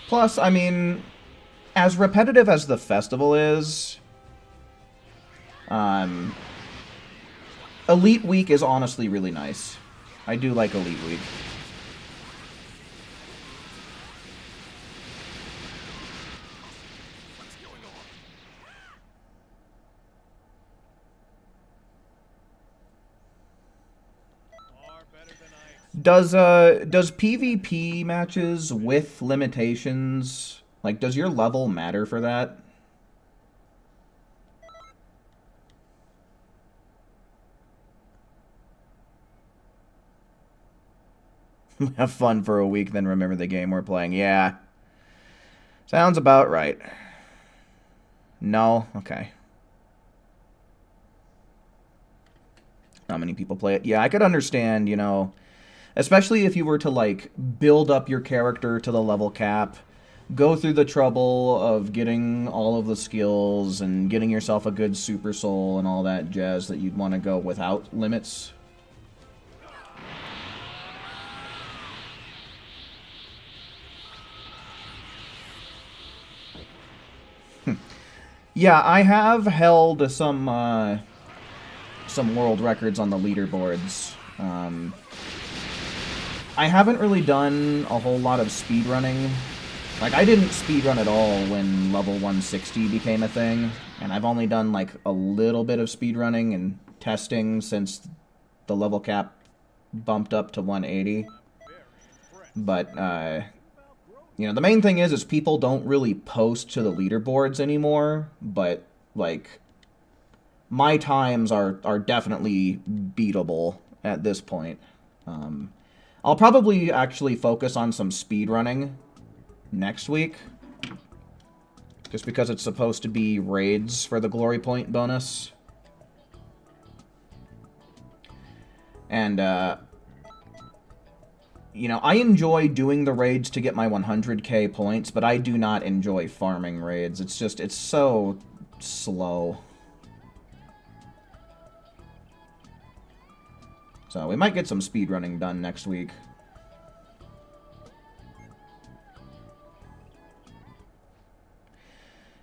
Speaker 1: Plus, I mean, as repetitive as the festival is, Elite Week is honestly really nice. I do like Elite Week. Does PvP matches with limitations, like, does your level matter for that? Have fun for a week, then remember the game we're playing. Yeah. Sounds about right. No? Okay. Not many people play it. Yeah, I could understand, you know, especially if you were to, like, build up your character to the level cap, go through the trouble of getting all of the skills and getting yourself a good Super Soul and all that jazz that you'd want to go without limits. Yeah, I have held some world records on the leaderboards. I haven't really done a whole lot of speedrunning. Like, I didn't speedrun at all when level 160 became a thing, and I've only done, like, a little bit of speedrunning and testing since the level cap bumped up to 180. But, you know, the main thing is people don't really post to the leaderboards anymore, but, like, my times are definitely beatable at this point. I'll probably actually focus on some speedrunning next week, just because it's supposed to be raids for the glory point bonus. And, you know, I enjoy doing the raids to get my 100k points, but I do not enjoy farming raids. It's just, it's so slow. So we might get some speedrunning done next week.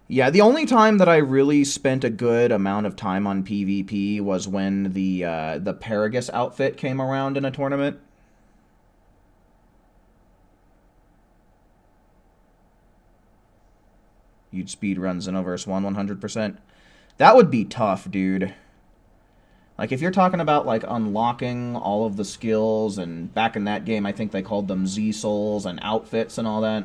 Speaker 1: Yeah, the only time that I really spent a good amount of time on PvP was when the Paragus outfit came around in a tournament. You'd speedrun Xenoverse 1 100%. That would be tough, dude. Like, if you're talking about, like, unlocking all of the skills, and back in that game, I think they called them Z-Souls and outfits and all that.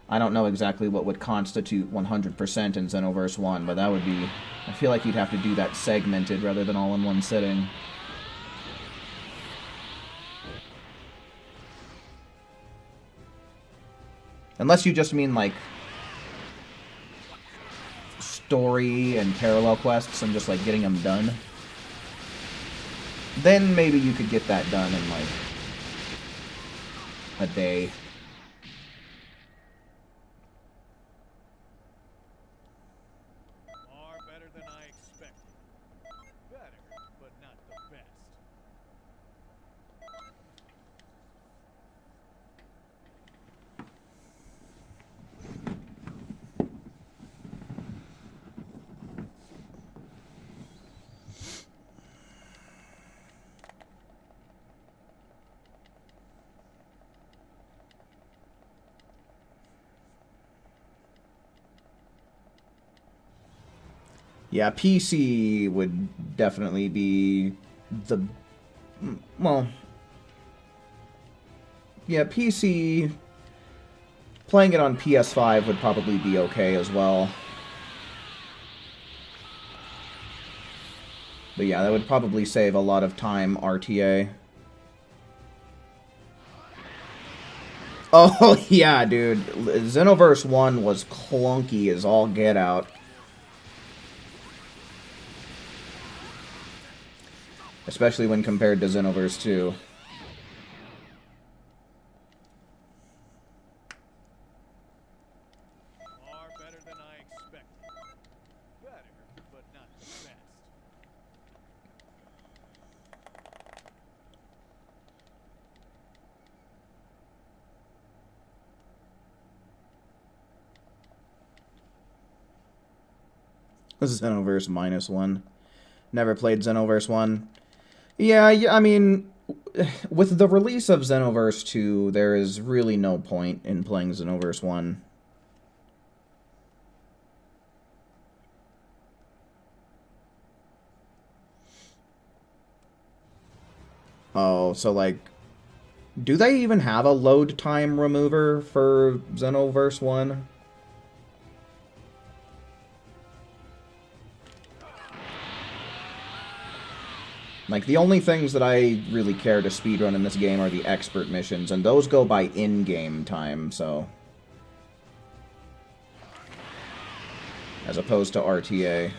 Speaker 1: I don't know exactly what would constitute 100% in Xenoverse 1, but that would be... I feel like you'd have to do that segmented rather than all in one sitting. Unless you just mean, like, story and parallel quests and just, like, getting them done. Then maybe you could get that done in, like, a day.
Speaker 2: Far better than I expected. Better, but not the best.
Speaker 1: Yeah, PC would definitely be the... Well... Yeah, PC... Playing it on PS5 would probably be okay as well. But yeah, that would probably save a lot of time RTA. Oh, yeah, dude. Xenoverse 1 was clunky as all get out. Especially when compared to Xenoverse 2.
Speaker 2: Far better than I expected. Better, but not the best.
Speaker 1: Xenoverse -1. Never played Xenoverse 1. Yeah, I mean, with the release of Xenoverse 2, there is really no point in playing Xenoverse 1. Oh, so like, do they even have a load time remover for Xenoverse 1? Like, the only things that I really care to speedrun in this game are the expert missions, and those go by in-game time, so... as opposed to RTA.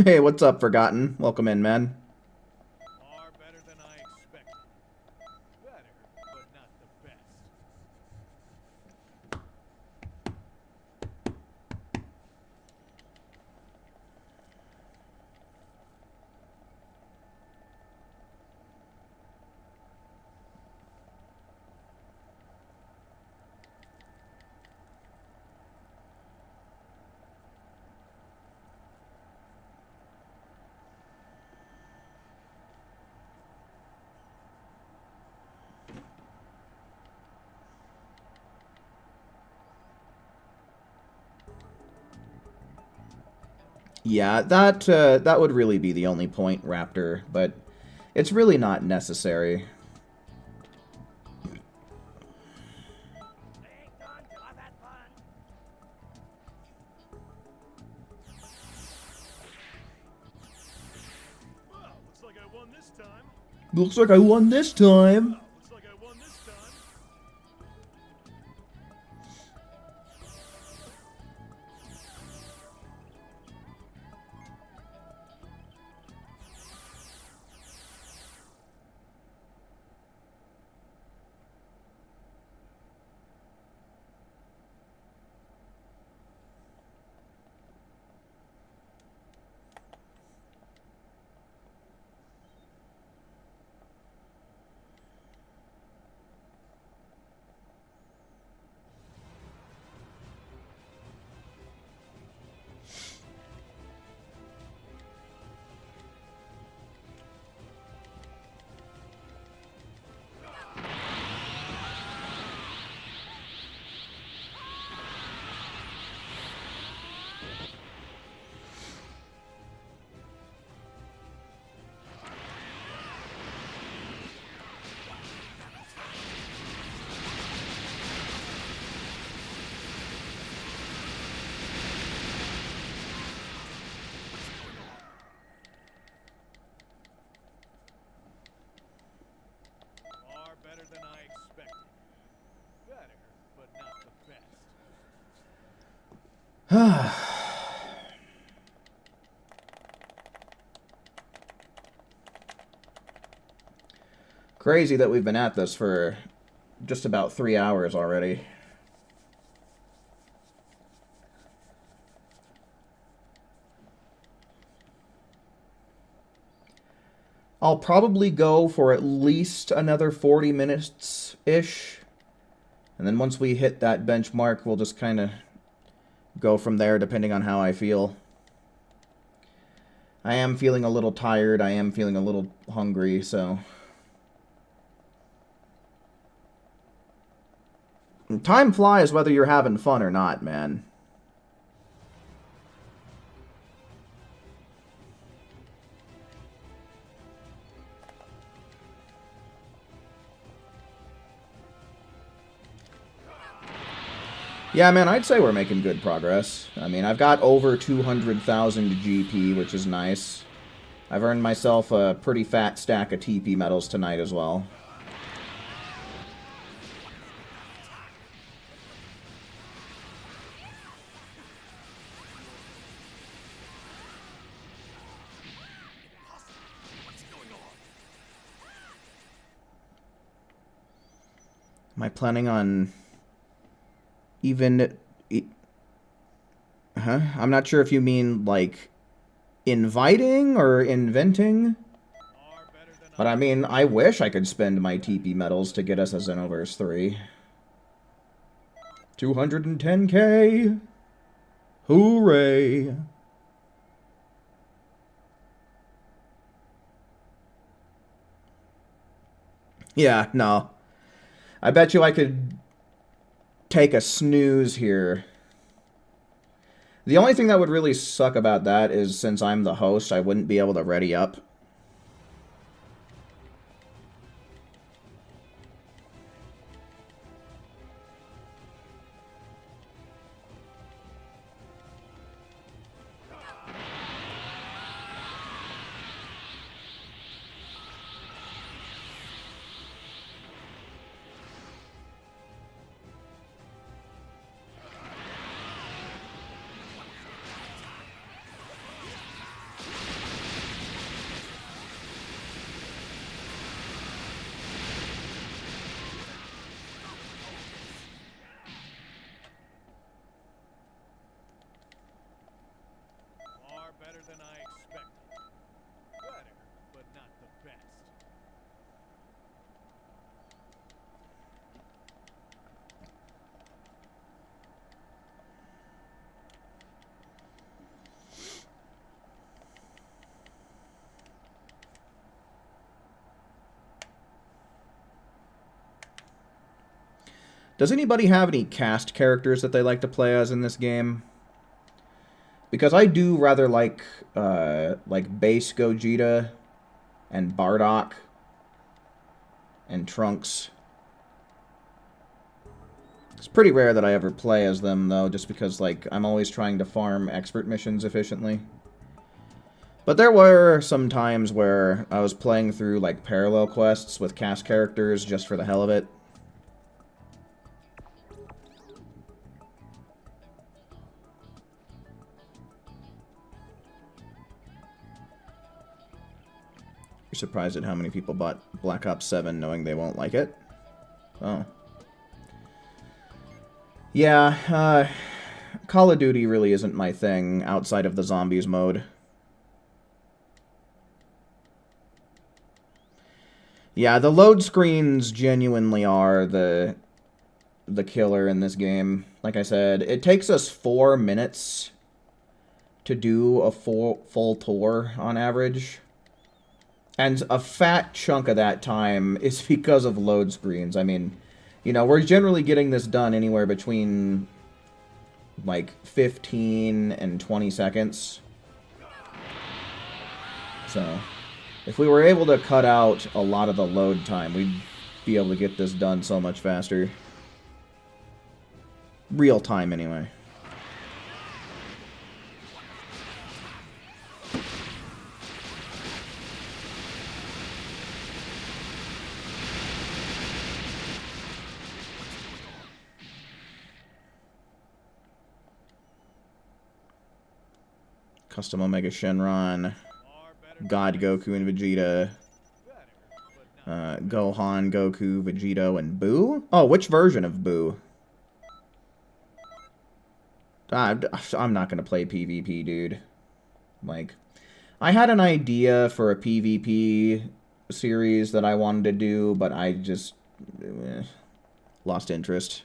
Speaker 1: Hey, what's up, Forgotten? Welcome in, man.
Speaker 2: Far better than I expected. Better, but not the best.
Speaker 1: Yeah, that would really be the only point, Raptor, but it's really not necessary.
Speaker 4: They ain't done till I've had fun.
Speaker 2: Well, looks like I won this time.
Speaker 1: Looks like I won this time.
Speaker 2: Looks like I won this time. Far better than I expected. Better, but not the best.
Speaker 1: Crazy that we've been at this for just about 3 hours already. I'll probably go for at least another 40 minutes-ish. And then once we hit that benchmark, we'll just kind of go from there depending on how I feel. I am feeling a little tired. I am feeling a little hungry, so... time flies whether you're having fun or not, man. Yeah, man, I'd say we're making good progress. I mean, I've got over 200,000 GP, which is nice. I've earned myself a pretty fat stack of TP medals tonight as well. Am I planning on even... Huh? I'm not sure if you mean, like, inviting or inventing. But I mean, I wish I could spend my TP medals to get us a Xenoverse 3. 210k! Hooray! Yeah, no. I bet you I could take a snooze here. The only thing that would really suck about that is since I'm the host, I wouldn't be able to ready up.
Speaker 2: Better than I expected. Better, but not the best.
Speaker 1: Does anybody have any cast characters that they like to play as in this game? Because I do rather like base Gogeta and Bardock and Trunks. It's pretty rare that I ever play as them, though, just because, like, I'm always trying to farm expert missions efficiently. But there were some times where I was playing through, like, parallel quests with cast characters just for the hell of it. You're surprised at how many people bought Black Ops 7 knowing they won't like it? Oh. Yeah, Call of Duty really isn't my thing outside of the zombies mode. Yeah, the load screens genuinely are the killer in this game. Like I said, it takes us 4 minutes to do a full tour on average. And a fat chunk of that time is because of load screens. I mean, you know, we're generally getting this done anywhere between, like, 15 and 20 seconds. So, if we were able to cut out a lot of the load time, we'd be able to get this done so much faster. Real time, anyway. Custom Omega Shenron, God Goku and Vegeta, Gohan, Goku, Vegito, and Boo? Oh, which version of Boo? I'm not going to play PvP, dude. Like, I had an idea for a PvP series that I wanted to do, but I just lost interest.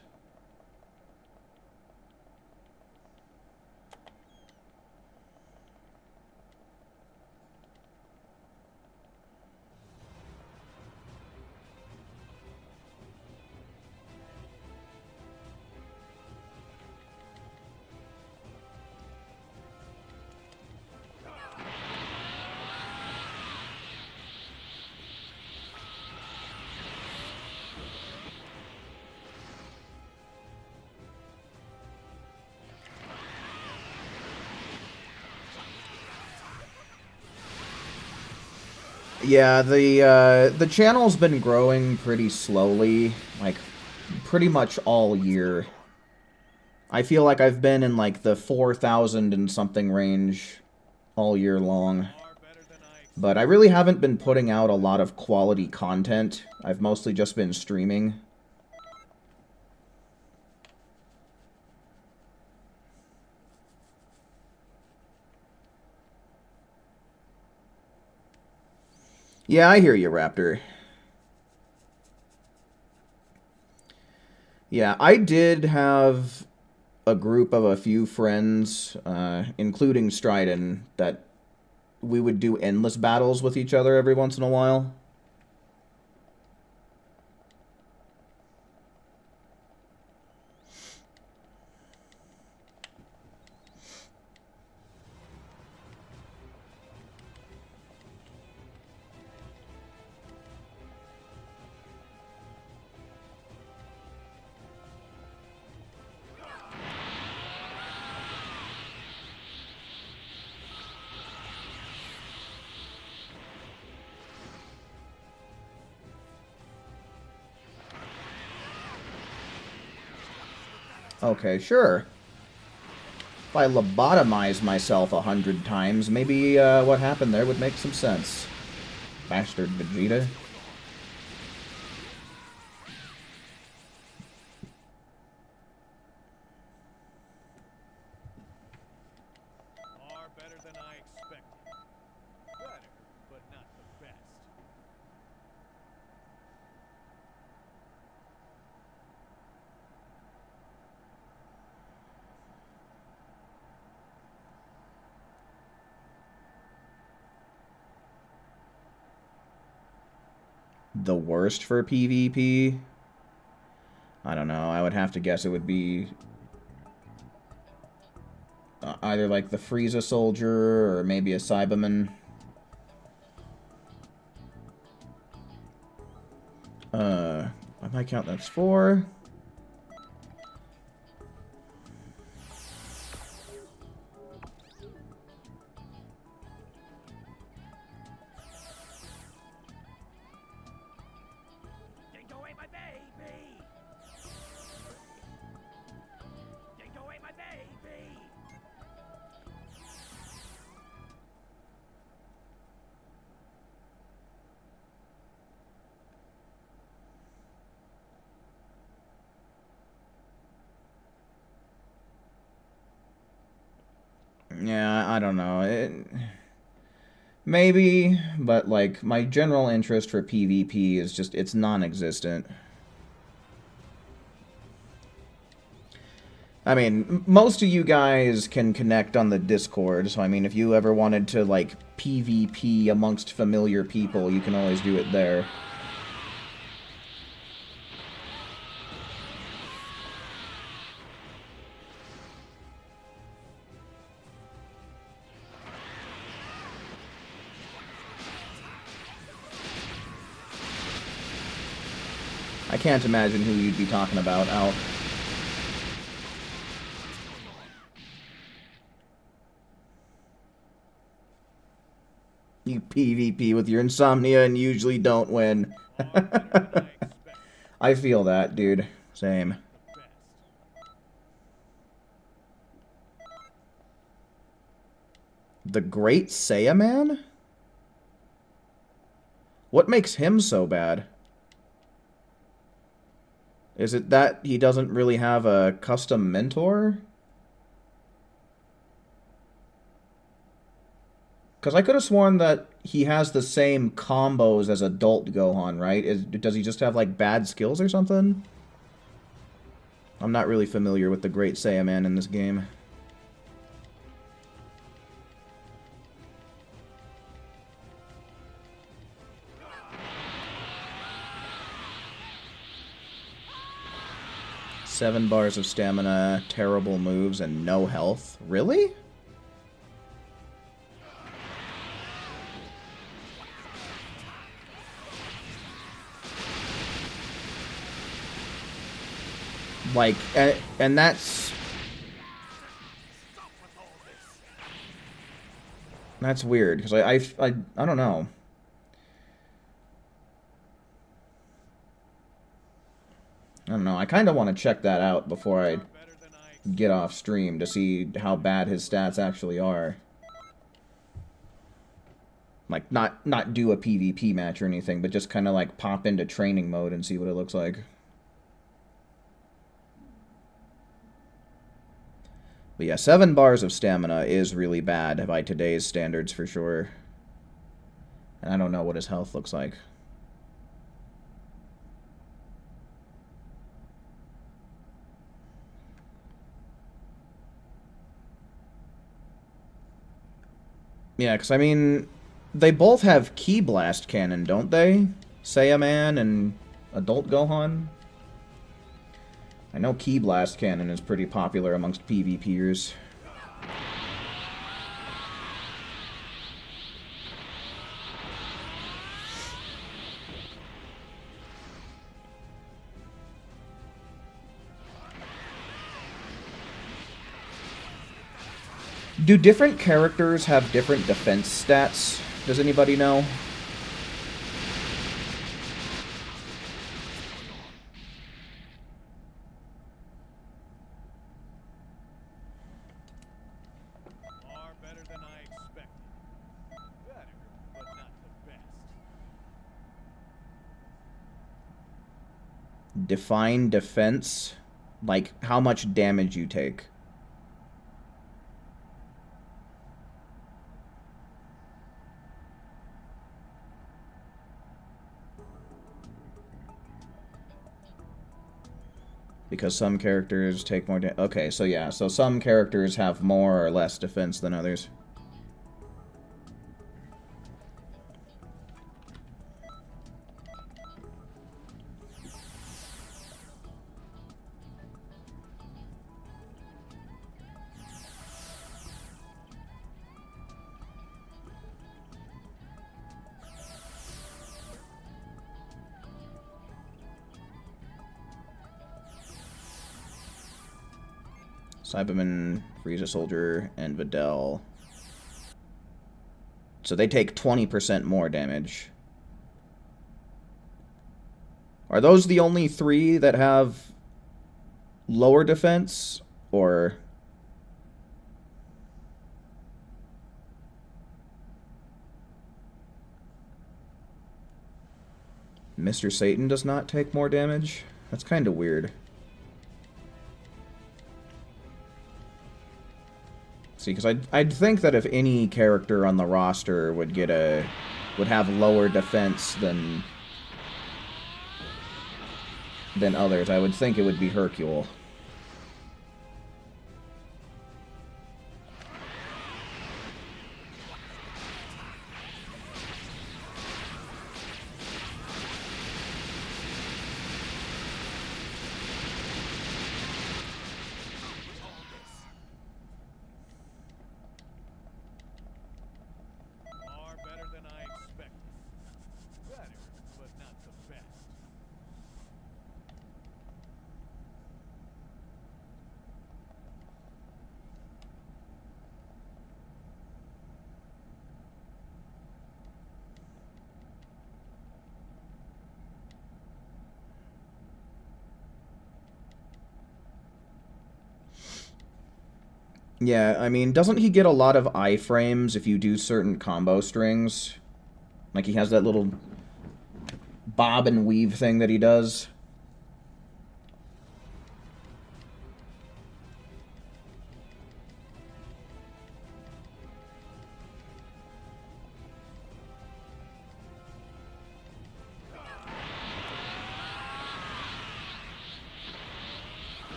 Speaker 1: Yeah, the channel's been growing pretty slowly, like pretty much all year. I feel like I've been in like the 4,000 and something range all year long. But I really haven't been putting out a lot of quality content. I've mostly just been streaming. Yeah, I hear you, Raptor. Yeah, I did have a group of a few friends, including Stryden, that we would do endless battles with each other every once in a while. Okay, sure. If I lobotomize myself 100 times, maybe what happened there would make some sense. Bastard Vegeta.
Speaker 2: Far better than I expected. Better, but not the best.
Speaker 1: The worst for PvP? I don't know. I would have to guess it would be either like the Frieza Soldier or maybe a Cyberman. By my count, that's 4.
Speaker 4: Take away my baby! Take away my baby!
Speaker 1: Yeah, I don't know. Maybe, but like my general interest for PvP is just it's non-existent. I mean, most of you guys can connect on the Discord, so I mean, if you ever wanted to like PvP amongst familiar people, you can always do it there. I can't imagine who you'd be talking about, Al. You PvP with your insomnia and usually don't win.
Speaker 2: Far better than I expected.
Speaker 1: I feel that, dude. Same.
Speaker 2: The best.
Speaker 1: The Great Saiyaman? What makes him so bad? Is it that he doesn't really have a custom mentor? Because I could have sworn that he has the same combos as adult Gohan, right? Does he just have, like, bad skills or something? I'm not really familiar with the Great Saiyaman in this game. Seven bars of stamina, terrible moves, and no health. Really? Like, and that's weird because I don't know. I kind of want to check that out before I
Speaker 2: Better than I
Speaker 1: get off stream to see how bad his stats actually are. Like, not do a PvP match or anything, but just kind of like pop into training mode and see what it looks like. But yeah, 7 bars of stamina is really bad by today's standards for sure. And I don't know what his health looks like. Yeah, because I mean, they both have Ki Blast Cannon, don't they? Saiyaman and Adult Gohan? I know Ki Blast Cannon is pretty popular amongst PvPers. Do different characters have different defense stats? Does anybody know?
Speaker 2: far better than I expected. Better, but not the best.
Speaker 1: Define defense? Like, how much damage you take. Because some characters take more damage. Okay, so yeah, so some characters have more or less defense than others. Cyberman, Frieza Soldier, and Videl. So they take 20% more damage. Are those the only 3 that have lower defense? Or... Mr. Satan does not take more damage? That's kind of weird. See, because I'd think that if any character on the roster would have lower defense than others, I would think it would be Hercule.
Speaker 2: Far better than I expected. Better, but not the best.
Speaker 1: Yeah, I mean, doesn't he get a lot of iframes if you do certain combo strings? Like, he has that little bob and weave thing that he does.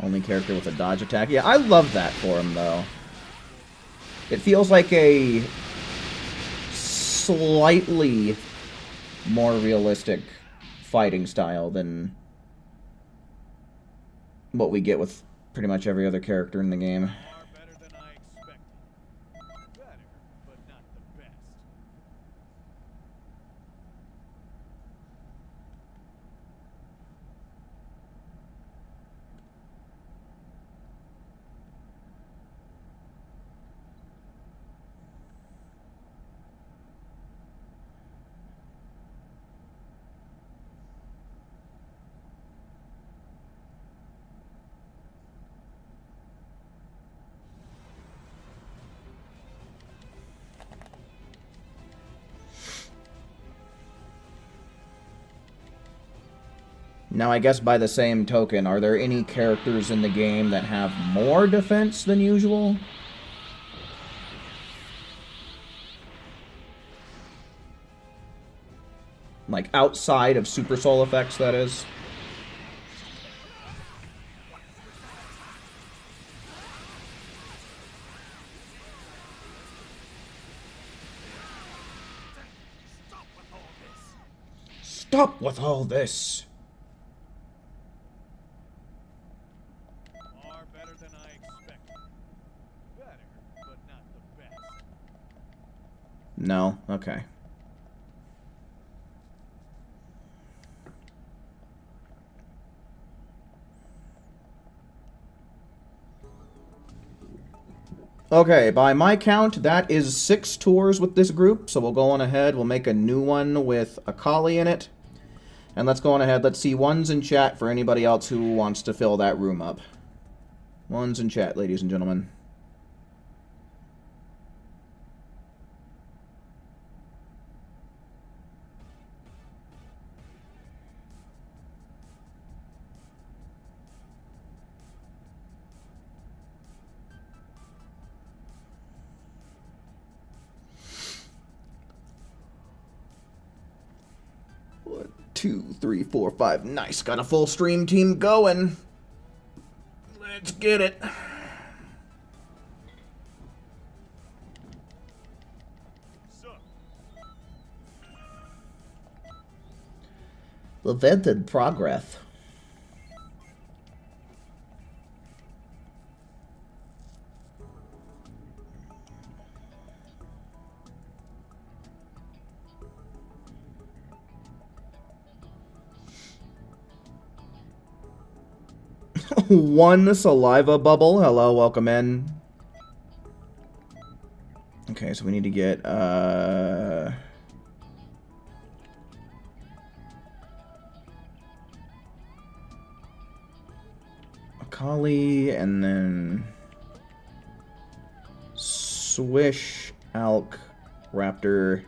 Speaker 1: Only character with a dodge attack. Yeah, I love that for him, though. It feels like a slightly more realistic fighting style than what we get with pretty much every other character in the game.
Speaker 2: Far better than I expected. Better, but not the best.
Speaker 1: Now, I guess by the same token, are there any characters in the game that have more defense than usual? Like, outside of Super Soul effects, that is? Stop with all this!
Speaker 2: Far better than I expected. Better, but not the best.
Speaker 1: No? Okay. Okay, by my count, that is 6 tours with this group, so we'll go on ahead, we'll make a new one with Akali in it. And let's go on ahead, let's see ones in chat for anybody else who wants to fill that room up. Ones in chat, ladies and gentlemen. One, 2, 3, 4, 5. Nice, got a full stream team going. Let's get it.
Speaker 2: So,
Speaker 1: Lamented progress. One saliva bubble. Hello, welcome in. Okay, so we need to get Akali and then Swish, Alk, Raptor,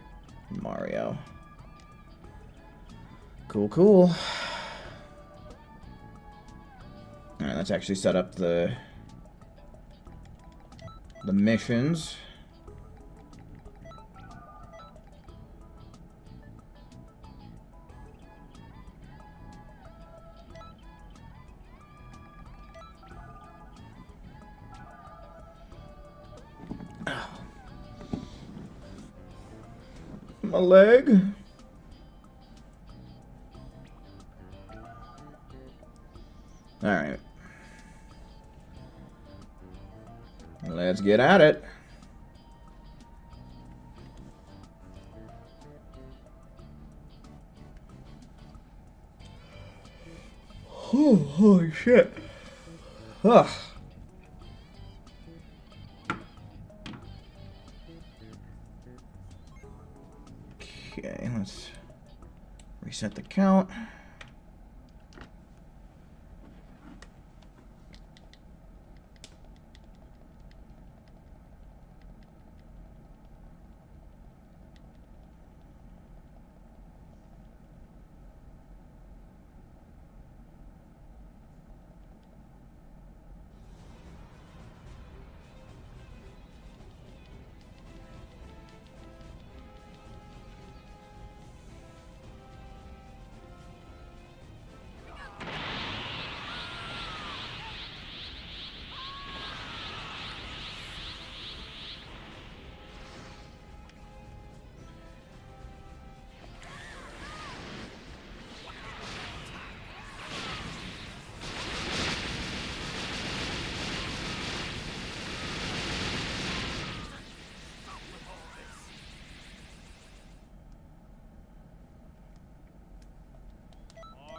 Speaker 1: Mario. Cool, cool. Alright, let's actually set up the missions. My leg. Alright. Let's get at it. Oh, holy shit. Ugh. Okay, let's reset the count.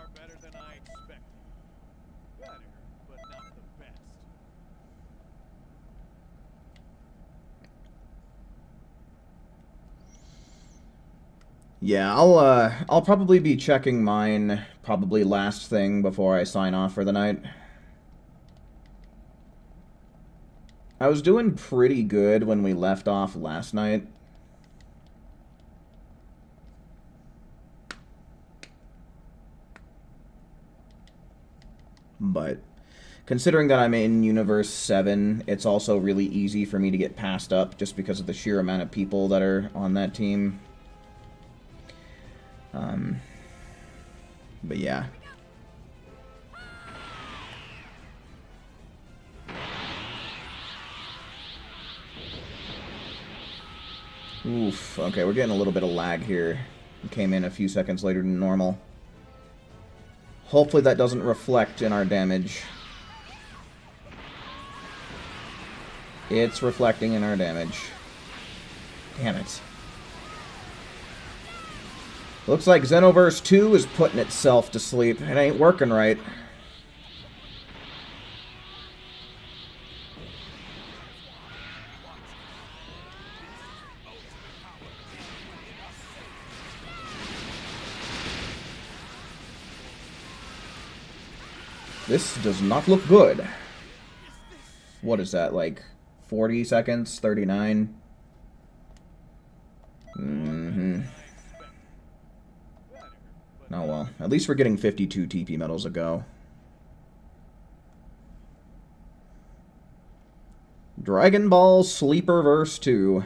Speaker 2: far better than I expected. Better, but not the best.
Speaker 1: Yeah, I'll probably be checking mine probably last thing before I sign off for the night. I was doing pretty good when we left off last night. but considering that I'm in Universe 7, it's also really easy for me to get passed up just because of the sheer amount of people that are on that team. But yeah. Oof, okay, we're getting a little bit of lag here. We came in a few seconds later than normal. Hopefully that doesn't reflect in our damage. It's reflecting in our damage. Damn it. Looks like Xenoverse 2 is putting itself to sleep. It ain't working right. This does not look good. What is that, like 40 seconds? 39? Oh well, at least we're getting 52 TP medals a go. Dragon Ball Sleeperverse 2.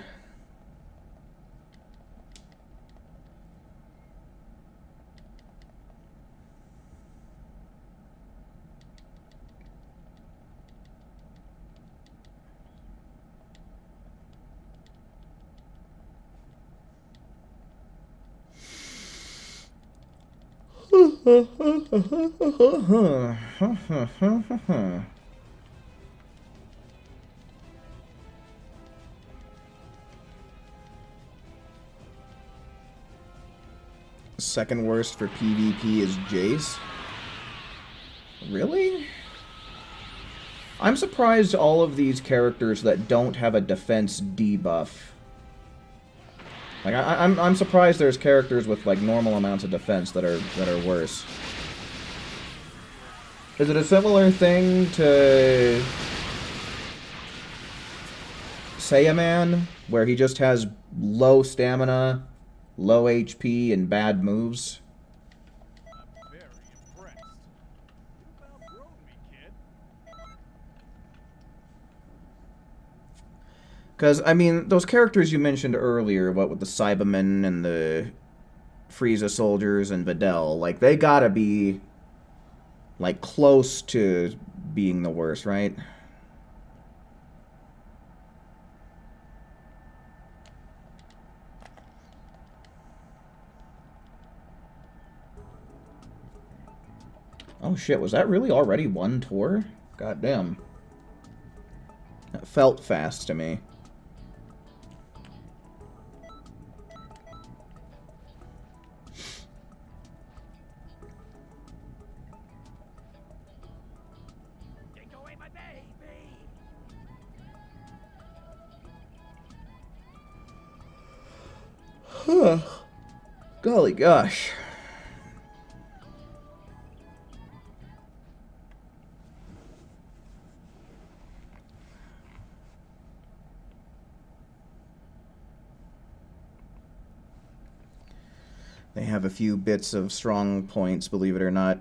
Speaker 1: Second worst for PvP is Jace. Really? I'm surprised all of these characters that don't have a defense debuff. Like I'm surprised there's characters with like normal amounts of defense that are worse. Is it a similar thing to Saiyaman, where he just has low stamina, low HP, and bad moves?
Speaker 2: I'm very impressed. You've outgrown me, kid.
Speaker 1: Because, I mean, those characters you mentioned earlier, what with the Cybermen and the Frieza soldiers and Videl, like, they gotta be, like, close to being the worst, right? Oh shit, was that really already one tour? God damn. That felt fast to me.
Speaker 4: Take away my baby!
Speaker 1: Golly gosh. They have a few bits of strong points, believe it or not.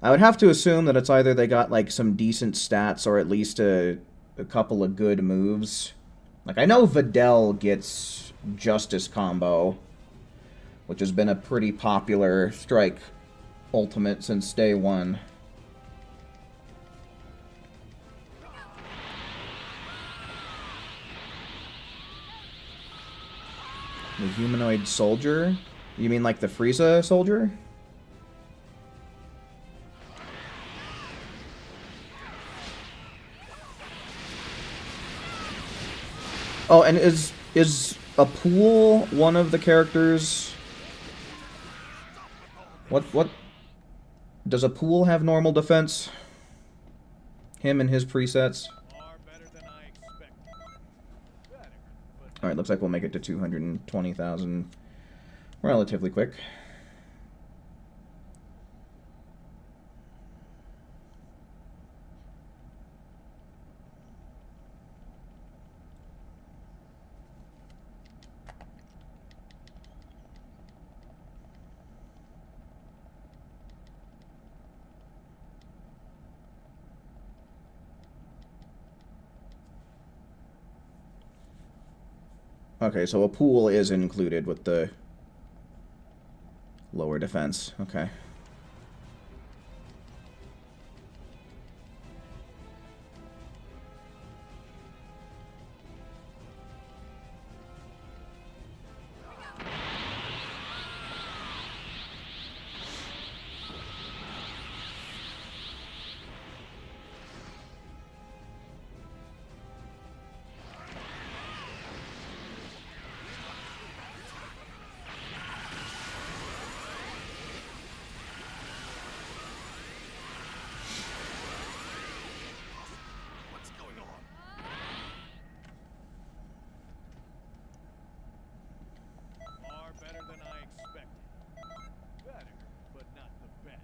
Speaker 1: I would have to assume that it's either they got like some decent stats or at least a couple of good moves. Like, I know Videl gets Justice combo, which has been a pretty popular strike ultimate since day one. The humanoid soldier? You mean like the Frieza soldier? Oh, and is a pool one of the characters? What does a pool have normal defense? Him and his presets?
Speaker 2: Far better than I expected. Better, but
Speaker 1: Alright, looks like we'll make it to 220,000 relatively quick. Okay, so a pool is included with the lower defense. Okay.
Speaker 2: What's going on? Far better than I expected. Better, but not the best.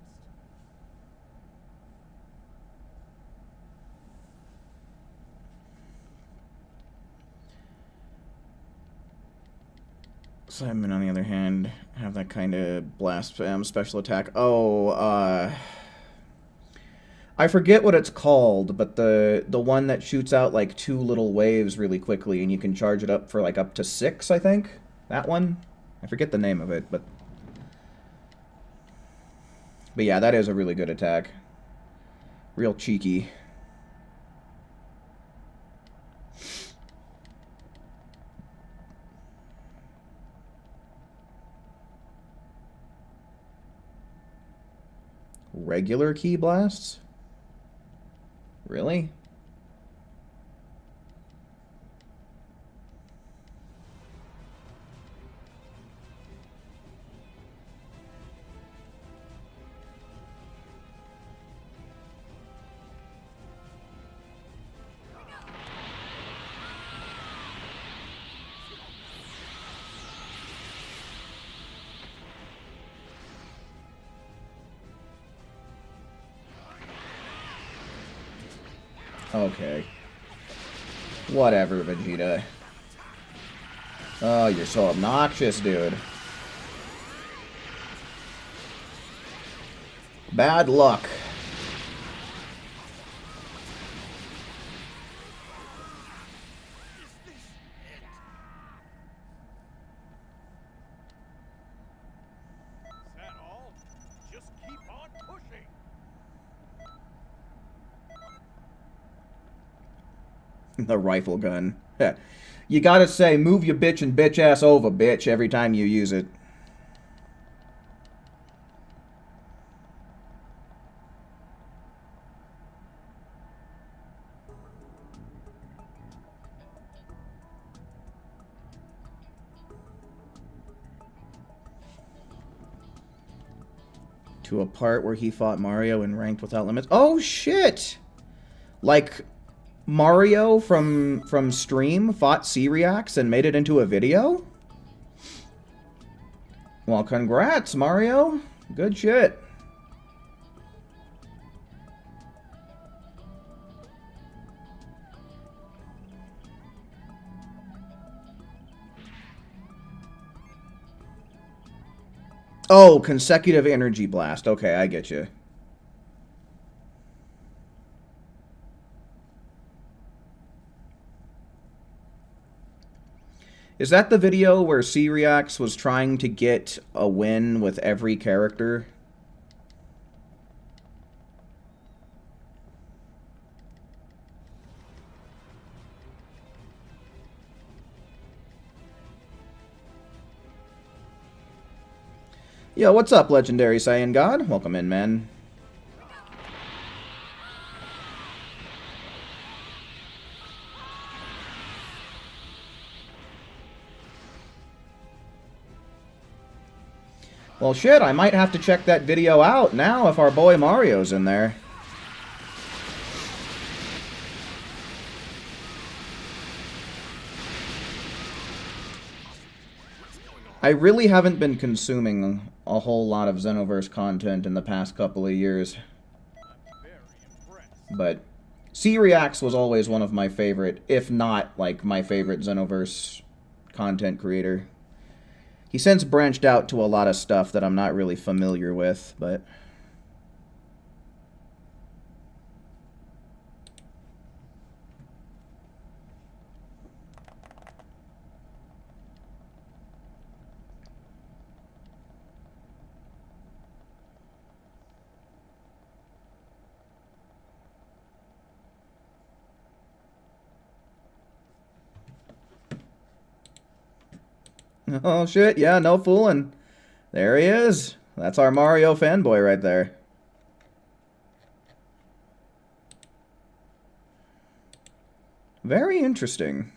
Speaker 1: Simon, on the other hand, have that kind of blast special attack. Oh, I forget what it's called, but the one that shoots out like 2 little waves really quickly, and you can charge it up for like up to 6, I think. That one? I forget the name of it, but yeah, that is a really good attack. Real cheeky. Regular key blasts? Really? Okay. Whatever, Vegeta. Oh, you're so obnoxious, dude. Bad luck.
Speaker 2: Is that all? Just keep on pushing.
Speaker 1: The rifle gun. You gotta say, move your bitch and bitch ass over, bitch, every time you use it. To a part where he fought Mario in Ranked Without Limits. Oh, shit! Like, Mario from Stream fought C-Reacts and made it into a video? Well, congrats, Mario. Good shit. Oh, consecutive energy blast. Okay, I get you. Is that the video where C-Reacts was trying to get a win with every character? Yo, what's up, Legendary Saiyan God? Welcome in, man. Well, shit, I might have to check that video out now if our boy Mario's in there. I really haven't been consuming a whole lot of Xenoverse content in the past couple of years.
Speaker 2: I'm very impressed.
Speaker 1: But C-Reacts was always one of my favorite, if not, like, my favorite Xenoverse content creator. He since branched out to a lot of stuff that I'm not really familiar with, but... Oh shit, yeah, no fooling. There he is. That's our Mario fanboy right there. Very interesting.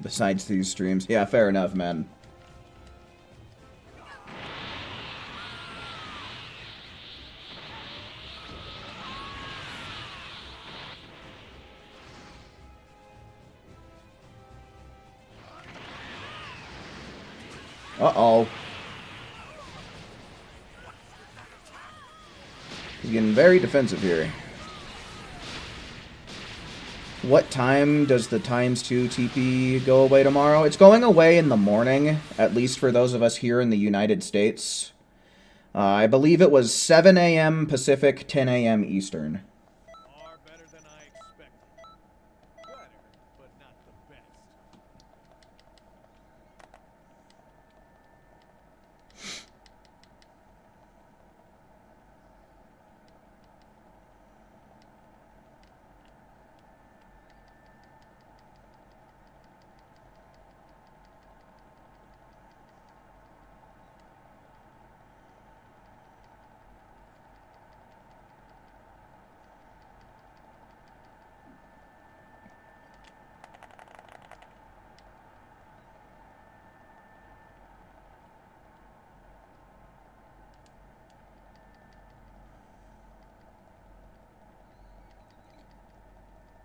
Speaker 1: Besides these streams. Yeah, fair enough, man. Uh-oh. He's getting very defensive here. What time does the ×2 TP go away tomorrow? It's going away in the morning, at least for those of us here in the United States. I believe it was 7 a.m. Pacific, 10 a.m. Eastern.
Speaker 2: Far better than I expected. Better, but not the best.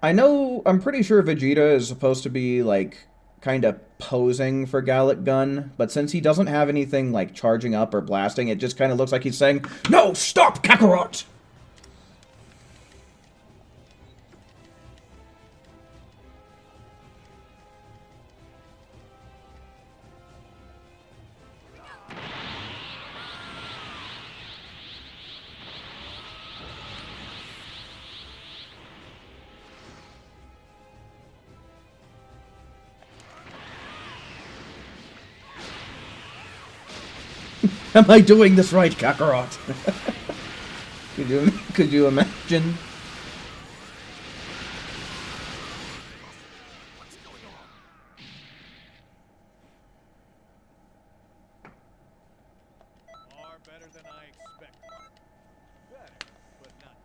Speaker 1: I'm pretty sure Vegeta is supposed to be, like, kind of posing for Gallic Gun, but since he doesn't have anything, like, charging up or blasting, it just kind of looks like he's saying, "No, stop, Kakarot!" Am I doing this right, Kakarot? Could you imagine?
Speaker 2: Far better than I expected. Better, but not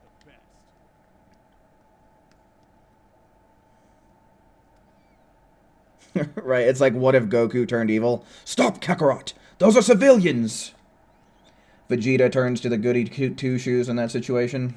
Speaker 2: the best.
Speaker 1: Right, it's like, what if Goku turned evil? Stop, Kakarot! Those are civilians! Vegeta turns to the goody two-shoes in that situation.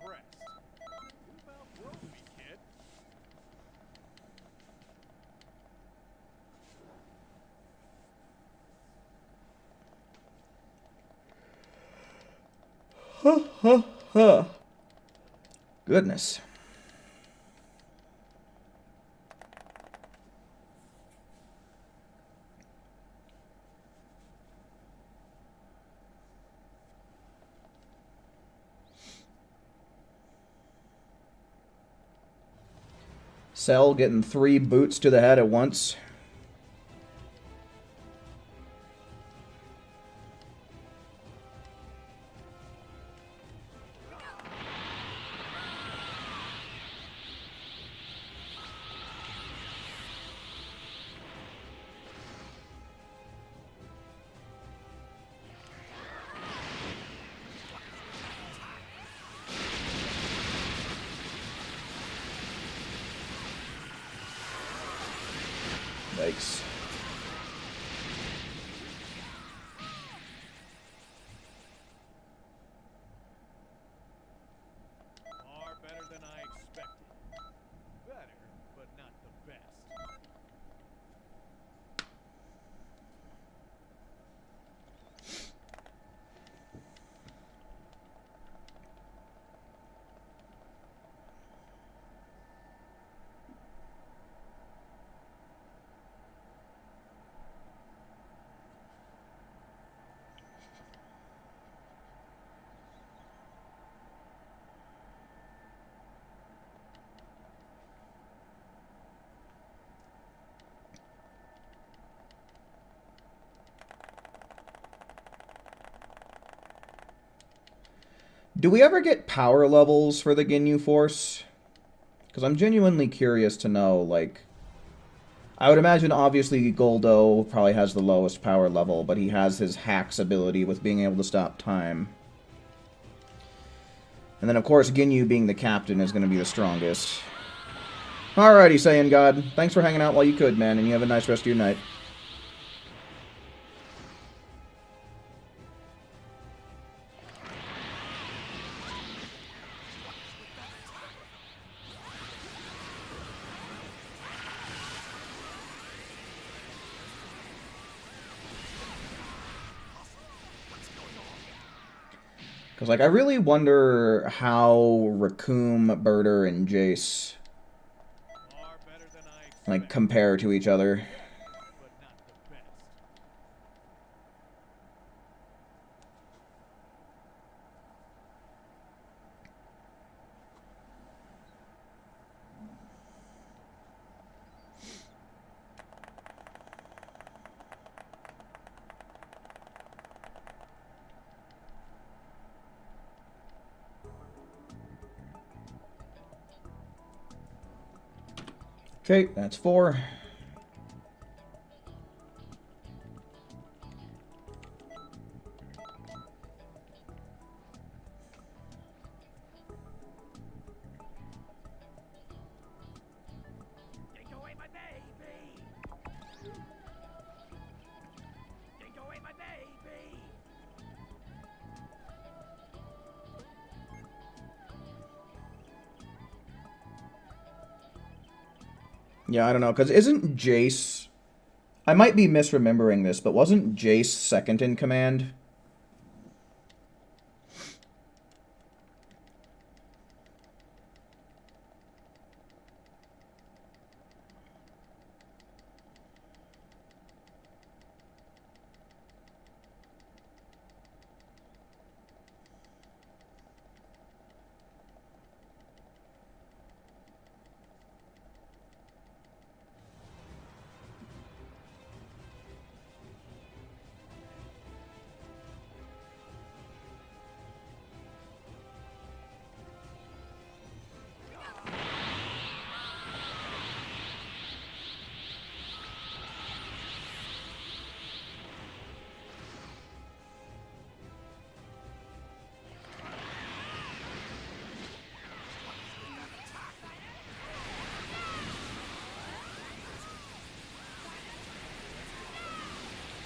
Speaker 2: impressed. You about broke me, kid.
Speaker 1: Goodness. Cell getting 3 boots to the head at once. Yikes.
Speaker 2: Far better than I expected. Better, but not the best.
Speaker 1: Do we ever get power levels for the Ginyu Force? Because I'm genuinely curious to know, like... I would imagine, obviously, Goldo probably has the lowest power level, but he has his hacks ability with being able to stop time. And then, of course, Ginyu being the captain is going to be the strongest. Alrighty, Saiyan God. Thanks for hanging out while you could, man, and you have a nice rest of your night. Because, like, I really wonder how Raccoon, Birder, and Jace,
Speaker 2: Far better than I expected.
Speaker 1: like, compare to each other.
Speaker 2: But not the best.
Speaker 1: Okay, that's 4.
Speaker 4: Take away my baby! Take away my baby!
Speaker 1: Yeah, I don't know, because isn't Jace... I might be misremembering this, but wasn't Jace second in command?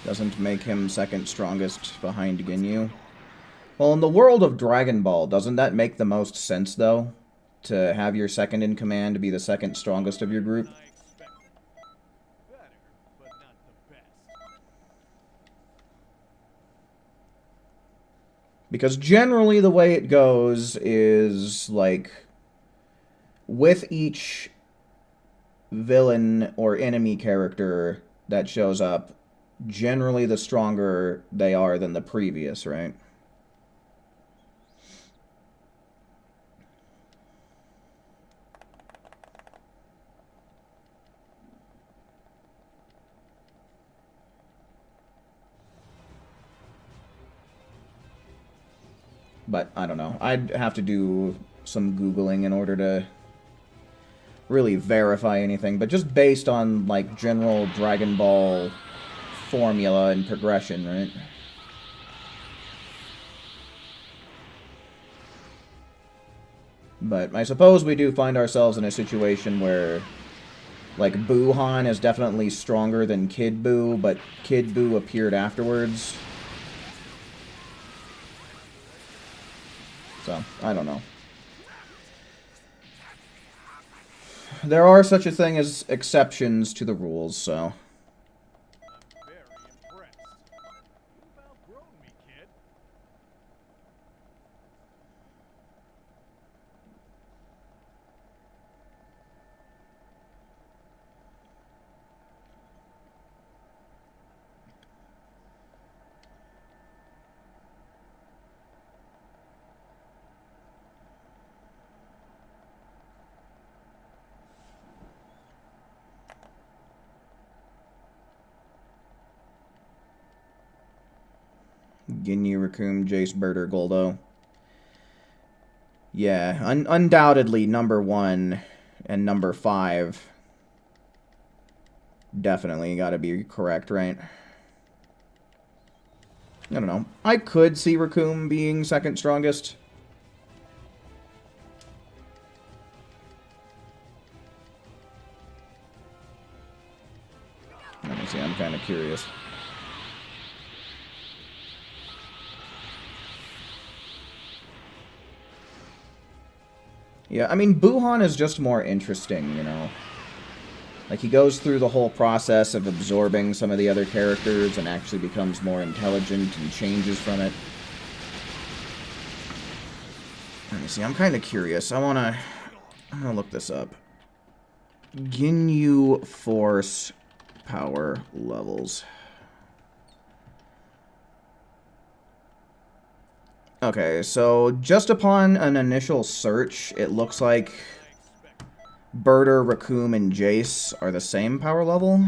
Speaker 1: Doesn't make him second strongest behind Ginyu. Well, in the world of Dragon Ball, doesn't that make the most sense, though? To have your second in command be the second strongest of your group?
Speaker 2: I expected. Better, but not the best.
Speaker 1: Because generally the way it goes is, like, with each villain or enemy character that shows up, generally the stronger they are than the previous, right? But, I don't know. I'd have to do some Googling in order to really verify anything. But just based on, like, general Dragon Ball formula and progression, right? But I suppose we do find ourselves in a situation where, like, Buuhan is definitely stronger than Kid Buu, but Kid Buu appeared afterwards. So, I don't know. There are such a thing as exceptions to the rules, so...
Speaker 2: I'm very impressed. You've outgrown me, kid.
Speaker 1: Ginyu, Raccoon, Jace, Birder, Goldo. Yeah, undoubtedly number 1 and number 5 definitely gotta be correct, right? I don't know. I could see Raccoon being second strongest. Let me see, I'm kind of curious. Yeah, I mean, Buuhan is just more interesting, you know? Like, he goes through the whole process of absorbing some of the other characters and actually becomes more intelligent and changes from it. Let me see, I'm kind of curious. I'm gonna look this up. Ginyu Force power levels. Okay, so just upon an initial search, it looks like Birder, Raccoon, and Jace are the same power level.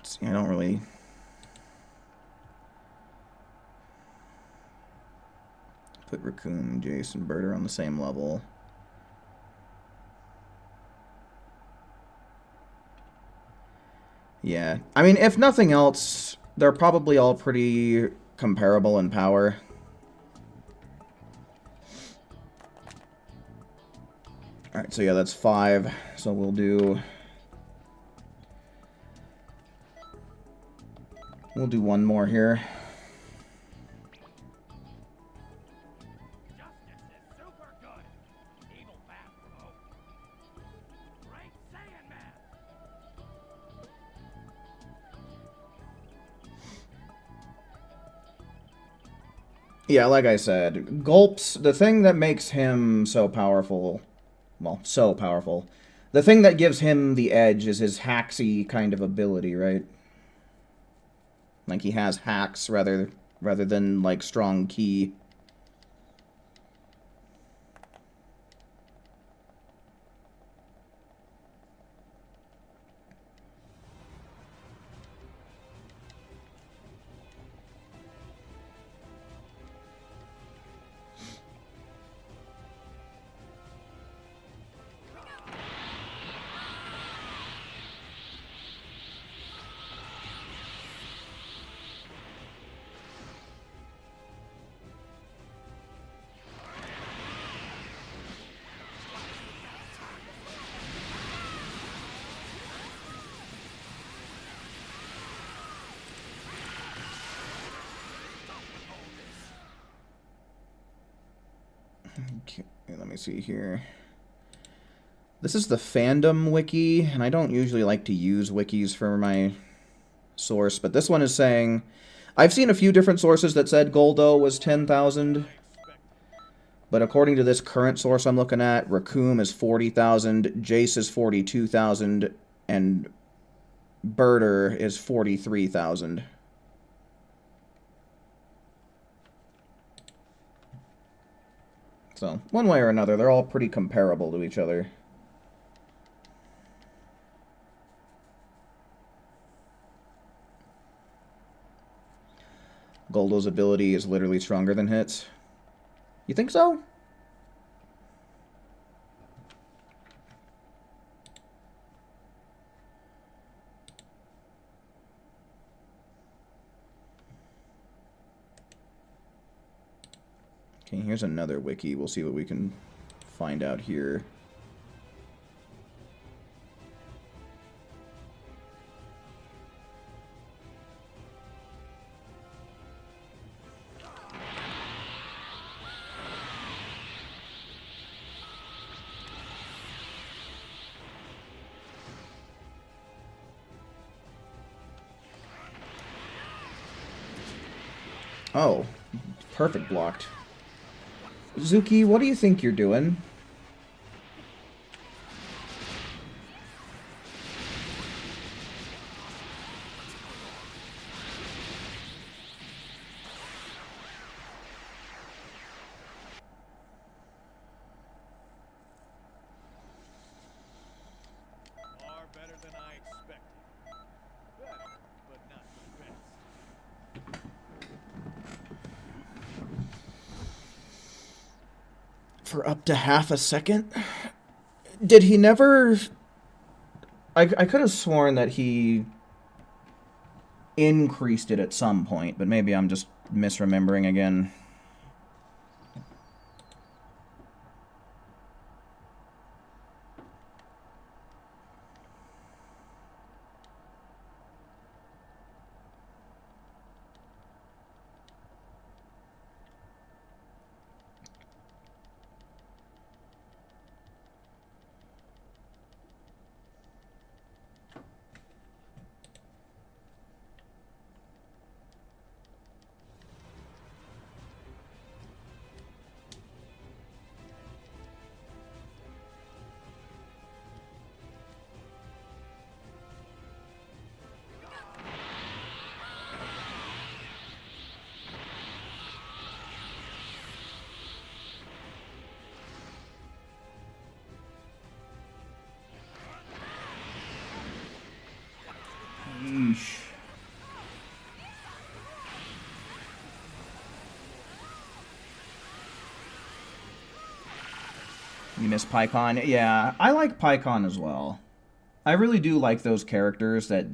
Speaker 1: See, I don't really... put Raccoon, Jace, and Birder on the same level. Yeah, I mean, if nothing else, they're probably all pretty comparable in power. Alright, so yeah, that's 5. So we'll do one more here.
Speaker 4: Justice is super good. Evil bad, bro. Great Saiyan man.
Speaker 1: Yeah, like I said, Gulp's, the thing that makes him so powerful, well, so powerful, the thing that gives him the edge is his hacksy kind of ability, right? Like, he has hacks rather than, like, strong ki. Okay, let me see here. This is the fandom wiki, and I don't usually like to use wikis for my source, but this one is saying... I've seen a few different sources that said Goldo was 10,000, but according to this current source I'm looking at, Raccoon is 40,000, Jace is 42,000, and Birder is 43,000. So, one way or another, they're all pretty comparable to each other. Goldo's ability is literally stronger than Hit's. You think so? Okay, here's another wiki. We'll see what we can find out here. Oh, perfect blocked. Zuki, what do you think you're doing?
Speaker 2: Far better than I expected. Better, but not the best.
Speaker 1: For up to half a second? Did he never... I could have sworn that he increased it at some point, but maybe I'm just misremembering again. Yeesh. You miss PyCon? Yeah, I like PyCon as well. I really do like those characters that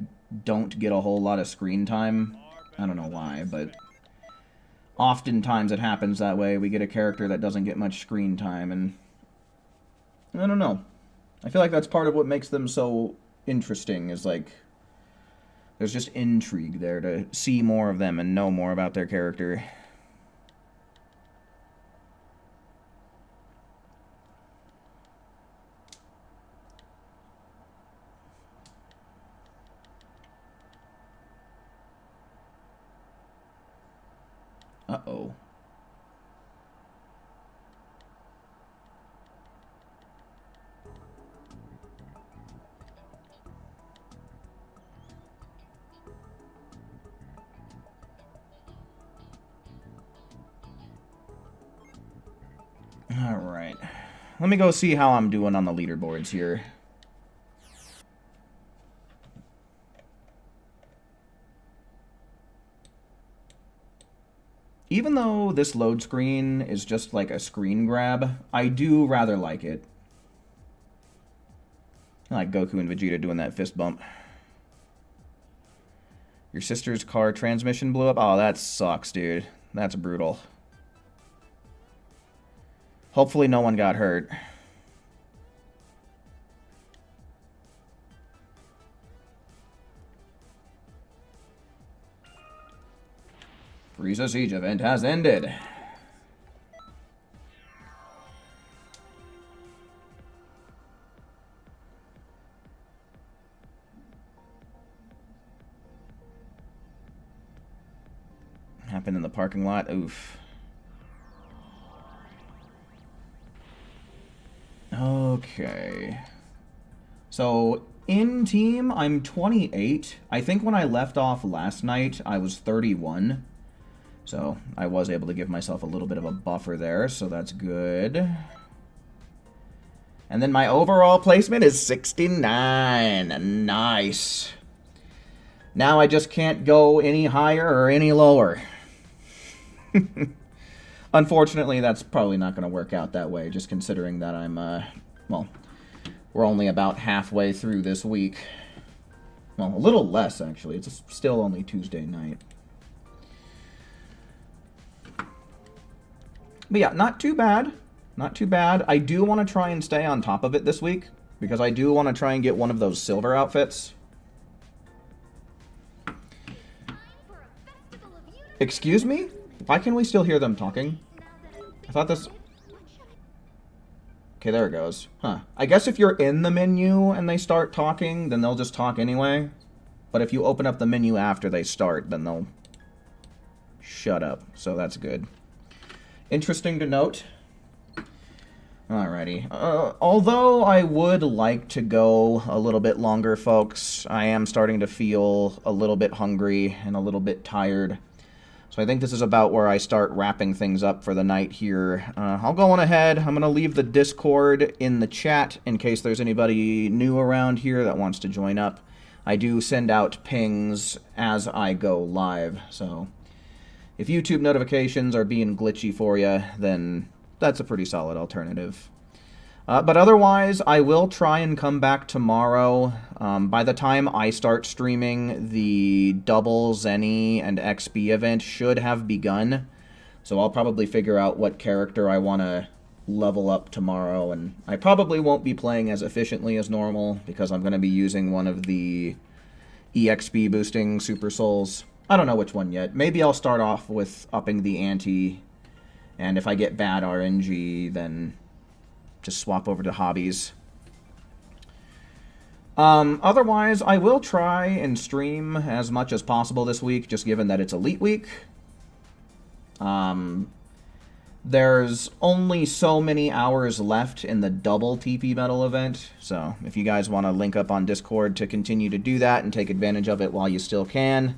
Speaker 1: don't get a whole lot of screen time. I don't know why, but oftentimes it happens that way. We get a character that doesn't get much screen time, and I don't know. I feel like that's part of what makes them so interesting, is like there's just intrigue there to see more of them and know more about their character. Uh-oh. Alright. Let me go see how I'm doing on the leaderboards here. Even though this load screen is just like a screen grab, I do rather like it. I like Goku and Vegeta doing that fist bump. Your sister's car transmission blew up? Oh, that sucks, dude. That's brutal. Hopefully no one got hurt. Frieza Siege event has ended. happen in the parking lot. Oof. Okay. So, in team, I'm 28. I think when I left off last night, I was 31. So, I was able to give myself a little bit of a buffer there, so that's good. And then my overall placement is 69. Nice. Now I just can't go any higher or any lower. Unfortunately, that's probably not going to work out that way, just considering that I'm, well, we're only about halfway through this week. Well, a little less, actually. It's still only Tuesday night. But yeah, not too bad. Not too bad. I do want to try and stay on top of it this week, because I do want to try and get one of those silver outfits. Excuse me? Why can we still hear them talking? I thought this... Okay, there it goes. Huh. I guess if you're in the menu and they start talking, then they'll just talk anyway. But if you open up the menu after they start, then they'll shut up. So that's good. Interesting to note. Alrighty. Although I would like to go a little bit longer, folks, I am starting to feel a little bit hungry and a little bit tired. So I think this is about where I start wrapping things up for the night here. I'll go on ahead. I'm going to leave the Discord in the chat in case there's anybody new around here that wants to join up. I do send out pings as I go live, so if YouTube notifications are being glitchy for you, then that's a pretty solid alternative. But otherwise, I will try and come back tomorrow. By the time I start streaming, the double Zenny and XP event should have begun. So I'll probably figure out what character I want to level up tomorrow. And I probably won't be playing as efficiently as normal, because I'm going to be using one of the EXP boosting Super Souls. I don't know which one yet. Maybe I'll start off with upping the ante. And if I get bad RNG, then just swap over to hobbies. Otherwise, I will try and stream as much as possible this week, just given that it's Elite Week. There's only so many hours left in the double TP Medal event, so if you guys want to link up on Discord to continue to do that and take advantage of it while you still can,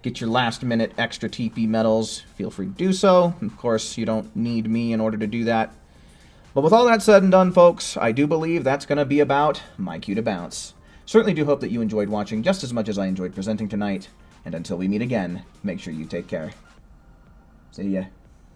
Speaker 1: get your last-minute extra TP medals, feel free to do so. Of course, you don't need me in order to do that. But with all that said and done, folks, I do believe that's going to be about my cue to bounce. Certainly do hope that you enjoyed watching just as much as I enjoyed presenting tonight. And until we meet again, make sure you take care. See ya.